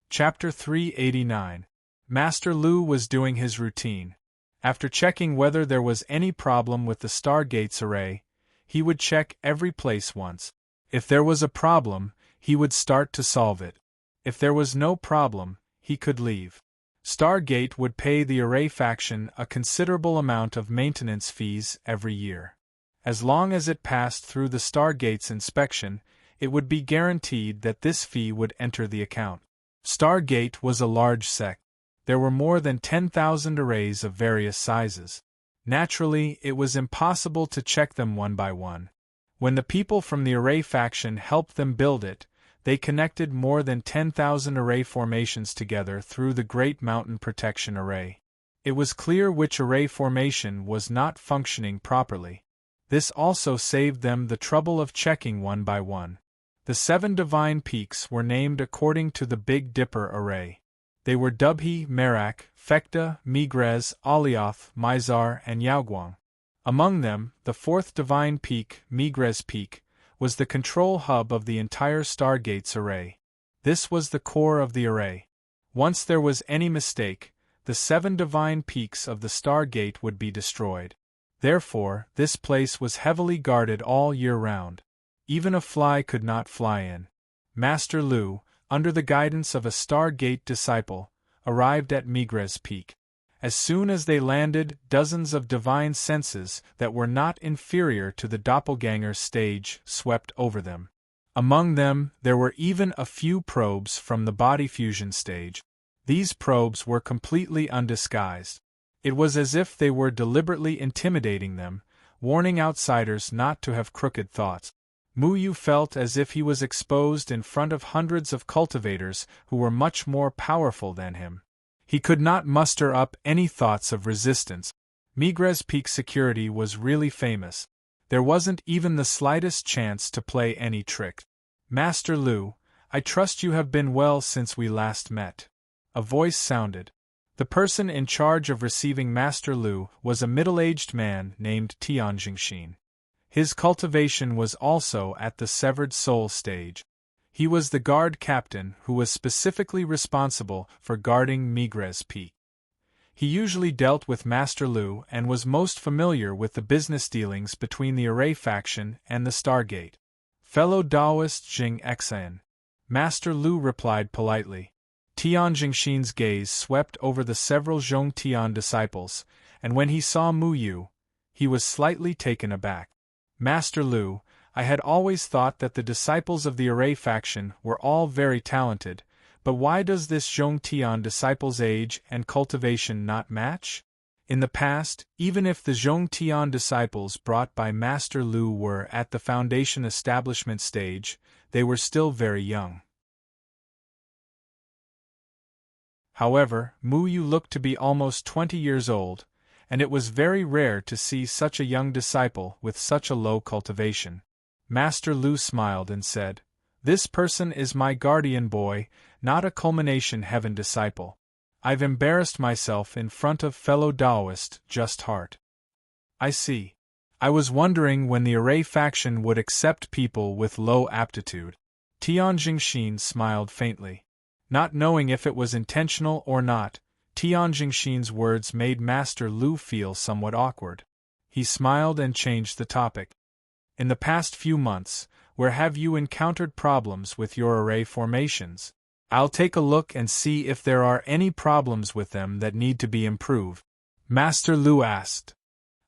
Chapter 389. Master Lu was doing his routine. After checking whether there was any problem with the Stargate's array, he would check every place once. If there was a problem, he would start to solve it. If there was no problem, he could leave. Stargate would pay the array faction a considerable amount of maintenance fees every year. As long as it passed through the Stargate's inspection, it would be guaranteed that this fee would enter the account. Stargate was a large sect. There were more than 10,000 arrays of various sizes. Naturally, it was impossible to check them one by one. When the people from the array faction helped them build it, they connected more than 10,000 array formations together through the Great Mountain Protection Array. It was clear which array formation was not functioning properly. This also saved them the trouble of checking one by one. The 7 divine peaks were named according to the Big Dipper array. They were Dubhe, Merak, Phecta, Megrez, Alioth, Mizar, and Yaoguang. Among them, the 4th divine peak, Megrez Peak, was the control hub of the entire Stargate's array. This was the core of the array. Once there was any mistake, the 7 divine peaks of the Stargate would be destroyed. Therefore, this place was heavily guarded all year round. Even a fly could not fly in. Master Lu, under the guidance of a Stargate disciple, arrived at Megrez Peak. As soon as they landed, dozens of divine senses that were not inferior to the doppelganger stage swept over them. Among them, there were even a few probes from the body fusion stage. These probes were completely undisguised. It was as if they were deliberately intimidating them, warning outsiders not to have crooked thoughts. Muyu felt as if he was exposed in front of hundreds of cultivators who were much more powerful than him. He could not muster up any thoughts of resistance. Migres Peak security was really famous. There wasn't even the slightest chance to play any trick. Master Lu, I trust you have been well since we last met. A voice sounded. The person in charge of receiving Master Lu was a middle-aged man named Tianjingxin. His cultivation was also at the severed soul stage. He was the guard captain who was specifically responsible for guarding Migres Peak. He usually dealt with Master Lu and was most familiar with the business dealings between the Array faction and the Stargate. Fellow Taoist Jing Xan. Master Lu replied politely. Tianjingxin's gaze swept over the several Zhongtian disciples, and when he saw Muyu, he was slightly taken aback. Master Lu, I had always thought that the disciples of the Array faction were all very talented, but why does this Zhongtian disciple's age and cultivation not match? In the past, even if the Zhongtian disciples brought by Master Lu were at the Foundation establishment stage, they were still very young. However, Muyu looked to be almost 20 years old, and it was very rare to see such a young disciple with such a low cultivation. Master Lu smiled and said, "This person is my guardian boy, not a culmination heaven disciple. I've embarrassed myself in front of fellow Taoist just heart." I see. I was wondering when the Array faction would accept people with low aptitude. Tianjingxin smiled faintly. Not knowing if it was intentional or not, Tianjingxin's words made Master Lu feel somewhat awkward. He smiled and changed the topic. In the past few months, where have you encountered problems with your Array formations? I'll take a look and see if there are any problems with them that need to be improved. Master Lu asked.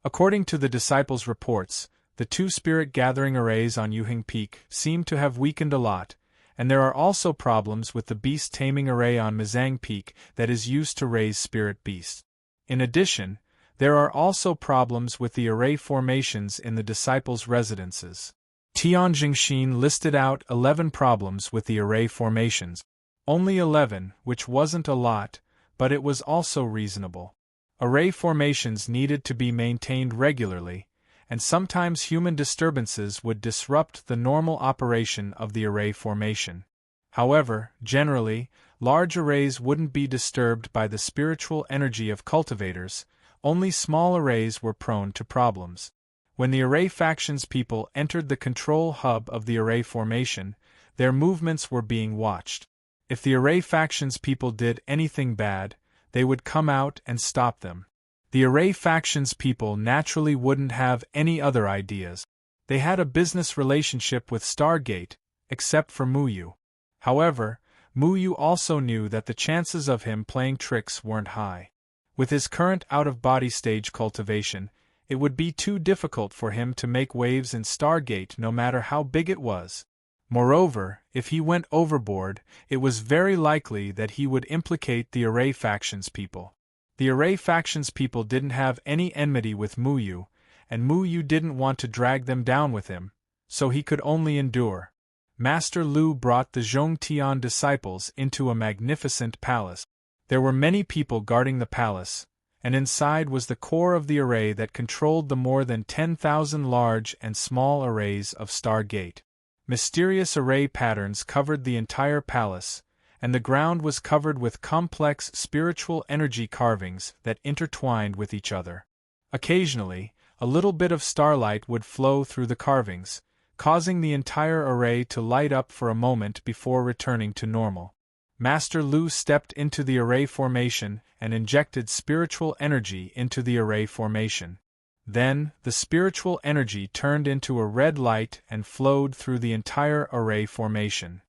According to the disciples' reports, the two spirit gathering arrays on Yuhing Peak seem to have weakened a lot, and there are also problems with the beast taming array on Mizang Peak that is used to raise spirit beasts. In addition, there are also problems with the array formations in the disciples' residences. Tianjingxin listed out 11 problems with the array formations. Only 11, which wasn't a lot, but it was also reasonable. Array formations needed to be maintained regularly, and sometimes human disturbances would disrupt the normal operation of the array formation. However, generally, large arrays wouldn't be disturbed by the spiritual energy of cultivators, only small arrays were prone to problems. When the Array faction's people entered the control hub of the Array formation, their movements were being watched. If the Array faction's people did anything bad, they would come out and stop them. The Array faction's people naturally wouldn't have any other ideas. They had a business relationship with Stargate, except for Muyu. However, Muyu also knew that the chances of him playing tricks weren't high. With his current out-of-body stage cultivation, it would be too difficult for him to make waves in Stargate no matter how big it was. Moreover, if he went overboard, it was very likely that he would implicate the Array faction's people. The Array faction's people didn't have any enmity with Muyu, and Muyu didn't want to drag them down with him, so he could only endure. Master Lu brought the Zhongtian disciples into a magnificent palace. There were many people guarding the palace, and inside was the core of the array that controlled the more than 10,000 large and small arrays of Stargate. Mysterious array patterns covered the entire palace, and the ground was covered with complex spiritual energy carvings that intertwined with each other. Occasionally, a little bit of starlight would flow through the carvings, causing the entire array to light up for a moment before returning to normal. Master Lu stepped into the array formation and injected spiritual energy into the array formation. Then, the spiritual energy turned into a red light and flowed through the entire array formation.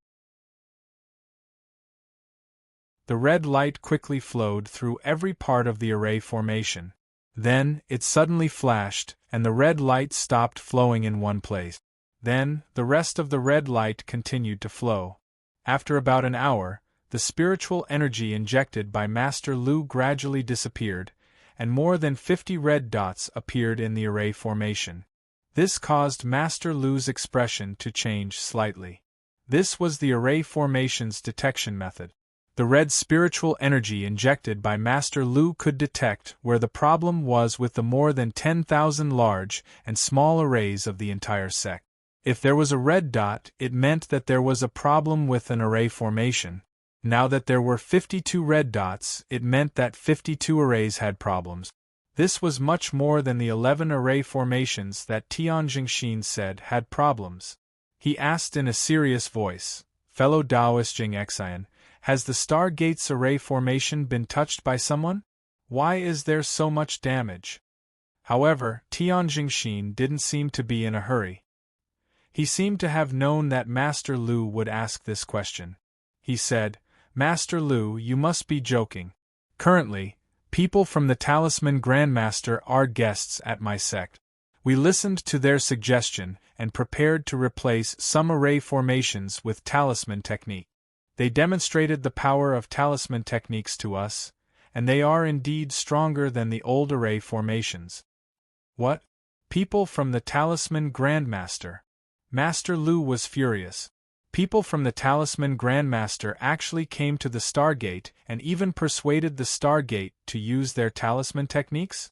The red light quickly flowed through every part of the array formation. Then, it suddenly flashed, and the red light stopped flowing in one place. Then, the rest of the red light continued to flow. After about an hour, the spiritual energy injected by Master Lu gradually disappeared, and more than 50 red dots appeared in the array formation. This caused Master Lu's expression to change slightly. This was the array formation's detection method. The red spiritual energy injected by Master Lu could detect where the problem was with the more than 10,000 large and small arrays of the entire sect. If there was a red dot, it meant that there was a problem with an array formation. Now that there were 52 red dots, it meant that 52 arrays had problems. This was much more than the 11 array formations that Tianjingxin said had problems. He asked in a serious voice, "Fellow Taoist Jingxian, has the Stargate's array formation been touched by someone? Why is there so much damage?" However, Tianjingxin didn't seem to be in a hurry. He seemed to have known that Master Lu would ask this question. He said, "Master Lu, you must be joking. Currently, people from the Talisman Grandmaster are guests at my sect. We listened to their suggestion and prepared to replace some array formations with talisman technique. They demonstrated the power of talisman techniques to us, and they are indeed stronger than the old array formations." What? People from the Talisman Grandmaster? Master Lu was furious. People from the Talisman Grandmaster actually came to the Stargate and even persuaded the Stargate to use their talisman techniques?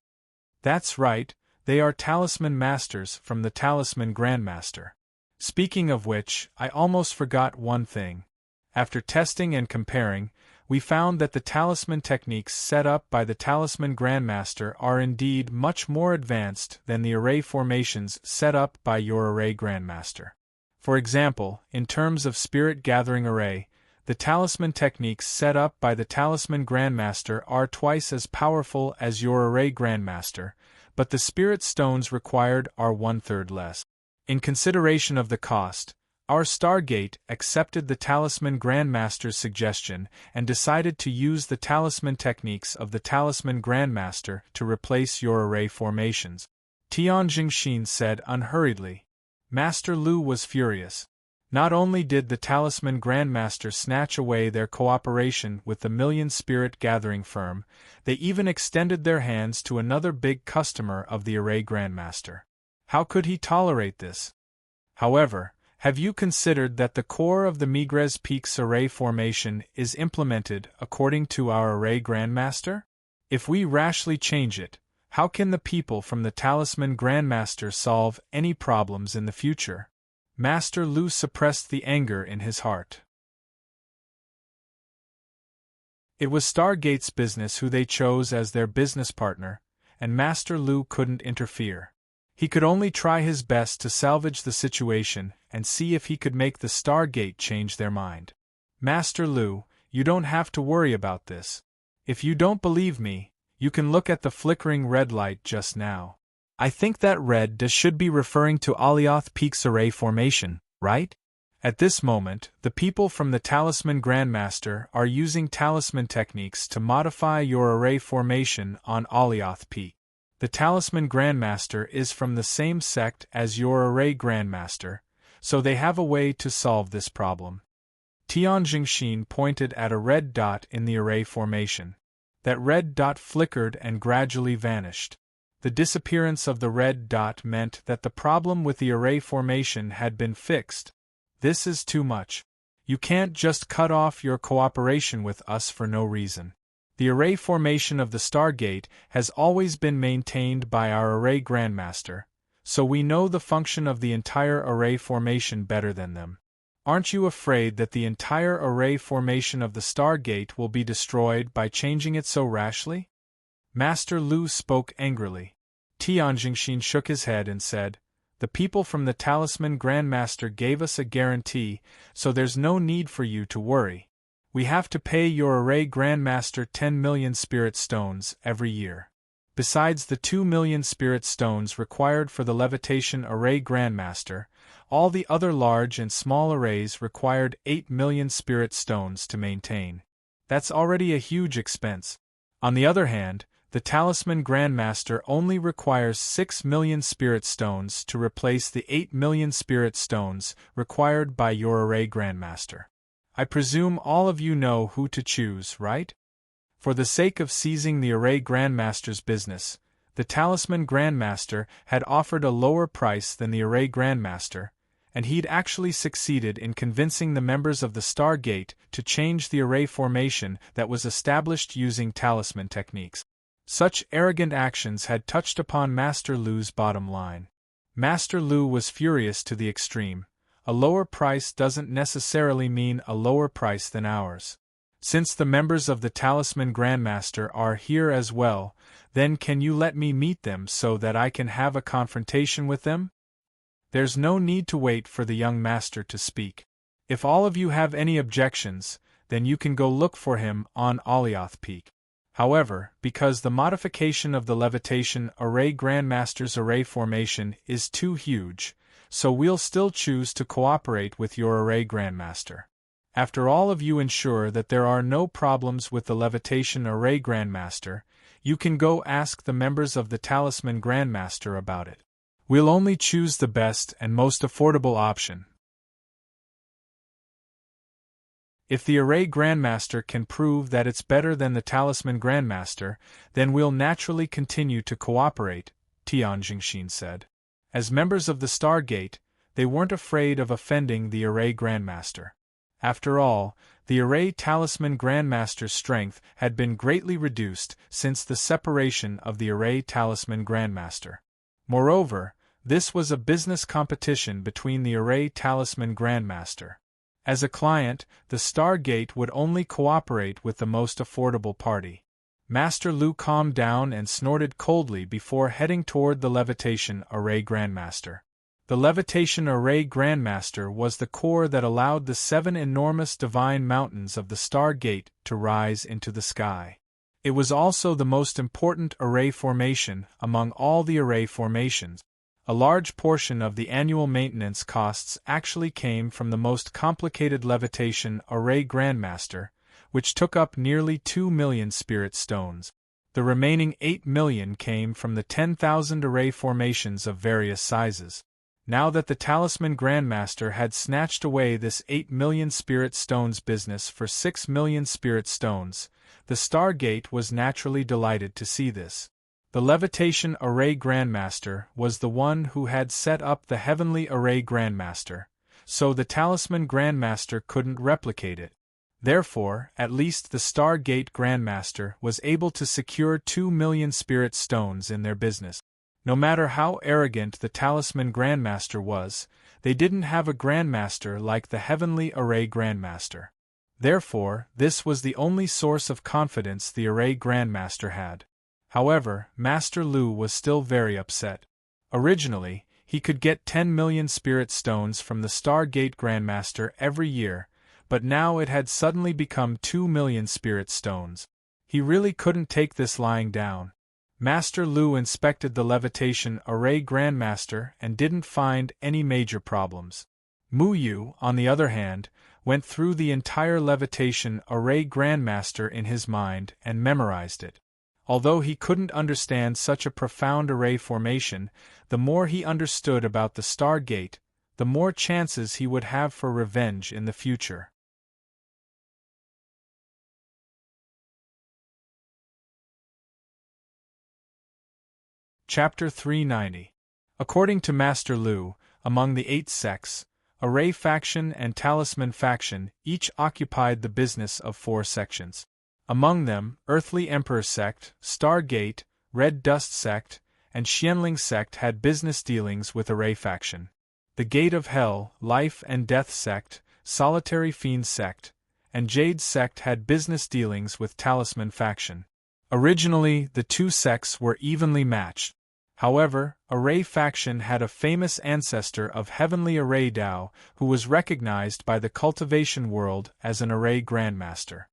That's right, they are talisman masters from the Talisman Grandmaster. Speaking of which, I almost forgot one thing. After testing and comparing, we found that the talisman techniques set up by the Talisman Grandmaster are indeed much more advanced than the array formations set up by your array Grandmaster. For example, in terms of spirit gathering array, the talisman techniques set up by the Talisman Grandmaster are twice as powerful as your array Grandmaster, but the spirit stones required are 1/3 less. In consideration of the cost, our Stargate accepted the Talisman Grandmaster's suggestion and decided to use the talisman techniques of the Talisman Grandmaster to replace your array formations. Tianjingxin said unhurriedly. Master Lu was furious. Not only did the Talisman Grandmaster snatch away their cooperation with the Million Spirit Gathering firm, they even extended their hands to another big customer of the array Grandmaster. How could he tolerate this? However, have you considered that the core of the Migres Peaks array formation is implemented according to our array Grandmaster? If we rashly change it, how can the people from the Talisman Grandmaster solve any problems in the future? Master Lu suppressed the anger in his heart. It was Stargate's business who they chose as their business partner, and Master Lu couldn't interfere. He could only try his best to salvage the situation and see if he could make the Stargate change their mind. Master Lu, you don't have to worry about this. If you don't believe me, you can look at the flickering red light just now. I think that red should be referring to Alioth Peak's array formation, right? At this moment, the people from the Talisman Grandmaster are using talisman techniques to modify your array formation on Alioth Peak. The Talisman Grandmaster is from the same sect as your array Grandmaster, so they have a way to solve this problem. Tianjingxin pointed at a red dot in the array formation. That red dot flickered and gradually vanished. The disappearance of the red dot meant that the problem with the array formation had been fixed. This is too much. You can't just cut off your cooperation with us for no reason. The array formation of the Stargate has always been maintained by our array Grandmaster, so we know the function of the entire array formation better than them. Aren't you afraid that the entire array formation of the Stargate will be destroyed by changing it so rashly? Master Lu spoke angrily. Tianjingxin shook his head and said, "The people from the Talisman Grandmaster gave us a guarantee, so there's no need for you to worry. We have to pay your array Grandmaster 10 million spirit stones every year. Besides the 2 million spirit stones required for the levitation array Grandmaster, all the other large and small arrays required 8 million spirit stones to maintain. That's already a huge expense. On the other hand, the Talisman Grandmaster only requires 6 million Spirit Stones to replace the 8 million Spirit Stones required by your Array Grandmaster. I presume all of you know who to choose, right? For the sake of seizing the Array Grandmaster's business, the Talisman Grandmaster had offered a lower price than the Array Grandmaster, and he'd actually succeeded in convincing the members of the Stargate to change the array formation that was established using talisman techniques. Such arrogant actions had touched upon Master Lu's bottom line. Master Lu was furious to the extreme. A lower price doesn't necessarily mean a lower price than ours. Since the members of the Talisman Grandmaster are here as well, then can you let me meet them so that I can have a confrontation with them? There's no need to wait for the young master to speak. If all of you have any objections, then you can go look for him on Alioth Peak. However, because the modification of the Levitation Array Grandmaster's array formation is too huge, so we'll still choose to cooperate with your Array Grandmaster. After all of you ensure that there are no problems with the Levitation Array Grandmaster, you can go ask the members of the Talisman Grandmaster about it. We'll only choose the best and most affordable option. If the Array Grandmaster can prove that it's better than the Talisman Grandmaster, then we'll naturally continue to cooperate, Tian Jingxin said. As members of the Stargate, they weren't afraid of offending the Array Grandmaster. After all, the Array Talisman Grandmaster's strength had been greatly reduced since the separation of the Array Talisman Grandmaster. Moreover, this was a business competition between the Array Talisman Grandmaster. As a client, the Stargate would only cooperate with the most affordable party. Master Lu calmed down and snorted coldly before heading toward the Levitation Array Grandmaster. The Levitation Array Grandmaster was the core that allowed the 7 enormous divine mountains of the Stargate to rise into the sky. It was also the most important array formation among all the array formations. A large portion of the annual maintenance costs actually came from the most complicated Levitation Array Grandmaster, which took up nearly 2 million Spirit Stones. The remaining 8 million came from the 10,000 array formations of various sizes. Now that the Talisman Grandmaster had snatched away this 8 million Spirit Stones business for 6 million Spirit Stones, the Stargate was naturally delighted to see this. The Levitation Array Grandmaster was the one who had set up the Heavenly Array Grandmaster, so the Talisman Grandmaster couldn't replicate it. Therefore, at least the Stargate Grandmaster was able to secure 2 million Spirit Stones in their business. No matter how arrogant the Talisman Grandmaster was, they didn't have a Grandmaster like the Heavenly Array Grandmaster. Therefore, this was the only source of confidence the Array Grandmaster had. However, Master Lu was still very upset. Originally, he could get 10 million Spirit Stones from the Stargate Grandmaster every year, but now it had suddenly become 2 million Spirit Stones. He really couldn't take this lying down. Master Lu inspected the Levitation Array Grandmaster and didn't find any major problems. Mu Yu, on the other hand, went through the entire Levitation Array Grandmaster in his mind and memorized it. Although he couldn't understand such a profound array formation, the more he understood about the Stargate, the more chances he would have for revenge in the future. Chapter 390. According to Master Lu, among the 8 sects, Array Faction and Talisman Faction each occupied the business of 4 sections. Among them, Earthly Emperor Sect, Stargate, Red Dust Sect, and Xianling Sect had business dealings with Array Faction. The Gate of Hell, Life and Death Sect, Solitary Fiend Sect, and Jade Sect had business dealings with Talisman Faction. Originally, the 2 sects were evenly matched. However, Array Faction had a famous ancestor of Heavenly Array Dao who was recognized by the cultivation world as an Array Grandmaster.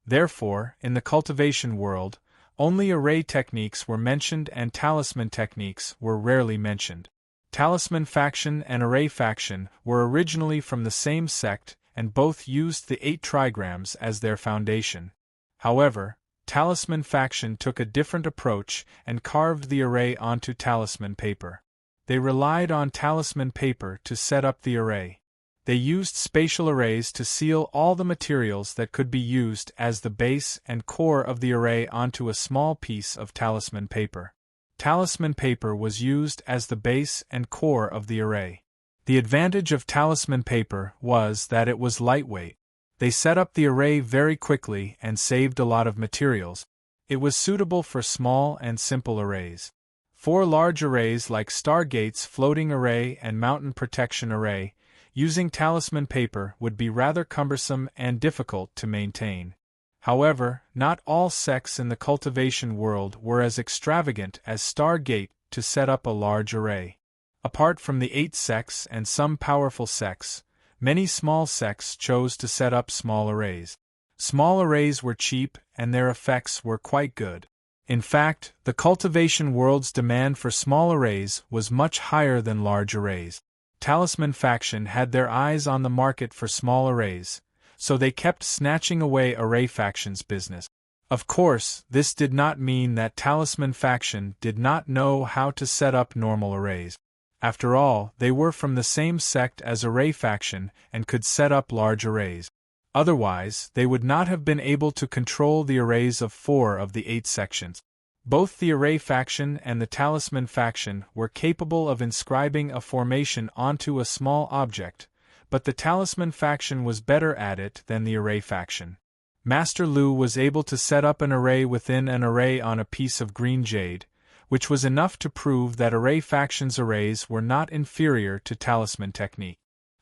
Therefore, in the cultivation world, only array techniques were mentioned and talisman techniques were rarely mentioned. Talisman Faction and Array Faction were originally from the same sect and both used the 8 trigrams as their foundation. However, Talisman faction took a different approach and carved the array onto talisman paper. They relied on talisman paper to set up the array. They used spatial arrays to seal all the materials that could be used as the base and core of the array onto a small piece of talisman paper. Talisman paper was used as the base and core of the array. The advantage of talisman paper was that it was lightweight. They set up the array very quickly and saved a lot of materials. It was suitable for small and simple arrays. For large arrays like Stargate's floating array and mountain protection array, using talisman paper would be rather cumbersome and difficult to maintain. However, not all sects in the cultivation world were as extravagant as Stargate to set up a large array. Apart from the 8 sects and some powerful sects, many small sects chose to set up small arrays. Small arrays were cheap and their effects were quite good. In fact, the cultivation world's demand for small arrays was much higher than large arrays. Talisman faction had their eyes on the market for small arrays, so they kept snatching away array faction's business. Of course, this did not mean that Talisman faction did not know how to set up normal arrays. After all, they were from the same sect as array faction and could set up large arrays. Otherwise, they would not have been able to control the arrays of 4 of the 8 sections. Both the array faction and the talisman faction were capable of inscribing a formation onto a small object, but the talisman faction was better at it than the array faction. Master Lu was able to set up an array within an array on a piece of green jade, which was enough to prove that array faction's arrays were not inferior to talisman technique.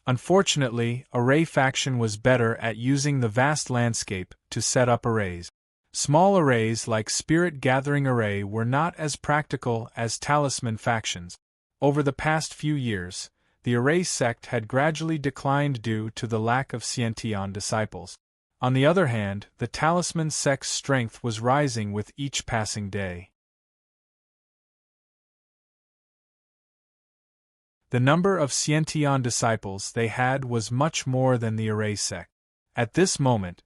Unfortunately, array faction was better at using the vast landscape to set up arrays. Small arrays like Spirit Gathering Array were not as practical as talisman factions. Over the past few years, the array sect had gradually declined due to the lack of Sciention disciples. On the other hand, the talisman sect's strength was rising with each passing day. The number of Sciention disciples they had was much more than the array sect. At this moment,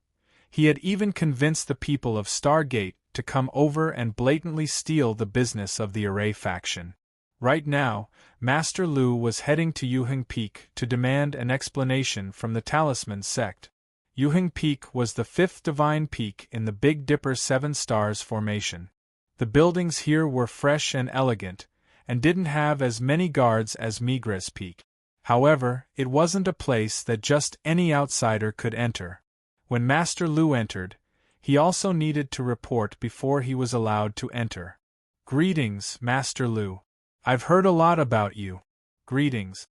he had even convinced the people of Stargate to come over and blatantly steal the business of the array faction. Right now, Master Lu was heading to Yuheng Peak to demand an explanation from the Talisman sect. Yuheng Peak was the 5th divine peak in the Big Dipper 7 Stars formation. The buildings here were fresh and elegant, and didn't have as many guards as Migres Peak. However, it wasn't a place that just any outsider could enter. When Master Lu entered, he also needed to report before he was allowed to enter. "Greetings, Master Lu. I've heard a lot about you." "Greetings."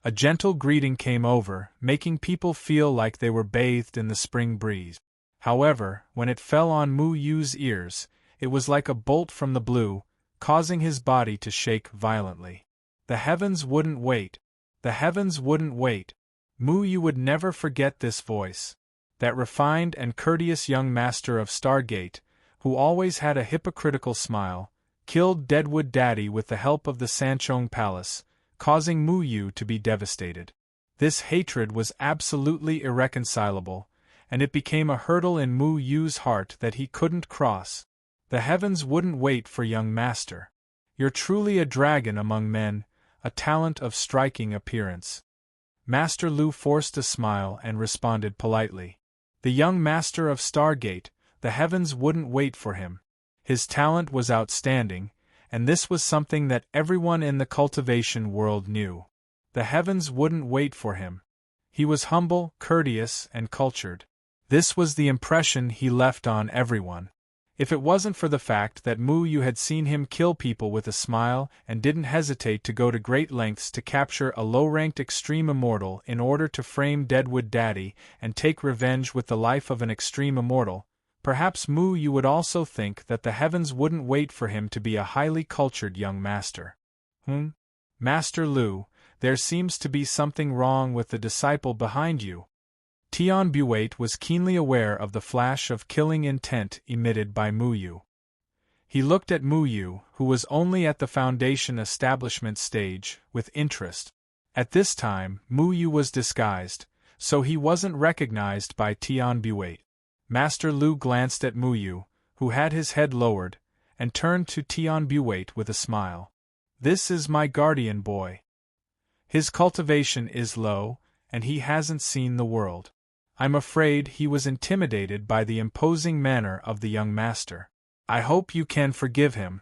A gentle greeting came over, making people feel like they were bathed in the spring breeze. However, when it fell on Mu Yu's ears, it was like a bolt from the blue, causing his body to shake violently. The heavens wouldn't wait. The heavens wouldn't wait. Mu Yu would never forget this voice. That refined and courteous young master of Stargate, who always had a hypocritical smile, killed Deadwood Daddy with the help of the Sanchong Palace, causing Mu Yu to be devastated. This hatred was absolutely irreconcilable, and it became a hurdle in Mu Yu's heart that he couldn't cross. The heavens wouldn't wait for young master. You're truly a dragon among men, a talent of striking appearance. Master Lu forced a smile and responded politely. The young master of Stargate, the heavens wouldn't wait for him. His talent was outstanding, and this was something that everyone in the cultivation world knew. The heavens wouldn't wait for him. He was humble, courteous, and cultured. This was the impression he left on everyone. If it wasn't for the fact that Mu Yu had seen him kill people with a smile and didn't hesitate to go to great lengths to capture a low-ranked extreme immortal in order to frame Deadwood Daddy and take revenge with the life of an extreme immortal, perhaps Mu Yu would also think that the heavens wouldn't wait for him to be a highly cultured young master. Master Lu, there seems to be something wrong with the disciple behind you." Tian Buwait was keenly aware of the flash of killing intent emitted by Mu Yu. He looked at Mu Yu, who was only at the foundation establishment stage, with interest. At this time, Mu Yu was disguised, so he wasn't recognized by Tian Buwait. Master Lu glanced at Mu Yu, who had his head lowered, and turned to Tion Buwait with a smile. "This is my guardian boy. His cultivation is low, and he hasn't seen the world. I'm afraid he was intimidated by the imposing manner of the young master. I hope you can forgive him."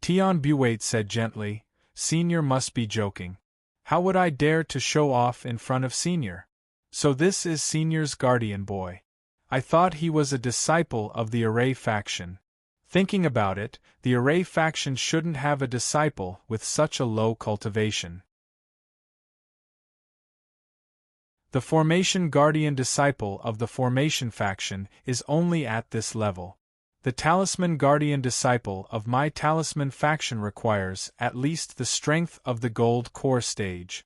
Tion Buwait said gently, "Senior must be joking. How would I dare to show off in front of Senior? So this is Senior's guardian boy. I thought he was a disciple of the Array faction. Thinking about it, the Array faction shouldn't have a disciple with such a low cultivation." The Formation Guardian disciple of the Formation faction is only at this level. The Talisman Guardian disciple of my Talisman faction requires at least the strength of the Gold Core stage.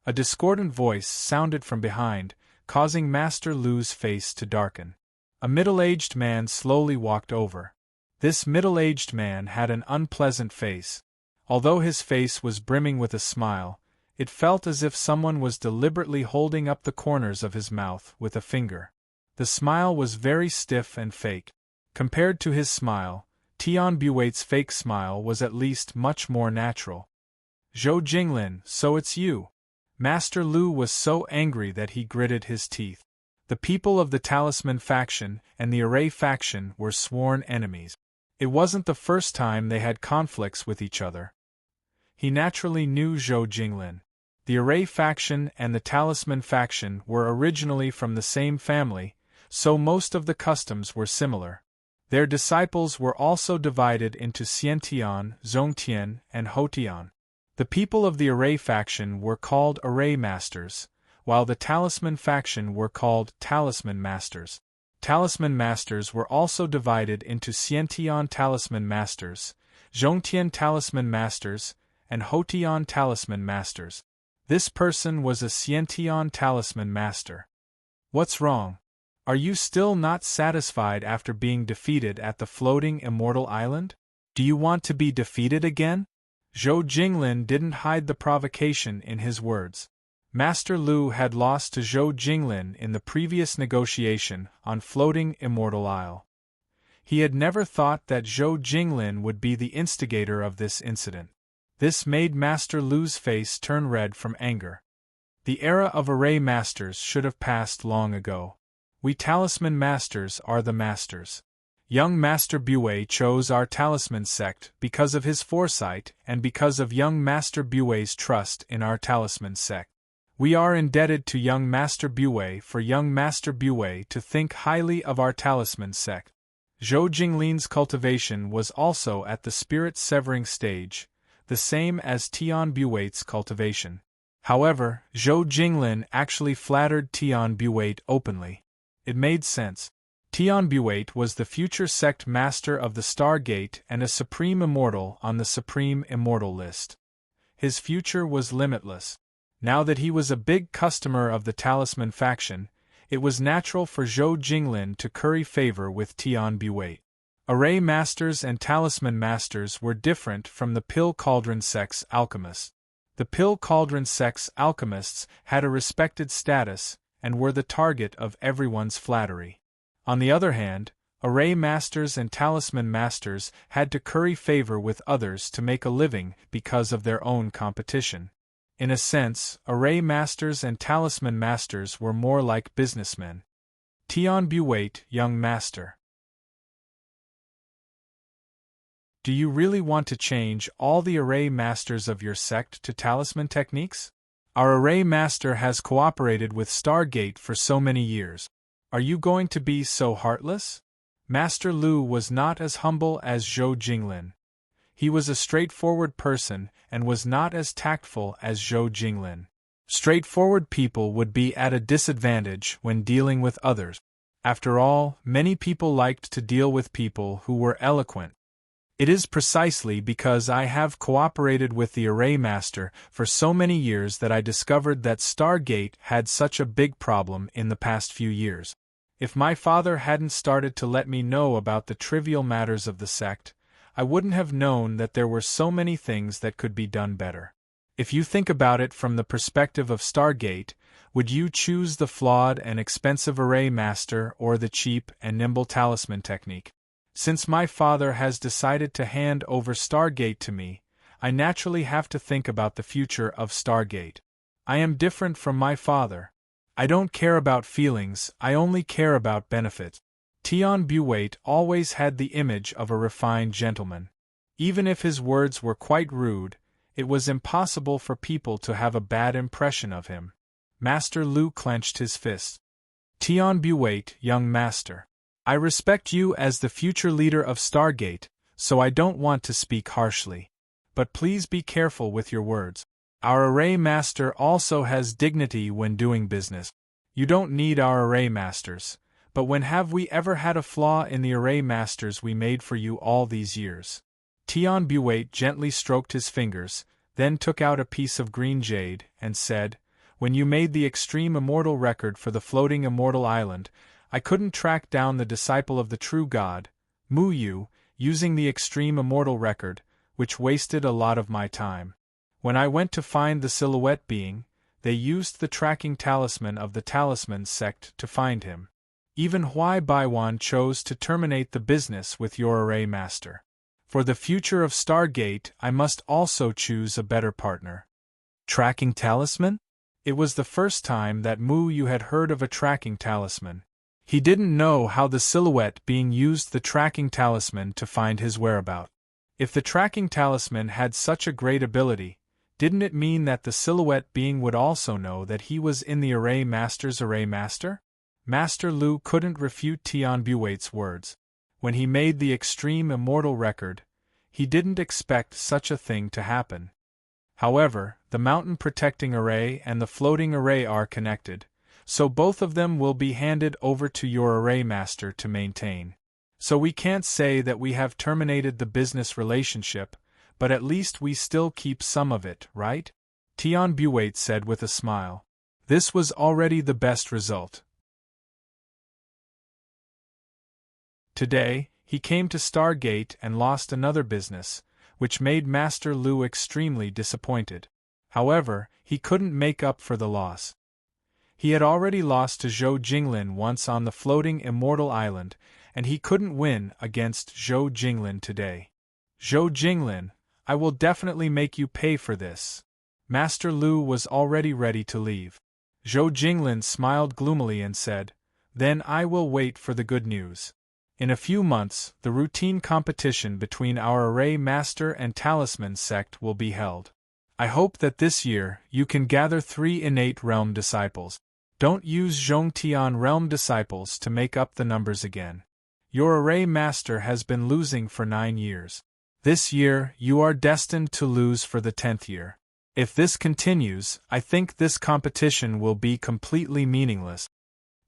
A discordant voice sounded from behind, causing Master Lu's face to darken. A middle-aged man slowly walked over. This middle-aged man had an unpleasant face. Although his face was brimming with a smile, it felt as if someone was deliberately holding up the corners of his mouth with a finger. The smile was very stiff and fake. Compared to his smile, Tion Buwait's fake smile was at least much more natural. "Zhou Jinglin, so it's you." Master Lu was so angry that he gritted his teeth. The people of the Talisman faction and the Array faction were sworn enemies. It wasn't the first time they had conflicts with each other. He naturally knew Zhou Jinglin. The Array faction and the Talisman faction were originally from the same family, so most of the customs were similar. Their disciples were also divided into Xiantian, Zongtian, and Hotian. The people of the Array faction were called Array Masters, while the Talisman faction were called Talisman Masters. Talisman Masters were also divided into Xiantian Talisman Masters, Zongtian Talisman Masters, and Hotian Talisman Masters. This person was a Xiantian Talisman Master. "What's wrong? Are you still not satisfied after being defeated at the floating immortal island? Do you want to be defeated again?" Zhou Jinglin didn't hide the provocation in his words. Master Lu had lost to Zhou Jinglin in the previous negotiation on floating immortal isle. He had never thought that Zhou Jinglin would be the instigator of this incident. This made Master Lu's face turn red from anger. The era of Array Masters should have passed long ago. We Talisman Masters are the Masters. Young Master Buwei chose our Talisman sect because of his foresight and because of young Master Buwei's trust in our Talisman sect. We are indebted to young Master Buwei for young Master Buwei to think highly of our Talisman sect. Zhou Jinglin's cultivation was also at the spirit-severing stage, the same as Tion Buwait's cultivation. However, Zhou Jinglin actually flattered Tion Buwait openly. It made sense. Tion Buwait was the future sect master of the Stargate and a supreme immortal on the supreme immortal list. His future was limitless. Now that he was a big customer of the Talisman faction, it was natural for Zhou Jinglin to curry favor with Tion Buwait. Array Masters and Talisman Masters were different from the Pill Cauldron sect's alchemists. The Pill Cauldron sect's alchemists had a respected status and were the target of everyone's flattery. On the other hand, Array Masters and Talisman Masters had to curry favor with others to make a living because of their own competition. In a sense, Array Masters and Talisman Masters were more like businessmen. Tion Buwait, young master. Do you really want to change all the Array Masters of your sect to Talisman techniques? Our Array Master has cooperated with Stargate for so many years. Are you going to be so heartless? Master Lu was not as humble as Zhou Jinglin. He was a straightforward person and was not as tactful as Zhou Jinglin. Straightforward people would be at a disadvantage when dealing with others. After all, many people liked to deal with people who were eloquent. It is precisely because I have cooperated with the Array Master for so many years that I discovered that Stargate had such a big problem in the past few years. If my father hadn't started to let me know about the trivial matters of the sect, I wouldn't have known that there were so many things that could be done better. If you think about it from the perspective of Stargate, would you choose the flawed and expensive Array Master or the cheap and nimble Talisman technique? Since my father has decided to hand over Stargate to me, I naturally have to think about the future of Stargate. I am different from my father. I don't care about feelings, I only care about benefit. Tian Buwait always had the image of a refined gentleman. Even if his words were quite rude, it was impossible for people to have a bad impression of him. Master Lu clenched his fist. Tian Buwait, young master. I respect you as the future leader of Stargate, so I don't want to speak harshly. But please be careful with your words. Our array master also has dignity when doing business. You don't need our array masters, but when have we ever had a flaw in the array masters we made for you all these years? Tian Buwait gently stroked his fingers, then took out a piece of green jade, and said, When you made the extreme immortal record for the floating immortal island, I couldn't track down the disciple of the true god, Mu Yu, using the extreme immortal record, which wasted a lot of my time. When I went to find the silhouette being, they used the tracking talisman of the talisman sect to find him. Even Huai Baiwan chose to terminate the business with your array master. For the future of Stargate, I must also choose a better partner. Tracking talisman? It was the first time that Mu Yu had heard of a tracking talisman. He didn't know how the silhouette being used the tracking talisman to find his whereabouts. If the tracking talisman had such a great ability, didn't it mean that the silhouette being would also know that he was in the array master's array master? Master Lu couldn't refute Tian Buwait's words. When he made the extreme immortal record, he didn't expect such a thing to happen. However, the mountain protecting array and the floating array are connected, so both of them will be handed over to your array master to maintain. So we can't say that we have terminated the business relationship, but at least we still keep some of it, right? Tian Buwait said with a smile. This was already the best result. Today, he came to Stargate and lost another business, which made Master Lu extremely disappointed. However, he couldn't make up for the loss. He had already lost to Zhou Jinglin once on the floating immortal island, and he couldn't win against Zhou Jinglin today. Zhou Jinglin, I will definitely make you pay for this. Master Lu was already ready to leave. Zhou Jinglin smiled gloomily and said, Then I will wait for the good news. In a few months, the routine competition between our array master and talisman sect will be held. I hope that this year you can gather 3 innate realm disciples. Don't use Zhongtian realm disciples to make up the numbers again. Your array master has been losing for 9 years. This year, you are destined to lose for the 10th year. If this continues, I think this competition will be completely meaningless.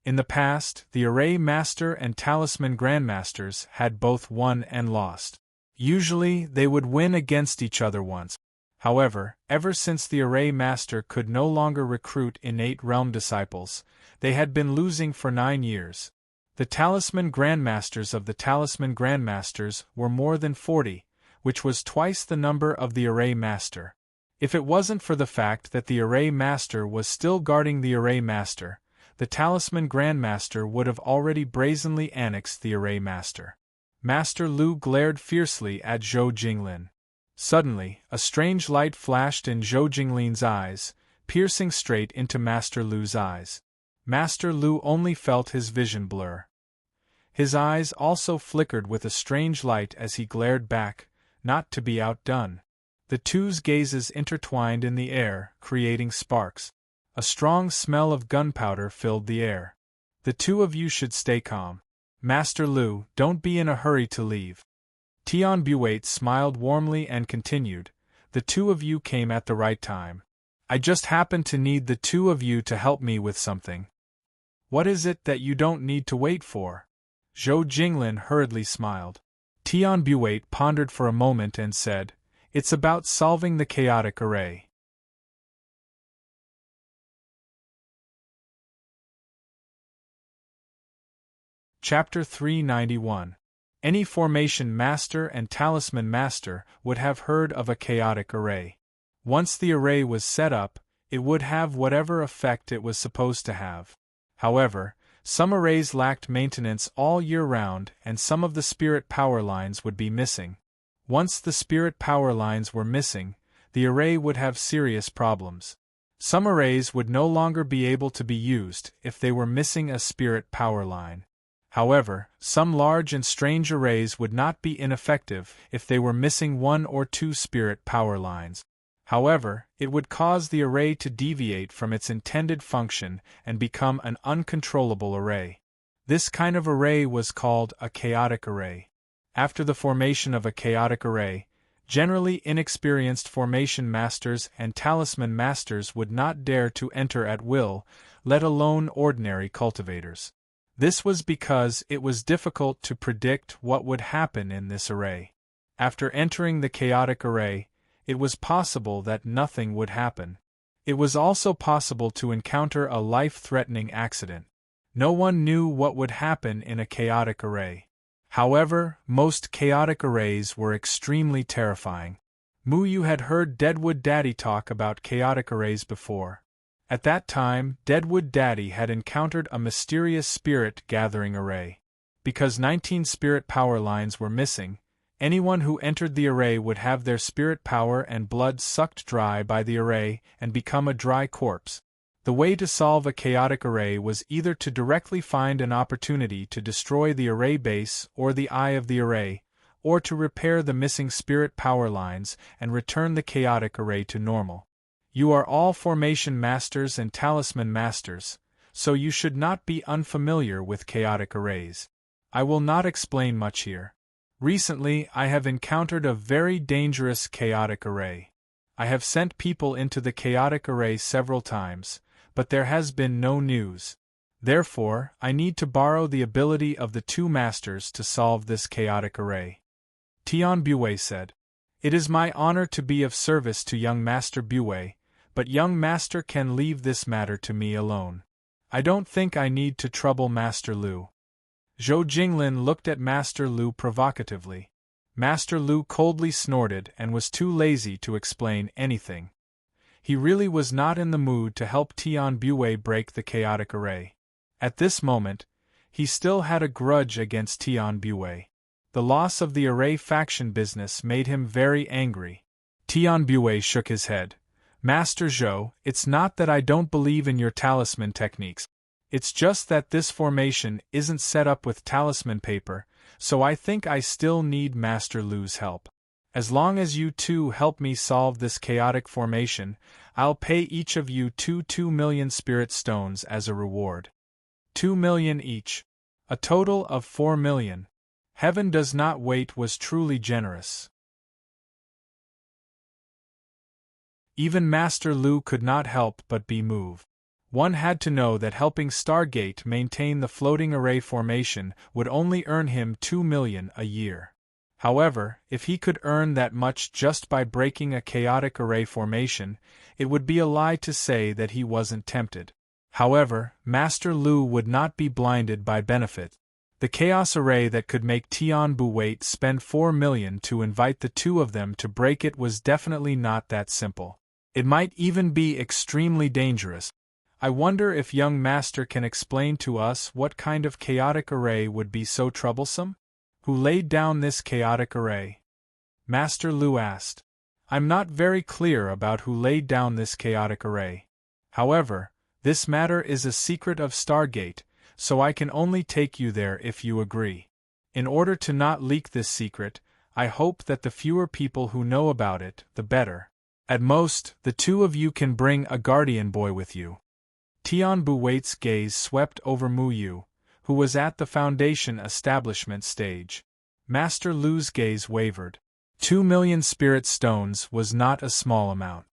In the past, the array master and talisman grandmasters had both won and lost. Usually, they would win against each other once. However, ever since the array master could no longer recruit innate realm disciples, they had been losing for 9 years. The talisman grandmasters of the talisman grandmasters were more than 40, which was twice the number of the array master. If it wasn't for the fact that the array master was still guarding the array master, the talisman grandmaster would have already brazenly annexed the array master. Master Lu glared fiercely at Zhou Jinglin. Suddenly, a strange light flashed in Zhou Jinglin's eyes, piercing straight into Master Lu's eyes. Master Lu only felt his vision blur. His eyes also flickered with a strange light as he glared back, not to be outdone. The two's gazes intertwined in the air, creating sparks. A strong smell of gunpowder filled the air. The two of you should stay calm. Master Lu, don't be in a hurry to leave. Tian Buwait smiled warmly and continued, The two of you came at the right time. I just happen to need the two of you to help me with something. What is it that you don't need to wait for? Zhou Jinglin hurriedly smiled. Tian Buwait pondered for a moment and said, It's about solving the chaotic array. Chapter 391. Any formation master and talisman master would have heard of a chaotic array. Once the array was set up, it would have whatever effect it was supposed to have. However, Some arrays lacked maintenance all year round, and some of the spirit power lines would be missing. Once the spirit power lines were missing, the array would have serious problems. Some arrays would no longer be able to be used if they were missing a spirit power line. However, some large and strange arrays would not be ineffective if they were missing one or two spirit power lines. However, it would cause the array to deviate from its intended function and become an uncontrollable array. This kind of array was called a chaotic array. After the formation of a chaotic array, generally inexperienced formation masters and talisman masters would not dare to enter at will, let alone ordinary cultivators. This was because it was difficult to predict what would happen in this array. After entering the chaotic array, it was possible that nothing would happen. It was also possible to encounter a life-threatening accident. No one knew what would happen in a chaotic array. However, most chaotic arrays were extremely terrifying. Muyu had heard Deadwood Daddy talk about chaotic arrays before. At that time, Deadwood Daddy had encountered a mysterious spirit-gathering array. Because 19 spirit power lines were missing, anyone who entered the array would have their spirit power and blood sucked dry by the array and become a dry corpse. The way to solve a chaotic array was either to directly find an opportunity to destroy the array base or the eye of the array, or to repair the missing spirit power lines and return the chaotic array to normal. You are all formation masters and talisman masters, so you should not be unfamiliar with chaotic arrays. I will not explain much here. Recently, I have encountered a very dangerous chaotic array. I have sent people into the chaotic array several times, but there has been no news. Therefore, I need to borrow the ability of the two masters to solve this chaotic array. Tian Bue said. It is my honor to be of service to young Master Bue, but young Master can leave this matter to me alone. I don't think I need to trouble Master Lu. Zhou Jinglin looked at Master Lu provocatively. Master Lu coldly snorted and was too lazy to explain anything. He really was not in the mood to help Tian Bue break the chaotic array. At this moment, he still had a grudge against Tian Bue. The loss of the array faction business made him very angry. Tian Bue shook his head. Master Zhou, it's not that I don't believe in your talisman techniques. It's just that this formation isn't set up with talisman paper, so I think I still need Master Lu's help. As long as you two help me solve this chaotic formation, I'll pay each of you 2 million spirit stones as a reward. 2 million each. A total of 4 million. Heaven does not wait was truly generous. Even Master Lu could not help but be moved. One had to know that helping Stargate maintain the floating array formation would only earn him 2 million a year. However, if he could earn that much just by breaking a chaotic array formation, it would be a lie to say that he wasn't tempted. However, Master Lu would not be blinded by benefit. The chaos array that could make Tian Bue spend 4 million to invite the two of them to break it was definitely not that simple. It might even be extremely dangerous. I wonder if young Master can explain to us what kind of chaotic array would be so troublesome? Who laid down this chaotic array? Master Lu asked. I'm not very clear about who laid down this chaotic array. However, this matter is a secret of Stargate, so I can only take you there if you agree. In order to not leak this secret, I hope that the fewer people who know about it, the better. At most, the two of you can bring a guardian boy with you. Tian Bue's gaze swept over Muyu, who was at the Foundation establishment stage. Master Lu's gaze wavered. 2 million spirit stones was not a small amount.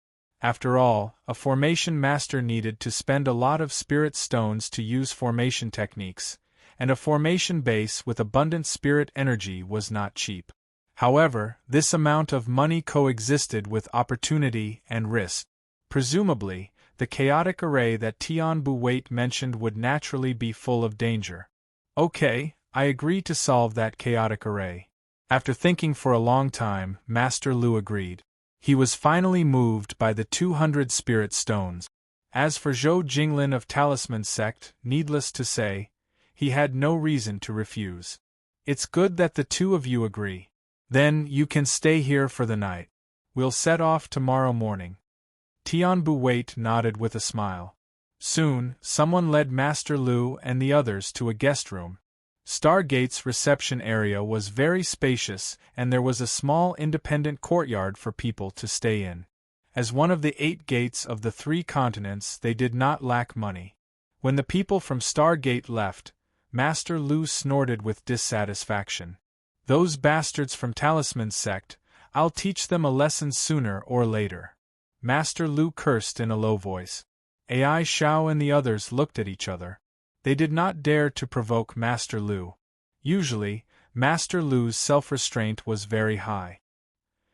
After all, a formation master needed to spend a lot of spirit stones to use formation techniques, and a formation base with abundant spirit energy was not cheap. However, this amount of money coexisted with opportunity and risk. Presumably, the chaotic array that Tian Bue mentioned would naturally be full of danger. Okay, I agree to solve that chaotic array. After thinking for a long time, Master Lu agreed. He was finally moved by the 200 spirit stones. As for Zhou Jinglin of Talisman Sect, needless to say, he had no reason to refuse. It's good that the two of you agree. Then, you can stay here for the night. We'll set off tomorrow morning. Tianbu Wait nodded with a smile. Soon, someone led Master Lu and the others to a guest room. Stargate's reception area was very spacious, and there was a small independent courtyard for people to stay in. As one of the 8 gates of the 3 continents, they did not lack money. When the people from Stargate left, Master Lu snorted with dissatisfaction. Those bastards from Talisman sect, I'll teach them a lesson sooner or later. Master Lu cursed in a low voice. Ai Xiao and the others looked at each other. They did not dare to provoke Master Lu. Usually, Master Lu's self-restraint was very high.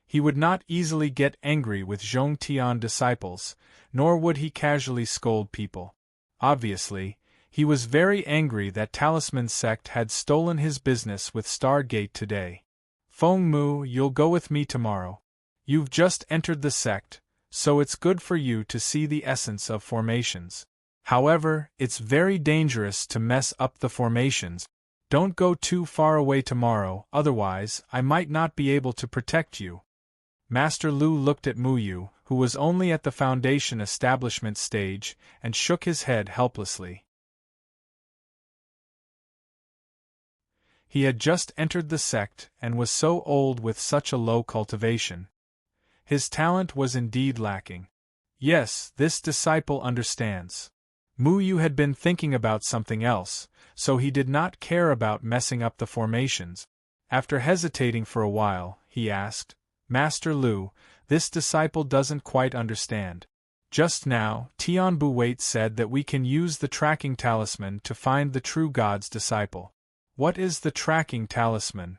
He would not easily get angry with Zhongtian disciples, nor would he casually scold people. Obviously, he was very angry that Talisman sect had stolen his business with Stargate today. Feng Mu, you'll go with me tomorrow. You've just entered the sect, so it's good for you to see the essence of formations. However, it's very dangerous to mess up the formations. Don't go too far away tomorrow, otherwise I might not be able to protect you. Master Lu looked at Muyu, who was only at the foundation establishment stage, and shook his head helplessly. He had just entered the sect and was so old with such a low cultivation. His talent was indeed lacking. Yes, this disciple understands. Muyu had been thinking about something else, so he did not care about messing up the formations. After hesitating for a while, he asked, Master Lu, this disciple doesn't quite understand. Just now, Tianbu Wait said that we can use the tracking talisman to find the true God's disciple. What is the tracking talisman?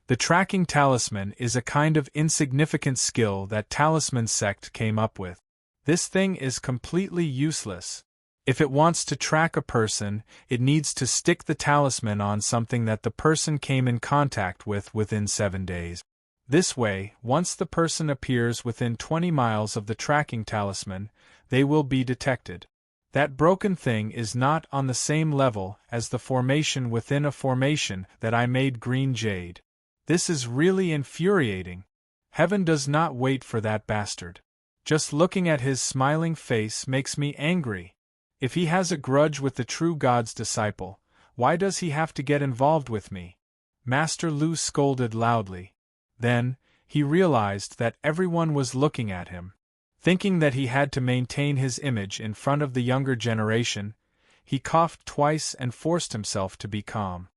The tracking talisman is a kind of insignificant skill that Talisman sect came up with. This thing is completely useless. If it wants to track a person, it needs to stick the talisman on something that the person came in contact with within 7 days. This way, once the person appears within 20 miles of the tracking talisman, they will be detected. That broken thing is not on the same level as the formation within a formation that I made green jade. This is really infuriating. Heaven does not wait for that bastard. Just looking at his smiling face makes me angry. If he has a grudge with the true God's disciple, why does he have to get involved with me? Master Lu scolded loudly. Then, he realized that everyone was looking at him. Thinking that he had to maintain his image in front of the younger generation, he coughed twice and forced himself to be calm.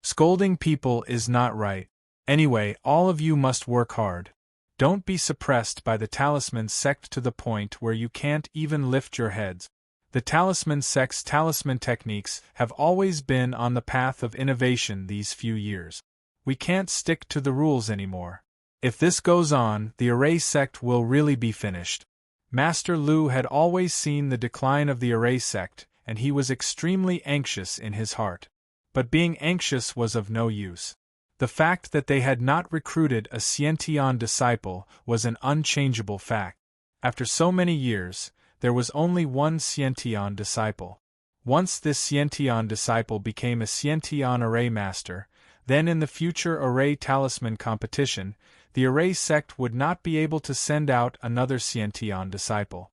Scolding people is not right. Anyway, all of you must work hard. Don't be suppressed by the Talisman sect to the point where you can't even lift your heads. The Talisman sect's talisman techniques have always been on the path of innovation these few years. We can't stick to the rules anymore. If this goes on, the Array sect will really be finished. Master Lu had always seen the decline of the Array sect, and he was extremely anxious in his heart. But being anxious was of no use. The fact that they had not recruited a Xiantian disciple was an unchangeable fact. After so many years, there was only one Xiantian disciple. Once this Xiantian disciple became a Xiantian Array master, then in the future Array Talisman competition, the Array sect would not be able to send out another Xiantian disciple.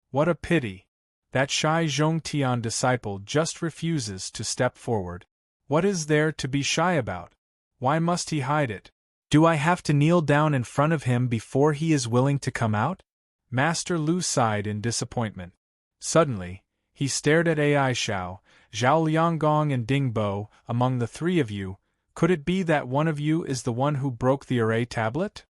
What a pity! That shy Zhongtian disciple just refuses to step forward. What is there to be shy about? Why must he hide it? Do I have to kneel down in front of him before he is willing to come out? Master Lu sighed in disappointment. Suddenly, he stared at Ai Xiao, Zhao Lianggong and Ding Bo. Among the 3 of you, could it be that one of you is the one who broke the Array tablet?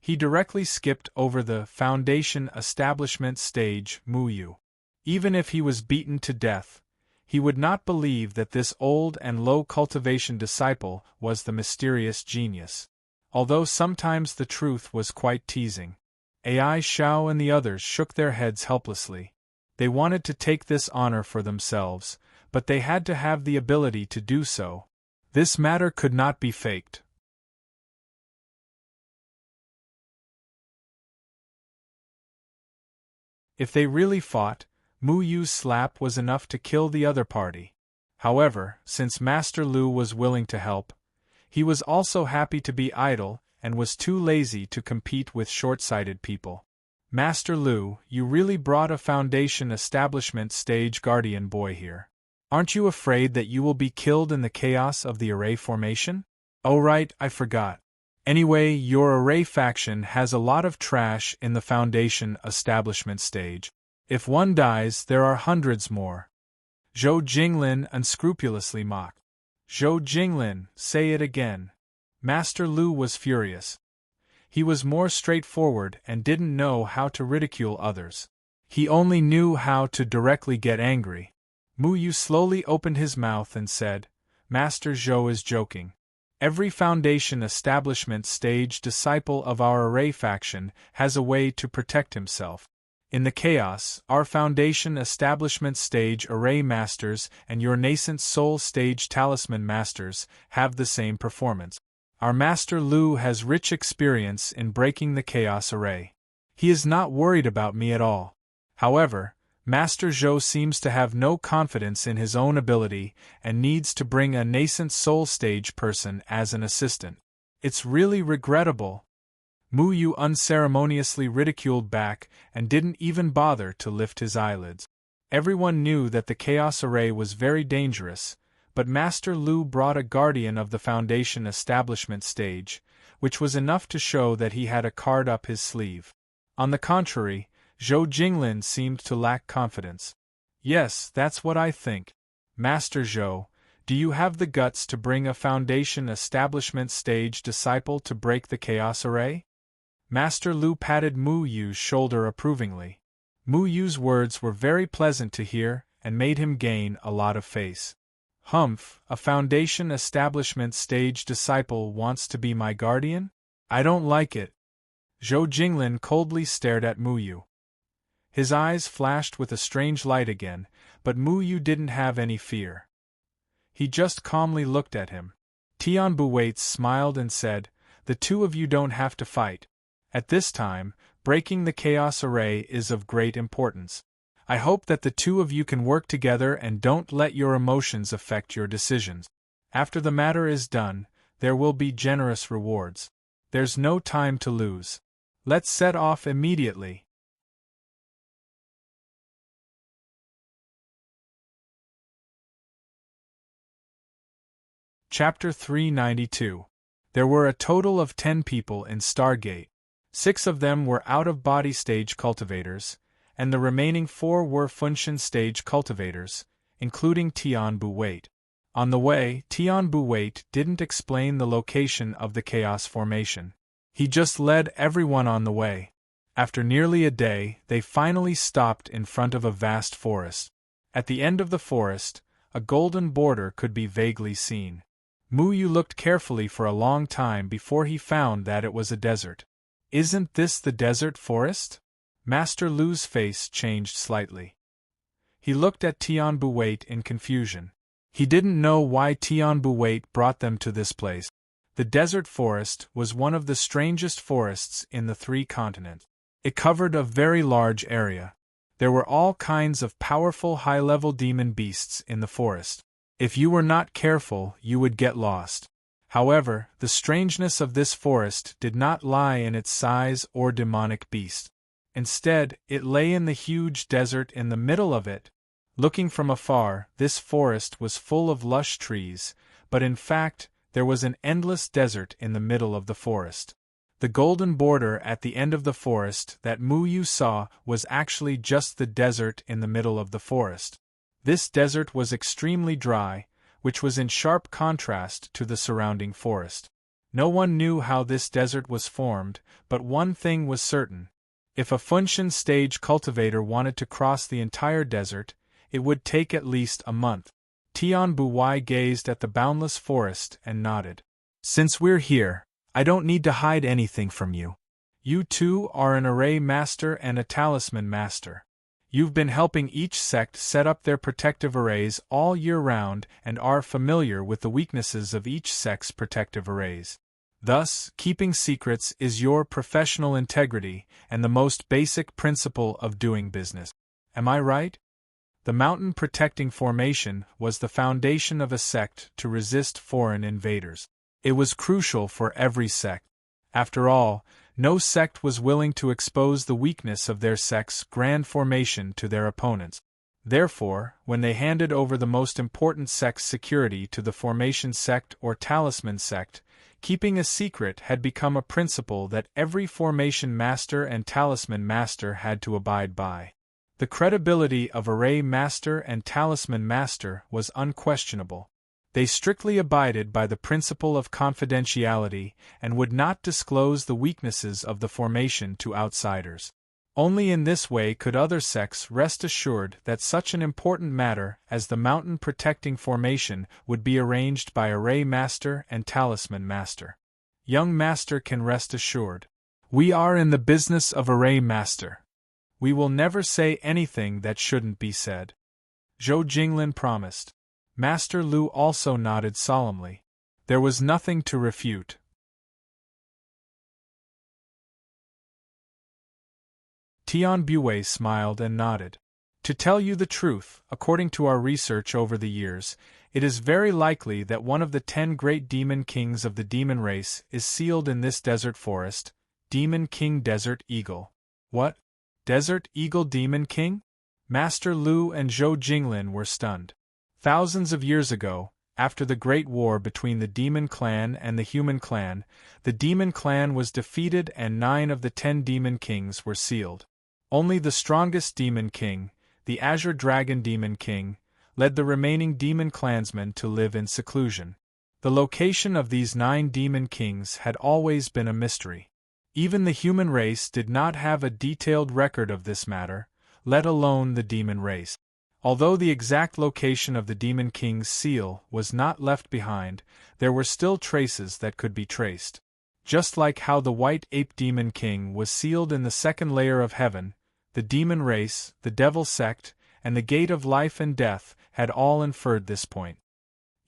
He directly skipped over the foundation establishment stage, Muyu. Even if he was beaten to death, he would not believe that this old and low cultivation disciple was the mysterious genius. Although sometimes the truth was quite teasing. Ai Xiao and the others shook their heads helplessly. They wanted to take this honor for themselves, but they had to have the ability to do so. This matter could not be faked. If they really fought, Mu Yu's slap was enough to kill the other party. However, since Master Lu was willing to help, he was also happy to be idle and was too lazy to compete with short-sighted people. Master Lu, you really brought a foundation establishment stage guardian boy here. Aren't you afraid that you will be killed in the chaos of the array formation? Oh right, I forgot. Anyway, your array faction has a lot of trash in the foundation establishment stage. If one dies, there are hundreds more. Zhou Jinglin unscrupulously mocked. Zhou Jinglin, say it again. Master Lu was furious. He was more straightforward and didn't know how to ridicule others. He only knew how to directly get angry. Mu Yu slowly opened his mouth and said, Master Zhou is joking. Every foundation establishment stage disciple of our array faction has a way to protect himself. In the chaos, our foundation establishment stage array masters and your nascent soul stage talisman masters have the same performance. Our Master Lu has rich experience in breaking the chaos array. He is not worried about me at all. However, Master Zhou seems to have no confidence in his own ability and needs to bring a nascent soul stage person as an assistant. It's really regrettable. Mu Yu unceremoniously ridiculed back and didn't even bother to lift his eyelids. Everyone knew that the chaos array was very dangerous, but Master Lu brought a guardian of the foundation establishment stage, which was enough to show that he had a card up his sleeve. On the contrary, Zhou Jinglin seemed to lack confidence. Yes, that's what I think. Master Zhou, do you have the guts to bring a foundation establishment stage disciple to break the chaos array? Master Lu patted Mu Yu's shoulder approvingly. Mu Yu's words were very pleasant to hear and made him gain a lot of face. Humph, a foundation establishment stage disciple wants to be my guardian? I don't like it. Zhou Jinglin coldly stared at Mu Yu. His eyes flashed with a strange light again, but Mu Yu didn't have any fear. He just calmly looked at him. Tian Buwait smiled and said, The two of you don't have to fight. At this time, breaking the chaos array is of great importance. I hope that the two of you can work together and don't let your emotions affect your decisions. After the matter is done, there will be generous rewards. There's no time to lose. Let's set off immediately. Chapter 392. There were a total of 10 people in Stargate. 6 of them were out-of-body stage cultivators, and the remaining 4 were function stage cultivators, including Tian Buwait. On the way, Tian Buwait didn't explain the location of the chaos formation. He just led everyone on the way. After nearly a day, they finally stopped in front of a vast forest. At the end of the forest, a golden border could be vaguely seen. Mu Yu looked carefully for a long time before he found that it was a desert. Isn't this the desert forest? Master Lu's face changed slightly. He looked at Tian Buwait in confusion. He didn't know why Tian Buwait brought them to this place. The desert forest was one of the strangest forests in the 3 continents. It covered a very large area. There were all kinds of powerful high-level demon beasts in the forest. If you were not careful, you would get lost. However, the strangeness of this forest did not lie in its size or demonic beast. Instead, it lay in the huge desert in the middle of it. Looking from afar, this forest was full of lush trees, but in fact, there was an endless desert in the middle of the forest. The golden border at the end of the forest that Mu Yu saw was actually just the desert in the middle of the forest. This desert was extremely dry, which was in sharp contrast to the surrounding forest. No one knew how this desert was formed, but one thing was certain. If a function stage cultivator wanted to cross the entire desert, it would take at least a month. Tian Buwai gazed at the boundless forest and nodded. Since we're here, I don't need to hide anything from you. You two are an array master and a talisman master. You've been helping each sect set up their protective arrays all year round and are familiar with the weaknesses of each sect's protective arrays. Thus, keeping secrets is your professional integrity and the most basic principle of doing business. Am I right? The mountain protecting formation was the foundation of a sect to resist foreign invaders. It was crucial for every sect. After all, no sect was willing to expose the weakness of their sect's grand formation to their opponents. Therefore, when they handed over the most important sect's security to the formation sect or talisman sect, keeping a secret had become a principle that every formation master and talisman master had to abide by. The credibility of array master and talisman master was unquestionable. They strictly abided by the principle of confidentiality and would not disclose the weaknesses of the formation to outsiders. Only in this way could other sects rest assured that such an important matter as the mountain protecting formation would be arranged by array master and talisman master. Young master can rest assured. We are in the business of array master. We will never say anything that shouldn't be said. Zhou Jinglin promised. Master Lu also nodded solemnly. There was nothing to refute. Tian Bue smiled and nodded. To tell you the truth, according to our research over the years, it is very likely that one of the 10 great demon kings of the demon race is sealed in this desert forest, Demon King Desert Eagle. What? Desert Eagle Demon King? Master Lu and Zhou Jinglin were stunned. Thousands of years ago, after the Great War between the Demon Clan and the Human Clan, the Demon Clan was defeated and 9 of the 10 Demon Kings were sealed. Only the strongest Demon King, the Azure Dragon Demon King, led the remaining Demon Clansmen to live in seclusion. The location of these 9 Demon Kings had always been a mystery. Even the human race did not have a detailed record of this matter, let alone the demon race. Although the exact location of the Demon King's seal was not left behind, there were still traces that could be traced. Just like how the White Ape Demon King was sealed in the second layer of heaven, the demon race, the devil sect, and the gate of life and death had all inferred this point.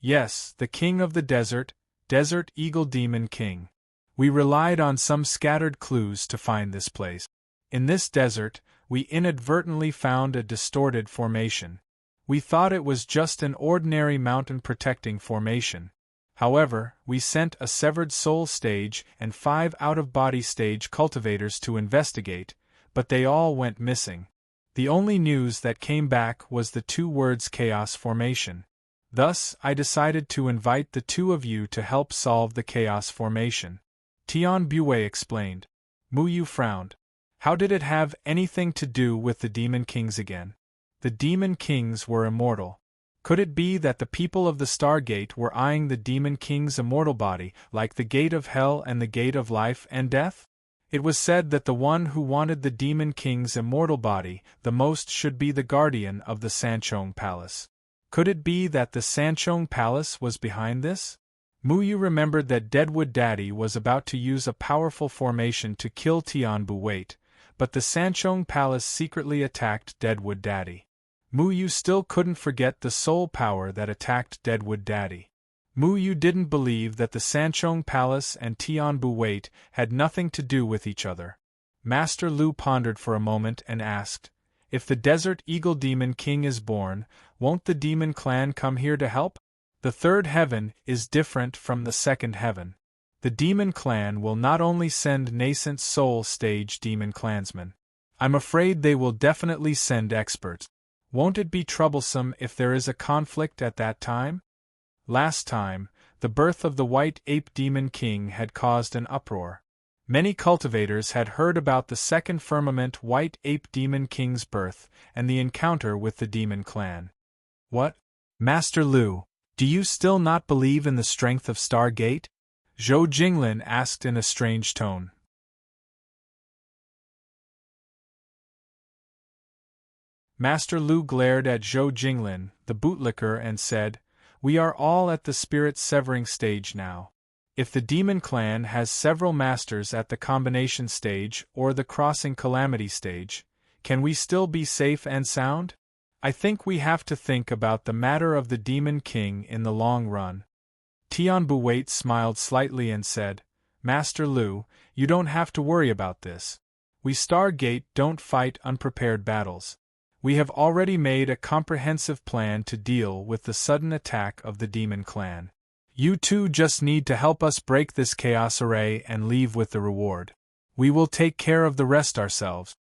Yes, the king of the desert, Desert Eagle Demon King. We relied on some scattered clues to find this place. In this desert, we inadvertently found a distorted formation. We thought it was just an ordinary mountain protecting formation. However, we sent a severed soul stage and 5 out-of-body stage cultivators to investigate, but they all went missing. The only news that came back was the 2 words chaos formation. Thus, I decided to invite the 2 of you to help solve the chaos formation. Tian Bue explained. Mu Yu frowned. How did it have anything to do with the Demon Kings again? The Demon Kings were immortal. Could it be that the people of the Stargate were eyeing the Demon King's immortal body like the gate of hell and the gate of life and death? It was said that the one who wanted the Demon King's immortal body the most should be the guardian of the Sanchong Palace. Could it be that the Sanchong Palace was behind this? Mu Yu remembered that Deadwood Daddy was about to use a powerful formation to kill Tian Buwait, but the Sanchong Palace secretly attacked Deadwood Daddy. Mu Yu still couldn't forget the soul power that attacked Deadwood Daddy. Mu Yu didn't believe that the Sanchong Palace and Tian Buwait had nothing to do with each other. Master Lu pondered for a moment and asked, if the Desert Eagle Demon King is born, won't the Demon Clan come here to help? The third heaven is different from the second heaven. The Demon Clan will not only send nascent soul stage Demon Clansmen. I'm afraid they will definitely send experts. Won't it be troublesome if there is a conflict at that time? Last time, the birth of the White Ape Demon King had caused an uproar. Many cultivators had heard about the second firmament White Ape Demon King's birth and the encounter with the Demon Clan. What? Master Lu, do you still not believe in the strength of Stargate? Zhou Jinglin asked in a strange tone. Master Lu glared at Zhou Jinglin, the bootlicker, and said, we are all at the spirit-severing stage now. If the Demon Clan has several masters at the combination stage or the crossing calamity stage, can we still be safe and sound? I think we have to think about the matter of the Demon King in the long run. Tian Buwait smiled slightly and said, Master Lu, you don't have to worry about this. We Stargate don't fight unprepared battles. We have already made a comprehensive plan to deal with the sudden attack of the demon clan. You two just need to help us break this chaos array and leave with the reward. We will take care of the rest ourselves.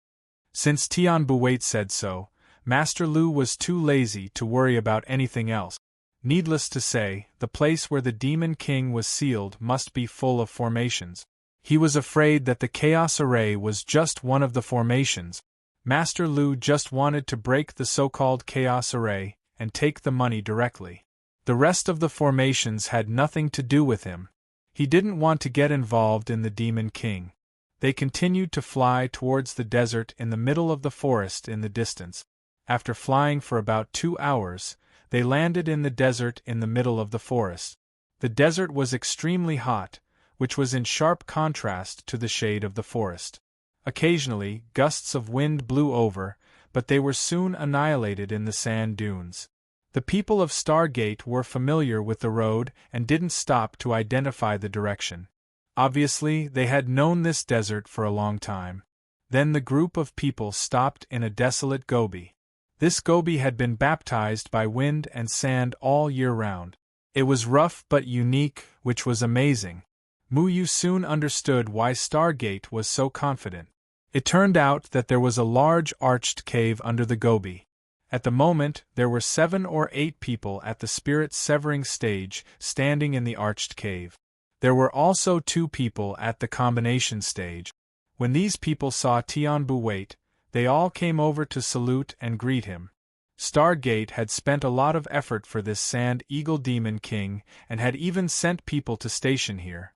Since Tian Buwait said so, Master Lu was too lazy to worry about anything else. Needless to say, the place where the Demon King was sealed must be full of formations. He was afraid that the chaos array was just one of the formations. Master Lu just wanted to break the so-called chaos array and take the money directly. The rest of the formations had nothing to do with him. He didn't want to get involved in the Demon King. They continued to fly towards the desert in the middle of the forest in the distance. After flying for about 2 hours, they landed in the desert in the middle of the forest. The desert was extremely hot, which was in sharp contrast to the shade of the forest. Occasionally, gusts of wind blew over, but they were soon annihilated in the sand dunes. The people of Stargate were familiar with the road and didn't stop to identify the direction. Obviously, they had known this desert for a long time. Then the group of people stopped in a desolate gobi. This gobi had been baptized by wind and sand all year round. It was rough but unique, which was amazing. Muyu soon understood why Stargate was so confident. It turned out that there was a large arched cave under the gobi. At the moment, there were 7 or 8 people at the spirit severing stage standing in the arched cave. There were also 2 people at the combination stage. When these people saw Tian Buwait, they all came over to salute and greet him. Stargate had spent a lot of effort for this Sand Eagle Demon King and had even sent people to station here.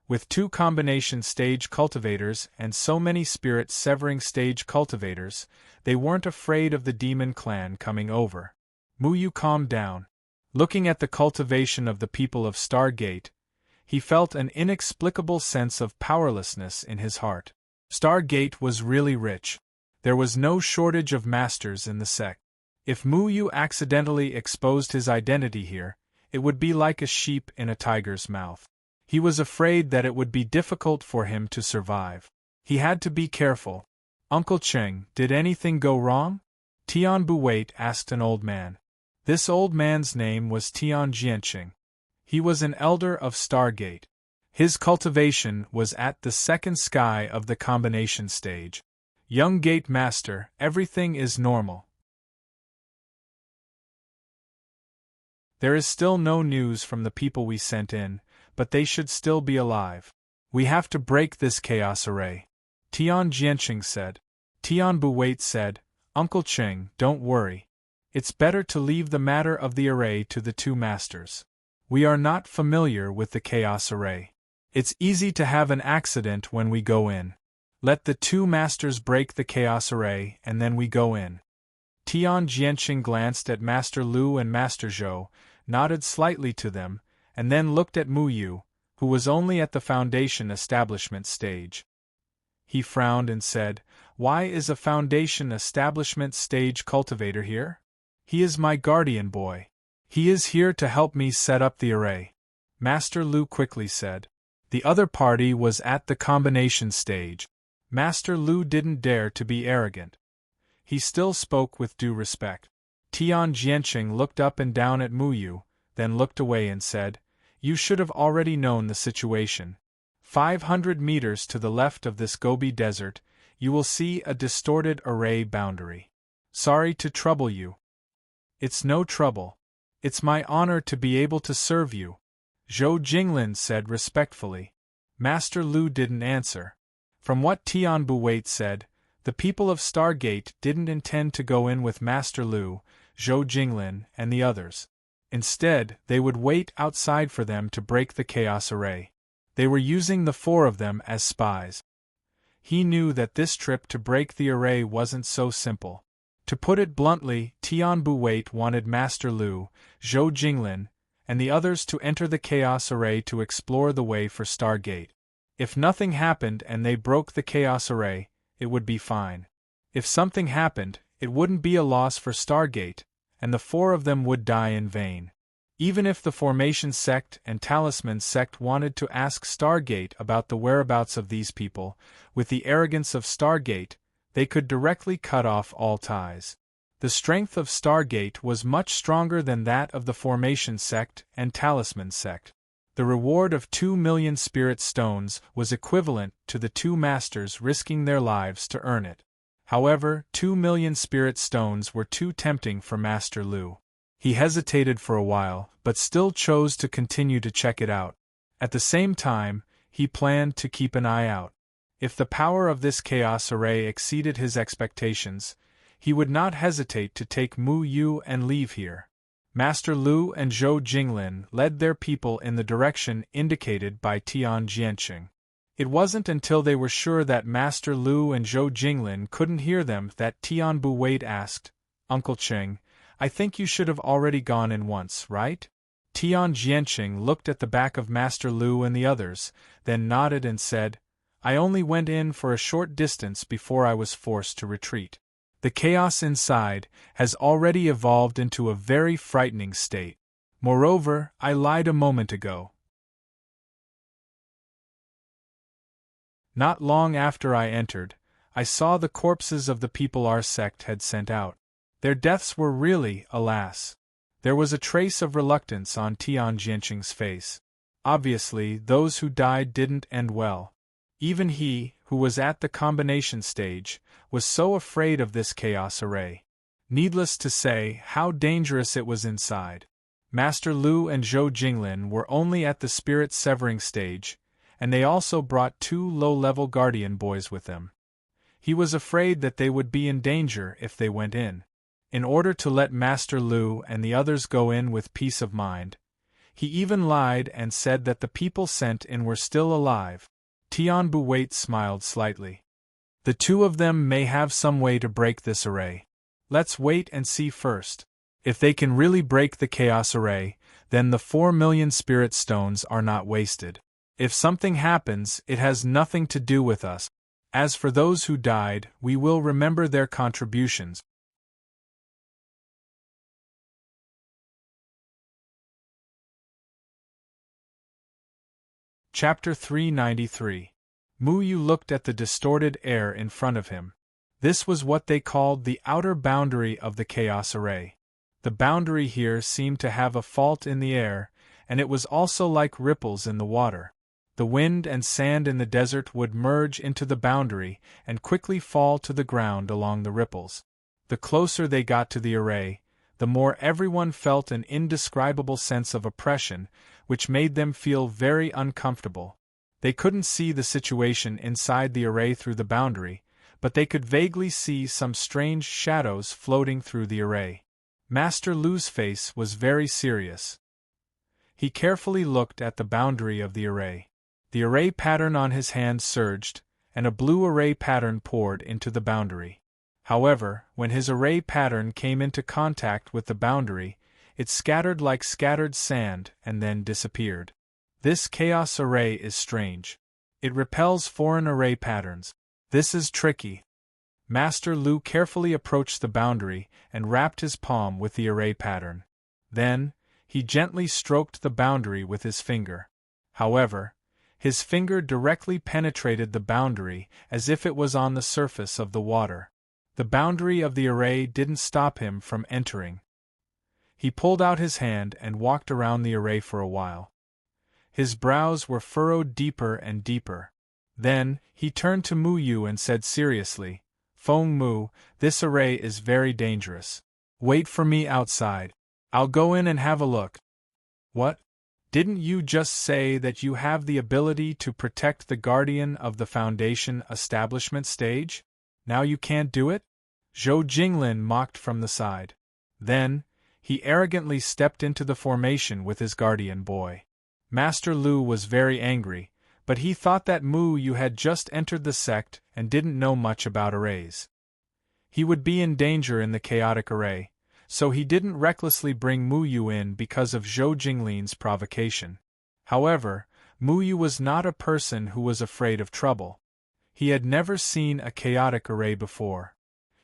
With 2 combination stage cultivators and so many spirit severing stage cultivators, they weren't afraid of the demon clan coming over. Muyu calmed down. Looking at the cultivation of the people of Stargate, he felt an inexplicable sense of powerlessness in his heart. Stargate was really rich. There was no shortage of masters in the sect. If Muyu accidentally exposed his identity here, it would be like a sheep in a tiger's mouth. He was afraid that it would be difficult for him to survive. He had to be careful. Uncle Cheng, did anything go wrong? Tian Buwait asked an old man. This old man's name was Tian Jianqing. He was an elder of Stargate. His cultivation was at the second sky of the combination stage. Young Gate Master, everything is normal. There is still no news from the people we sent in, but they should still be alive. We have to break this chaos array. Tian Jianqing said. Tian Buwait said, Uncle Cheng, don't worry. It's better to leave the matter of the array to the 2 masters. We are not familiar with the chaos array. It's easy to have an accident when we go in. Let the 2 masters break the chaos array and then we go in. Tian Jianqing glanced at Master Lu and Master Zhou, nodded slightly to them, and then looked at Muyu, who was only at the foundation establishment stage. He frowned and said, Why is a foundation establishment stage cultivator here? He is my guardian boy. He is here to help me set up the array. Master Lu quickly said. The other party was at the combination stage. Master Lu didn't dare to be arrogant. He still spoke with due respect. Tian Jianqing looked up and down at Muyu, then looked away and said, You should have already known the situation. 500 meters to the left of this Gobi Desert, you will see a distorted array boundary. Sorry to trouble you. It's no trouble. It's my honor to be able to serve you, Zhou Jinglin said respectfully. Master Lu didn't answer. From what Tian Buwait said, the people of Stargate didn't intend to go in with Master Lu, Zhou Jinglin, and the others. Instead, they would wait outside for them to break the chaos array. They were using the 4 of them as spies. He knew that this trip to break the array wasn't so simple. To put it bluntly, Tian Buwait wanted Master Lu, Zhou Jinglin, and the others to enter the chaos array to explore the way for Stargate. If nothing happened and they broke the chaos array, it would be fine. If something happened, it wouldn't be a loss for Stargate, and the 4 of them would die in vain. Even if the Formation Sect and Talisman Sect wanted to ask Stargate about the whereabouts of these people, with the arrogance of Stargate, they could directly cut off all ties. The strength of Stargate was much stronger than that of the Formation Sect and Talisman Sect. The reward of 2 million spirit stones was equivalent to the two masters risking their lives to earn it. However, 2 million spirit stones were too tempting for Master Lu. He hesitated for a while, but still chose to continue to check it out. At the same time, he planned to keep an eye out. If the power of this chaos array exceeded his expectations, he would not hesitate to take Mu Yu and leave here. Master Lu and Zhou Jinglin led their people in the direction indicated by Tian Jianqing. It wasn't until they were sure that Master Lu and Zhou Jinglin couldn't hear them that Tian Bu Wade asked, "Uncle Cheng, I think you should have already gone in once, right?" Tian Jianqing looked at the back of Master Lu and the others, then nodded and said, "I only went in for a short distance before I was forced to retreat. The chaos inside has already evolved into a very frightening state. Moreover, I lied a moment ago. Not long after I entered, I saw the corpses of the people our sect had sent out. Their deaths were really, alas." There was a trace of reluctance on Tian Jianqing's face. Obviously, those who died didn't end well. Even he, who was at the combination stage, was so afraid of this chaos array. Needless to say, how dangerous it was inside. Master Lu and Zhou Jinglin were only at the spirit severing stage, and they also brought 2 low-level guardian boys with them. He was afraid that they would be in danger if they went in. In order to let Master Lu and the others go in with peace of mind, he even lied and said that the people sent in were still alive. Tian Bu Wait smiled slightly. "The two of them may have some way to break this array. Let's wait and see first. If they can really break the chaos array, then the 4 million spirit stones are not wasted. If something happens, it has nothing to do with us. As for those who died, we will remember their contributions." Chapter 393. Mu Yu looked at the distorted air in front of him. This was what they called the outer boundary of the chaos array. The boundary here seemed to have a fault in the air, and it was also like ripples in the water. The wind and sand in the desert would merge into the boundary and quickly fall to the ground along the ripples. The closer they got to the array, the more everyone felt an indescribable sense of oppression, which made them feel very uncomfortable. They couldn't see the situation inside the array through the boundary, but they could vaguely see some strange shadows floating through the array. Master Lu's face was very serious. He carefully looked at the boundary of the array. The array pattern on his hand surged, and a blue array pattern poured into the boundary. However, when his array pattern came into contact with the boundary, it scattered like scattered sand and then disappeared. This chaos array is strange. It repels foreign array patterns. This is tricky. Master Lu carefully approached the boundary and wrapped his palm with the array pattern. Then, he gently stroked the boundary with his finger. However, his finger directly penetrated the boundary as if it was on the surface of the water. The boundary of the array didn't stop him from entering. He pulled out his hand and walked around the array for a while. His brows were furrowed deeper and deeper. Then, he turned to Mu Yu and said seriously, "Feng Mu, this array is very dangerous. Wait for me outside. I'll go in and have a look." "What? Didn't you just say that you have the ability to protect the guardian of the Foundation establishment stage? Now you can't do it?" Zhou Jinglin mocked from the side. Then, he arrogantly stepped into the formation with his guardian boy. Master Lu was very angry, but he thought that Mu Yu had just entered the sect and didn't know much about arrays. He would be in danger in the chaotic array, so he didn't recklessly bring Mu Yu in because of Zhou Jinglin's provocation. However, Mu Yu was not a person who was afraid of trouble. He had never seen a chaotic array before.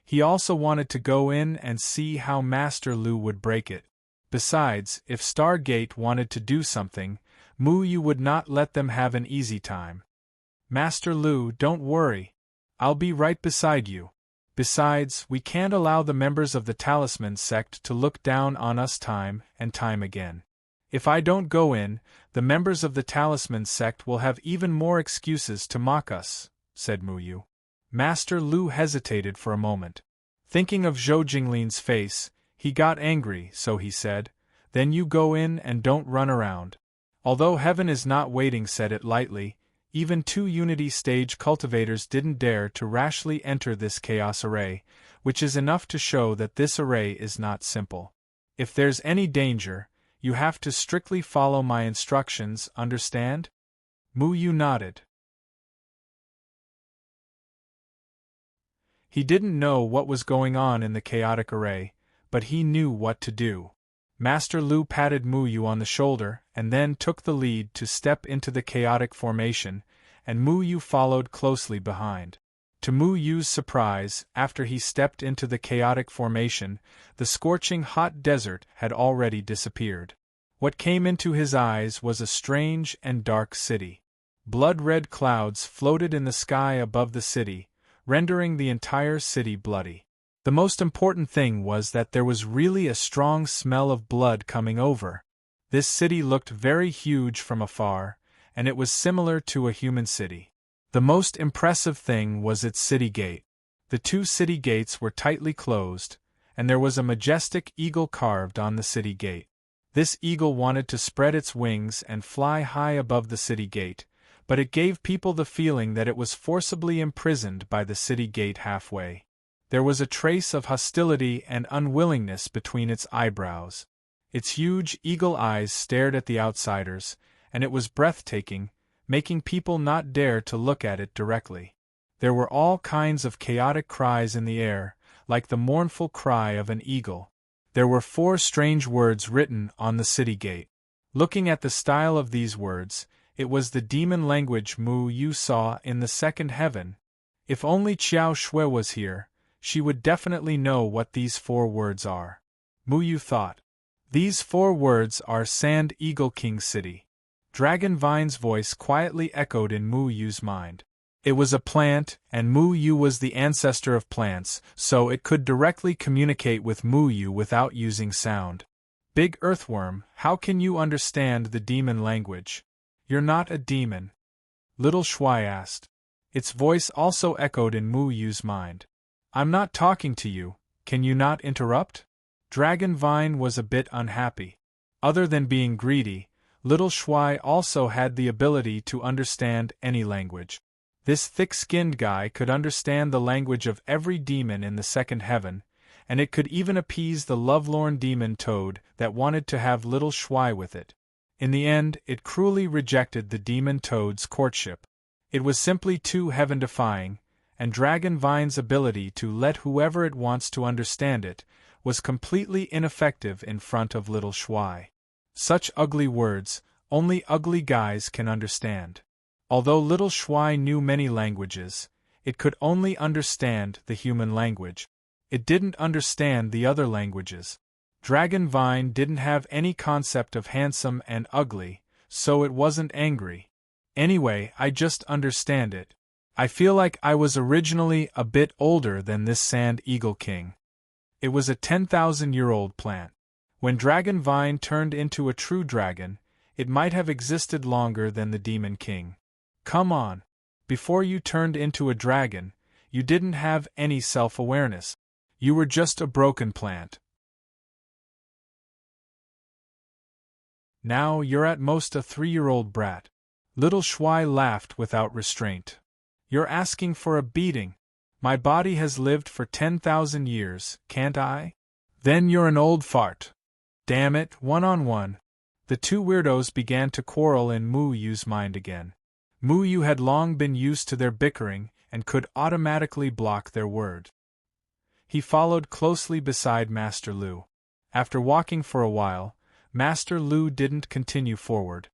He also wanted to go in and see how Master Lu would break it. Besides, if Stargate wanted to do something, Mu Yu would not let them have an easy time. "Master Lu, don't worry. I'll be right beside you." Besides, we can't allow the members of the Talisman sect to look down on us time and time again. If I don't go in, the members of the Talisman sect will have even more excuses to mock us, said Muyu. Master Lu hesitated for a moment. Thinking of Zhou Jinglin's face, he got angry, so he said, "Then you go in and don't run around." Although heaven is not waiting said it lightly, even 2 Unity stage cultivators didn't dare to rashly enter this chaos array, which is enough to show that this array is not simple. If there's any danger, you have to strictly follow my instructions, understand? Muyu nodded. He didn't know what was going on in the chaotic array, but he knew what to do. Master Lu patted Muyu on the shoulder and then took the lead to step into the chaotic formation, and Muyu followed closely behind. To Muyu's surprise, after he stepped into the chaotic formation, the scorching hot desert had already disappeared. What came into his eyes was a strange and dark city. Blood-red clouds floated in the sky above the city, rendering the entire city bloody. The most important thing was that there was really a strong smell of blood coming over. This city looked very huge from afar, and it was similar to a human city. The most impressive thing was its city gate. The 2 city gates were tightly closed, and there was a majestic eagle carved on the city gate. This eagle wanted to spread its wings and fly high above the city gate, but it gave people the feeling that it was forcibly imprisoned by the city gate halfway. There was a trace of hostility and unwillingness between its eyebrows. Its huge eagle eyes stared at the outsiders, and it was breathtaking, making people not dare to look at it directly. There were all kinds of chaotic cries in the air, like the mournful cry of an eagle. There were 4 strange words written on the city gate. Looking at the style of these words, it was the demon language Muyu saw in the second heaven. If only Qiao Shui was here, she would definitely know what these 4 words are. Muyu thought. These 4 words are Sand Eagle King City. Dragon Vine's voice quietly echoed in Muyu's mind. It was a plant, and Muyu was the ancestor of plants, so it could directly communicate with Muyu without using sound. Big Earthworm, how can you understand the demon language? You're not a demon. Little Shui asked. Its voice also echoed in Muyu's mind. I'm not talking to you, can you not interrupt? Dragon Vine was a bit unhappy. Other than being greedy, Little Shui also had the ability to understand any language. This thick-skinned guy could understand the language of every demon in the second heaven, and it could even appease the lovelorn demon toad that wanted to have Little Shui with it. In the end, it cruelly rejected the demon toad's courtship. It was simply too heaven-defying, and Dragon Vine's ability to let whoever it wants to understand it was completely ineffective in front of Little Shui. Such ugly words, only ugly guys can understand. Although Little Shui knew many languages, it could only understand the human language. It didn't understand the other languages. Dragon Vine didn't have any concept of handsome and ugly, so it wasn't angry. Anyway, I just understand it. I feel like I was originally a bit older than this Sand Eagle King. It was a 10,000-year-old plant. When Dragon Vine turned into a true dragon, it might have existed longer than the Demon King. Come on. Before you turned into a dragon, you didn't have any self-awareness. You were just a broken plant. Now you're at most a 3-year-old brat. Little Shui laughed without restraint. You're asking for a beating. My body has lived for 10,000 years, can't I? Then you're an old fart. Damn it, one-on-one. The 2 weirdos began to quarrel in Muyu's mind again. Muyu had long been used to their bickering and could automatically block their word. He followed closely beside Master Lu. After walking for a while, Master Lu didn't continue forward.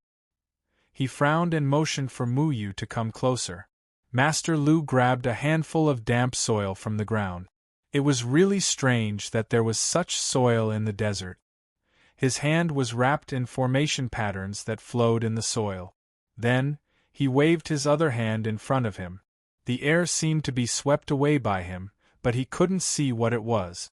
He frowned and motioned for Muyu to come closer. Master Lu grabbed a handful of damp soil from the ground. It was really strange that there was such soil in the desert. His hand was wrapped in formation patterns that flowed in the soil. Then, he waved his other hand in front of him. The air seemed to be swept away by him, but he couldn't see what it was.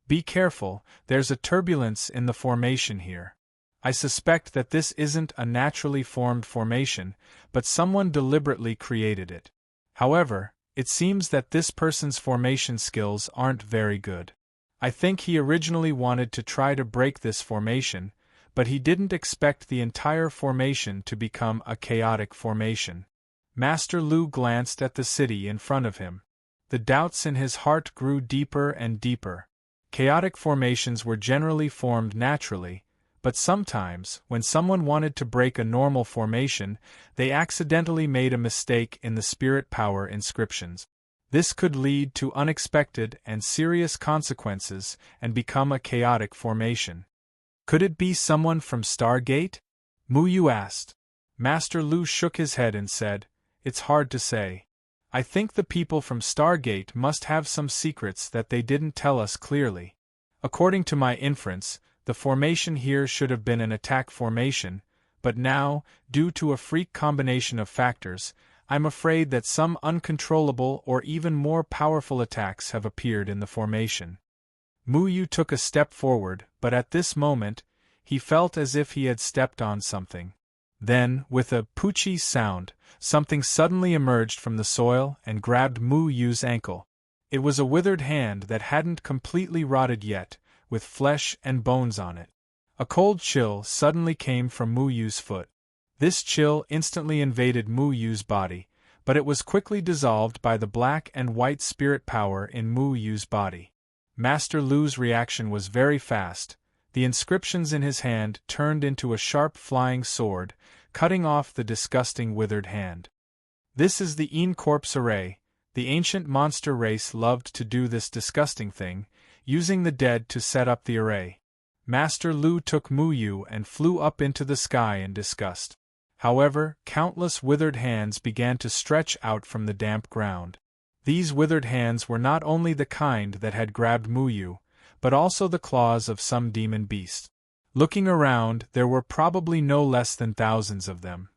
Be careful, there's a turbulence in the formation here. I suspect that this isn't a naturally formed formation, but someone deliberately created it. However, it seems that this person's formation skills aren't very good. I think he originally wanted to try to break this formation, but he didn't expect the entire formation to become a chaotic formation. Master Lu glanced at the city in front of him. The doubts in his heart grew deeper and deeper. Chaotic formations were generally formed naturally, but sometimes, when someone wanted to break a normal formation, they accidentally made a mistake in the spirit power inscriptions. This could lead to unexpected and serious consequences and become a chaotic formation. Could it be someone from Stargate? Mu Yu asked. Master Lu shook his head and said, "It's hard to say. I think the people from Stargate must have some secrets that they didn't tell us clearly. According to my inference, the formation here should have been an attack formation, but now, due to a freak combination of factors, I'm afraid that some uncontrollable or even more powerful attacks have appeared in the formation." Mu Yu took a step forward, but at this moment, he felt as if he had stepped on something. Then, with a poochie sound, something suddenly emerged from the soil and grabbed Mu Yu's ankle. It was a withered hand that hadn't completely rotted yet, with flesh and bones on it. A cold chill suddenly came from Mu Yu's foot. This chill instantly invaded Mu Yu's body, but it was quickly dissolved by the black and white spirit power in Mu Yu's body. Master Lu's reaction was very fast. The inscriptions in his hand turned into a sharp flying sword, cutting off the disgusting withered hand. This is the Corpse Array. The ancient monster race loved to do this disgusting thing, using the dead to set up the array. Master Lu took Mu Yu and flew up into the sky in disgust. However, countless withered hands began to stretch out from the damp ground. These withered hands were not only the kind that had grabbed Mu Yu, but also the claws of some demon beast. Looking around, there were probably no less than thousands of them.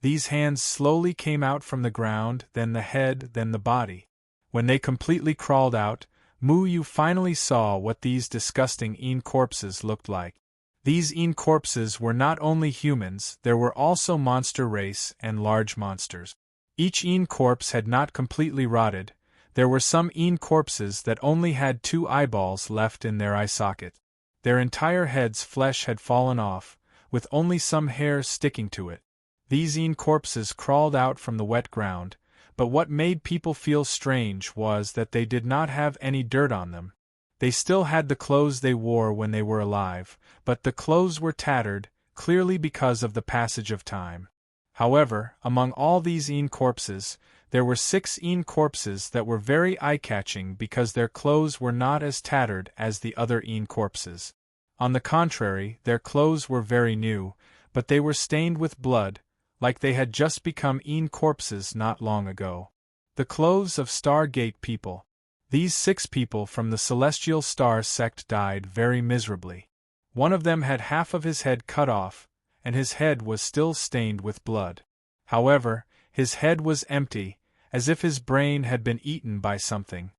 These hands slowly came out from the ground, then the head, then the body. When they completely crawled out, Mu Yu finally saw what these disgusting corpses looked like. These corpses were not only humans, there were also monster race and large monsters. Each corpse had not completely rotted. There were some corpses that only had 2 eyeballs left in their eye socket. Their entire head's flesh had fallen off, with only some hair sticking to it. These corpses crawled out from the wet ground, but what made people feel strange was that they did not have any dirt on them. They still had the clothes they wore when they were alive, but the clothes were tattered, clearly because of the passage of time. However, among all these corpses, there were 6 corpses that were very eye-catching because their clothes were not as tattered as the other corpses. On the contrary, their clothes were very new, but they were stained with blood, like they had just become corpses not long ago. The clothes of Stargate people. These 6 people from the Celestial Star sect died very miserably. One of them had half of his head cut off, and his head was still stained with blood. However, his head was empty, as if his brain had been eaten by something.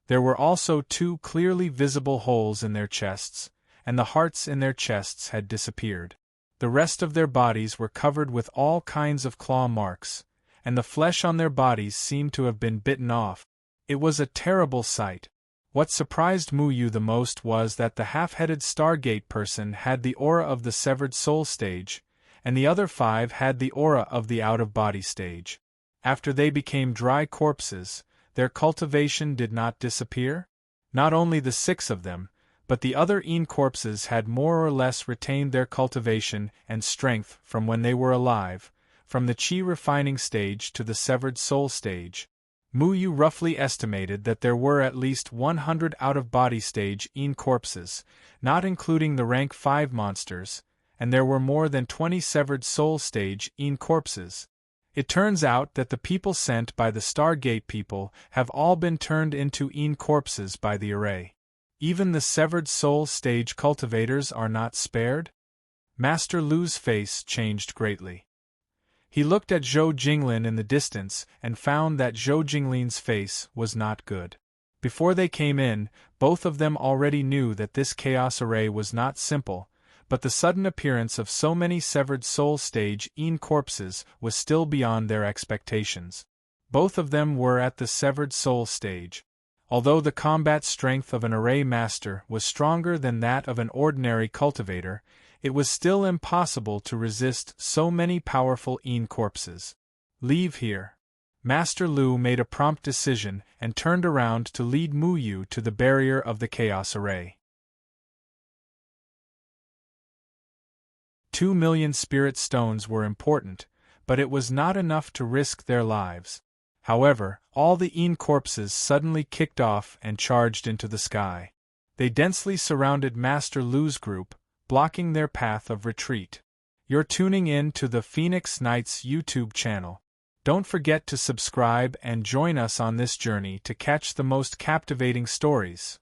There were also 2 clearly visible holes in their chests, and the hearts in their chests had disappeared. The rest of their bodies were covered with all kinds of claw marks, and the flesh on their bodies seemed to have been bitten off. It was a terrible sight. What surprised Mu Yu the most was that the half-headed Stargate person had the aura of the severed soul stage, and the other 5 had the aura of the out-of-body stage. After they became dry corpses, their cultivation did not disappear? Not only the 6 of them, but the other corpses had more or less retained their cultivation and strength from when they were alive, from the chi refining stage to the severed soul stage. Mu Yu roughly estimated that there were at least 100 out-of-body stage corpses, not including the rank 5 monsters, and there were more than 20 severed soul stage corpses. It turns out that the people sent by the Stargate people have all been turned into corpses by the array. Even the severed soul stage cultivators are not spared? Master Lu's face changed greatly. He looked at Zhou Jinglin in the distance and found that Zhou Jinglin's face was not good. Before they came in, both of them already knew that this chaos array was not simple, but the sudden appearance of so many severed soul stage corpses was still beyond their expectations. Both of them were at the severed soul stage. Although the combat strength of an array master was stronger than that of an ordinary cultivator, it was still impossible to resist so many powerful corpses. Leave here. Master Lu made a prompt decision and turned around to lead Mu Yu to the barrier of the chaos array. 2,000,000 spirit stones were important, but it was not enough to risk their lives. However, all the corpses suddenly kicked off and charged into the sky. They densely surrounded Master Lu's group, blocking their path of retreat. You're tuning in to the Phoenix Knights YouTube channel. Don't forget to subscribe and join us on this journey to catch the most captivating stories.